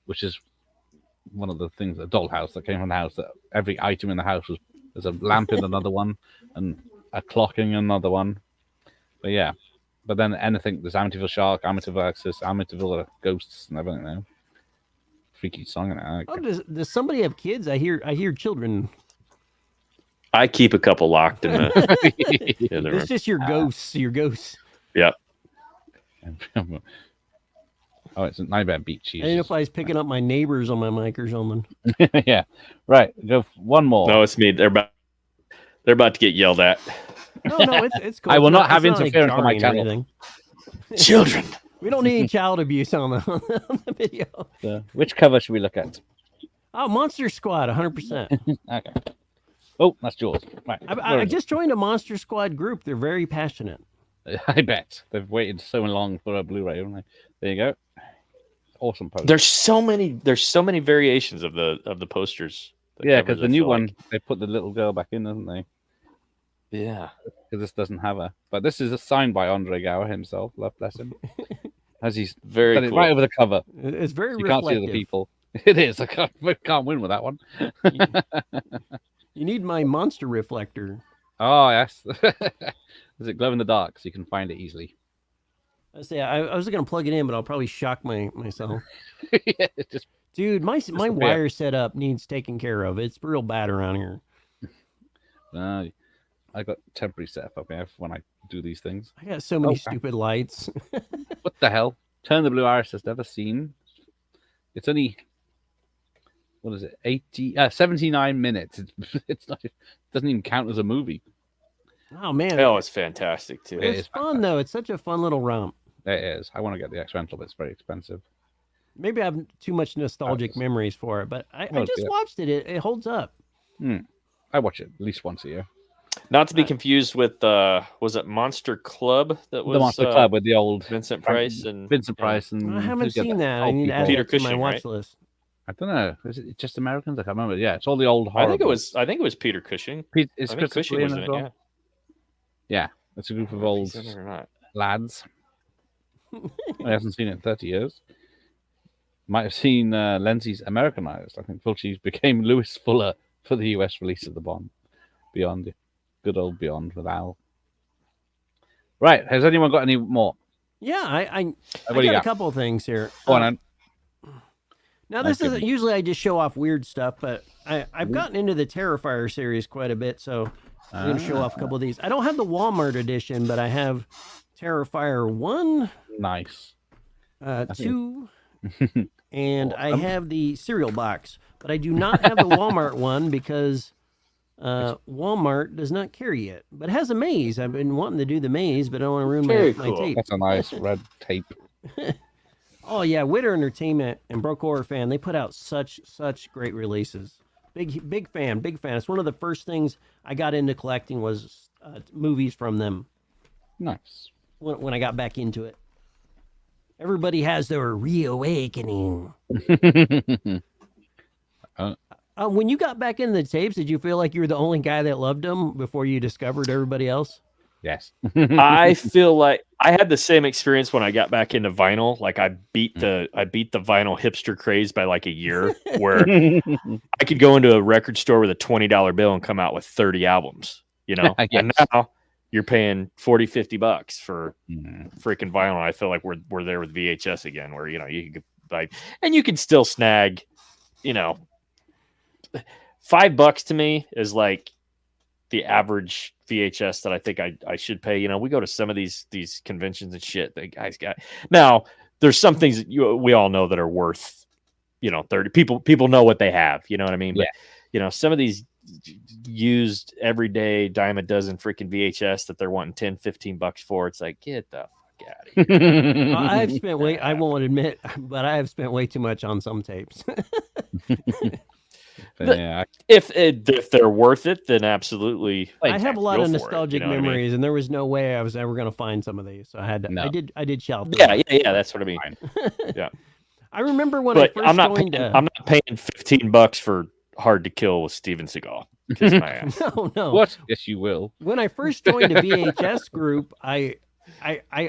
which is one of the things, a dollhouse that came from the house. That every item in the house there's a lamp in another one and a clock in another one. But yeah. But then anything, there's Amityville Shark, Amityville Access, Amityville Ghosts, and everything now. Freaky song in it. Oh, does somebody have kids? I hear children. I keep a couple locked in the. It's just your ghosts. Your ghosts. Yep. Oh, it's a Nightmare Beach. I didn't know if I was picking up my neighbors on my mic or something. Yeah. Right. Go one more. No, it's me. They're about to get yelled at. No, it's cool. I will It's not have it's interference on my jarring or channel. anything. Children. We don't need any child abuse on the video. Which cover should we look at? Oh, Monster Squad, 100%. Okay. Oh, that's Jaws. Right. I just joined a Monster Squad group. They're very passionate. I bet they've waited so long for a Blu-ray, haven't they? There you go. Awesome poster. There's so many variations of the posters. Yeah, because the new one they put the little girl back in, doesn't they? Yeah, because this doesn't have her. But this is a signed by Andre Gower himself. Love bless him. As he's very cool. Right over the cover. It's very you reflective. can't see the people. It is. I can't win with that one. You need my monster reflector. Oh yes. Does it glow in the dark so you can find it easily? I say I was going to plug it in, but I'll probably shock myself. Yeah, just, dude, my wire setup needs taken care of. It's real bad around here. I got temporary setup up here when I do these things. I got so many stupid lights. What the hell? Turn the Blue Iris has never seen. It's only, what is it? 79 minutes. It's not. It doesn't even count as a movie. Oh man! Oh, it's fantastic too. It's fun though. It's such a fun little romp. It is. I want to get the X rental, but it's very expensive. Maybe I have too much nostalgic memories for it, but I just watched it. It holds up. I watch it at least once a year. Not to be confused with was it Monster Club? That was the Monster Club with the old Vincent Price and Price and I haven't seen that. I need to add Peter that to my Cushing, watch right? list. I don't know. Is it just Americans? I can't remember. Yeah, it's all the old horror. I think it was Peter Cushing. Is I think Cushing was in it. Well? Yeah, it's a group of old lads. I haven't seen it in 30 years. Might have seen Lindsay's Americanized. I think Fulci became Lewis Fuller for the US release of the Bond. Beyond, good old Beyond with Al. Right, has anyone got any more? Yeah, I got a couple of things here. Go on. Now this isn't usually I just show off weird stuff, but I've gotten into the Terrifier series quite a bit, so I'm going to show off a couple of these. I don't have the Walmart edition, but I have Terrifier 1. Nice. 2. And I have the cereal box, but I do not have the Walmart one because Walmart does not carry it. But it has a maze. I've been wanting to do the maze, but I don't want to ruin my tape. That's a nice red tape. Oh yeah, Witter Entertainment and Broke Horror Fan, they put out such great releases. Big fan. It's one of the first things I got into collecting was movies from them. Nice. When I got back into it. Everybody has their reawakening. When you got back into the tapes, did you feel like you were the only guy that loved them before you discovered everybody else? Yes. I feel like I had the same experience when I got back into vinyl. Like I beat the vinyl hipster craze by like a year, where I could go into a record store with a $20 bill and come out with 30 albums, you know. And now you're paying $40-$50 for freaking vinyl. I feel like we're there with VHS again, where you know you can buy, and you can still snag, you know, $5 to me is like the average VHS that I think I should pay. You know, we go to some of these conventions and shit that guys got. Now, there's some things that we all know that are worth, you know, 30. People know what they have. You know what I mean? But you know, some of these used everyday dime a dozen freaking VHS that they're wanting $10-$15 for. It's like, get the fuck out of here. I've spent I won't admit, but I have spent way too much on some tapes. Yeah. If they're worth it, then absolutely. I have a lot of nostalgic memories, and there was no way I was ever going to find some of these. So I had to, I did shelf them. Yeah, that's what I mean. Yeah. I remember when I first I'm not joined. I'm not paying $15 for Hard to Kill with Steven Seagal. Kiss my ass. No. What? Yes, you will. When I first joined a VHS group, I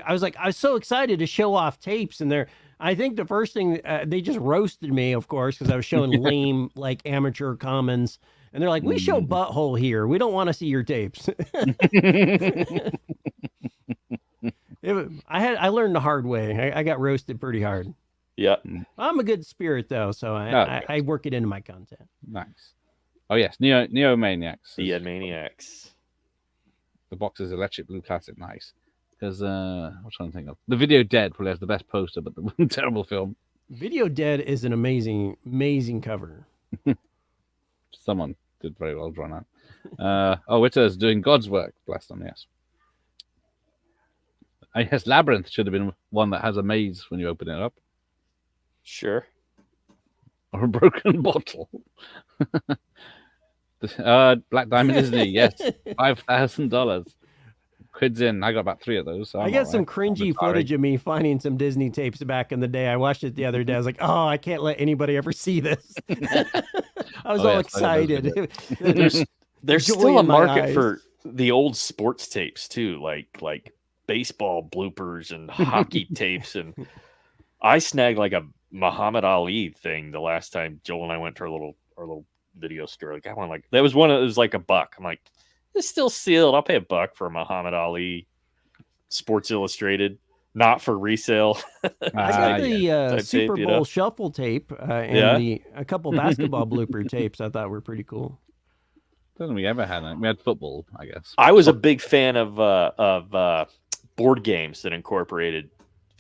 was like, I was so excited to show off tapes, and I think the first thing they just roasted me, of course, because I was showing lame like amateur commons, and they're like, "We show butthole here. We don't want to see your tapes." I learned the hard way. I got roasted pretty hard. Yeah, I'm a good spirit though, so I work it into my content. Nice. Oh yes, Neo Maniacs. The Maniacs. The box is electric blue classic. Nice. Because I'm trying to think of the video Dead probably has the best poster, but the terrible film. Video Dead is an amazing cover. Someone did very well drawn out. Witter's doing God's work. Bless them, yes. Yes, Labyrinth should have been one that has a maze when you open it up. Sure. Or a broken bottle. Black Diamond Disney, yes. $5,000. Quids in. I got about 3 of those. So I got some cringy footage of me finding some Disney tapes back in the day. I watched it the other day. I was like, oh, I can't let anybody ever see this. I was all excited. There's still a market for the old sports tapes too, like baseball bloopers and hockey tapes. And I snagged like a Muhammad Ali thing the last time Joel and I went to our little video store. Like I want that was one. It was like $1. I'm like, it's still sealed. I'll pay $1 for a Muhammad Ali Sports Illustrated, not for resale. I got the Super Bowl shuffle tape and a couple basketball blooper tapes. I thought were pretty cool. Doesn't we ever had it? We had football, I guess. I was a big fan of board games that incorporated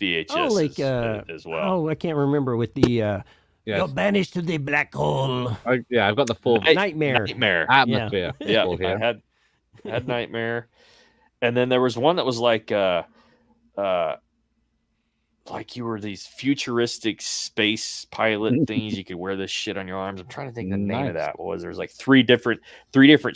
VHS as well. Oh, I can't remember with the. You're banished to the black hole. I've got the full Nightmare atmosphere. Yeah, I had Nightmare, and then there was one that was like you were these futuristic space pilot things. You could wear this shit on your arms. I'm trying to think the name of that. What was there was like three different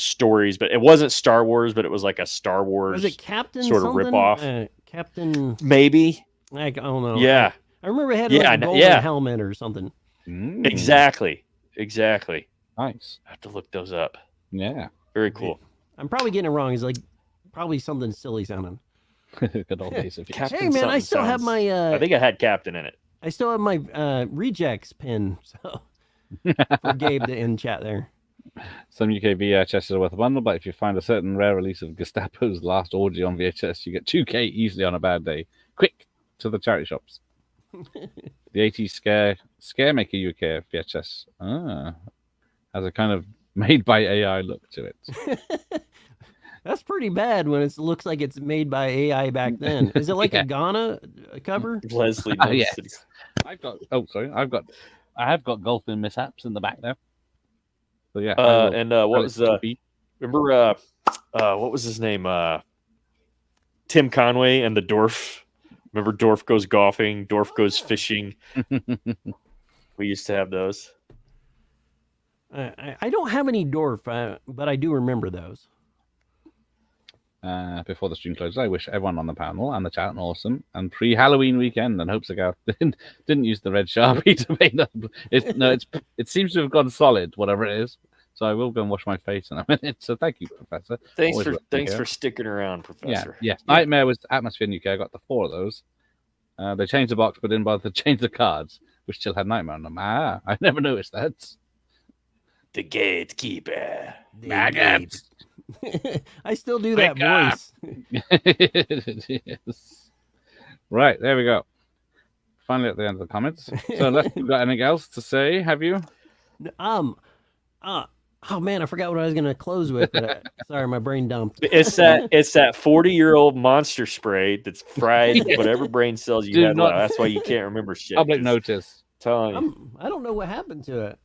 stories, but it wasn't Star Wars, but it was like a Star Wars. Was it Captain sort of rip off? Captain maybe. I don't know. Yeah, I remember it had like a golden helmet or something. Exactly. Nice. I have to look those up. Yeah, very cool. I'm probably getting it wrong. It's like probably something silly sounding. Good old days of Hey man, I still have my. I think I had Captain in it. I still have my rejects pin. So for Gabe in chat there. Some UK VHS are worth a bundle, but if you find a certain rare release of Gestapo's last orgy on VHS, you get 2K easily on a bad day. Quick to the charity shops. The 80s Scaremaker UK VHS has a kind of made by AI look to it. That's pretty bad when it looks like it's made by AI back then. Is it like a Ghana cover? Leslie. Yes. I have got golfing mishaps in the back there. So yeah. What was remember what was his name? Tim Conway and the Dwarf. Remember Dwarf Goes Golfing, Dwarf Goes Fishing. We used to have those. I don't have any Dwarf, but I do remember those. Before the stream closes, I wish everyone on the panel and the chat an awesome and pre-Halloween weekend, and hopes I didn't use the red Sharpie to make that. It seems to have gone solid, whatever it is. So I will go and wash my face in a minute. So thank you, Professor. Thanks for sticking around, Professor. Yeah. Nightmare was Atmosphere in UK. I got the 4 of those. They changed the box, but didn't bother to change the cards, which still had Nightmare on them. I never noticed that. The gatekeeper. Maggot. I still do that voice. Yes. Right, there we go. Finally at the end of the comments. So unless you've got anything else to say, have you? Oh man, I forgot what I was going to close with. But sorry, my brain dumped. It's that 40-year-old monster spray that's fried whatever brain cells you have. That's why you can't remember shit. Public notice. Telling you. I don't know what happened to it.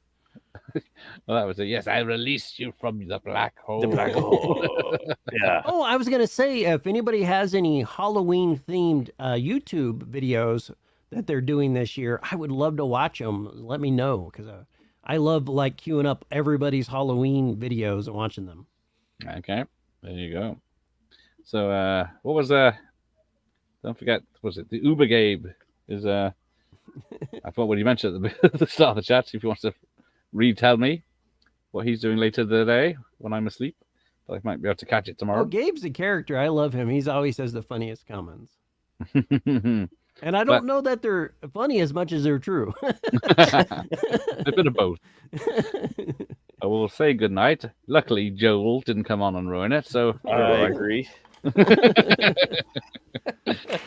Well, that was it. Yes, I released you from the black hole. The black hole. Yeah. Oh, I was going to say, if anybody has any Halloween-themed YouTube videos that they're doing this year, I would love to watch them. Let me know, because I love queuing up everybody's Halloween videos and watching them. Okay, there you go. So, what was don't forget, was it the Uber Gabe? Is I thought when you mentioned at the start of the chat, if you want to retell me what he's doing later today when I'm asleep, but I might be able to catch it tomorrow. Oh, Gabe's a character. I love him. He's always has the funniest comments. And I don't know that they're funny as much as they're true. A bit of both. I will say goodnight. Luckily, Joel didn't come on and ruin it, so I agree.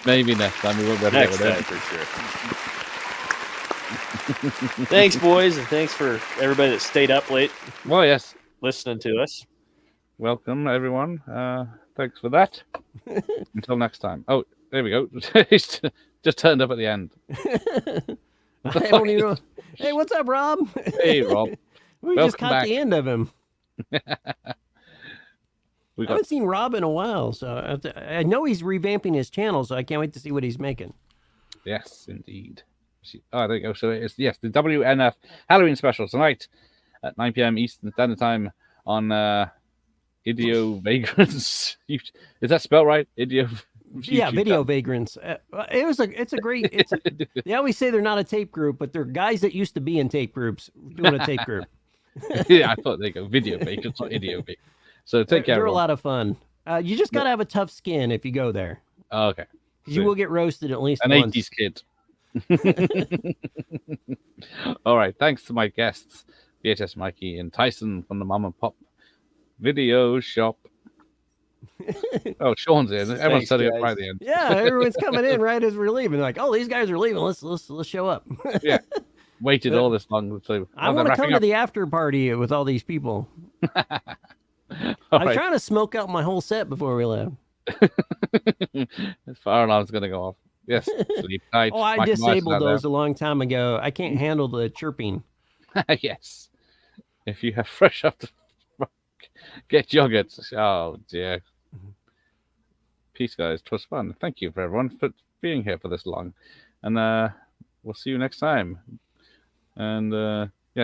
Maybe next time we won't be able to get with it. For sure. Thanks, boys, and thanks for everybody that stayed up late. Well, yes, listening to us. Welcome, everyone. Thanks for that. Until next time. Oh, there we go. He's just turned up at the end. I don't even know. Hey, what's up, Rob? Hey, Rob. We just caught the end of him. I haven't seen Rob in a while, so I know he's revamping his channel, so I can't wait to see what he's making. Yes, indeed. Oh, there you go. So it's the WNF Halloween special tonight at 9 p.m. Eastern Standard Time on Idio Vagrants. Is that spelled right? Idio. Yeah, Video Vagrants. It's a great. They always say they're not a tape group, but they're guys that used to be in tape groups doing a tape group. Yeah, I thought they go Video Vagrants, not Idio Vagrants. So take care. They're a lot of fun. You just got to have a tough skin if you go there. Oh, okay. Because you will get roasted at least an once. 80s kid. All right. Thanks to my guests, VHS Mikey and Tyson from the Mom and Pop Video Shop. Oh, Sean's in. Everyone's setting up right at the end. Yeah, everyone's coming in right as we're leaving. Like, oh, these guys are leaving. Let's show up. Yeah. Waited all this long. I want to come to the after party with all these people. I'm trying to smoke out my whole set before we left. This fire alarm's going to go off. Yes, sleep tight. Oh, I disabled those a long time ago. I can't handle the chirping. Yes. If you have fresh off the get yogurts. Oh, dear. Peace, guys. It was fun. Thank you for everyone for being here for this long. And we'll see you next time. And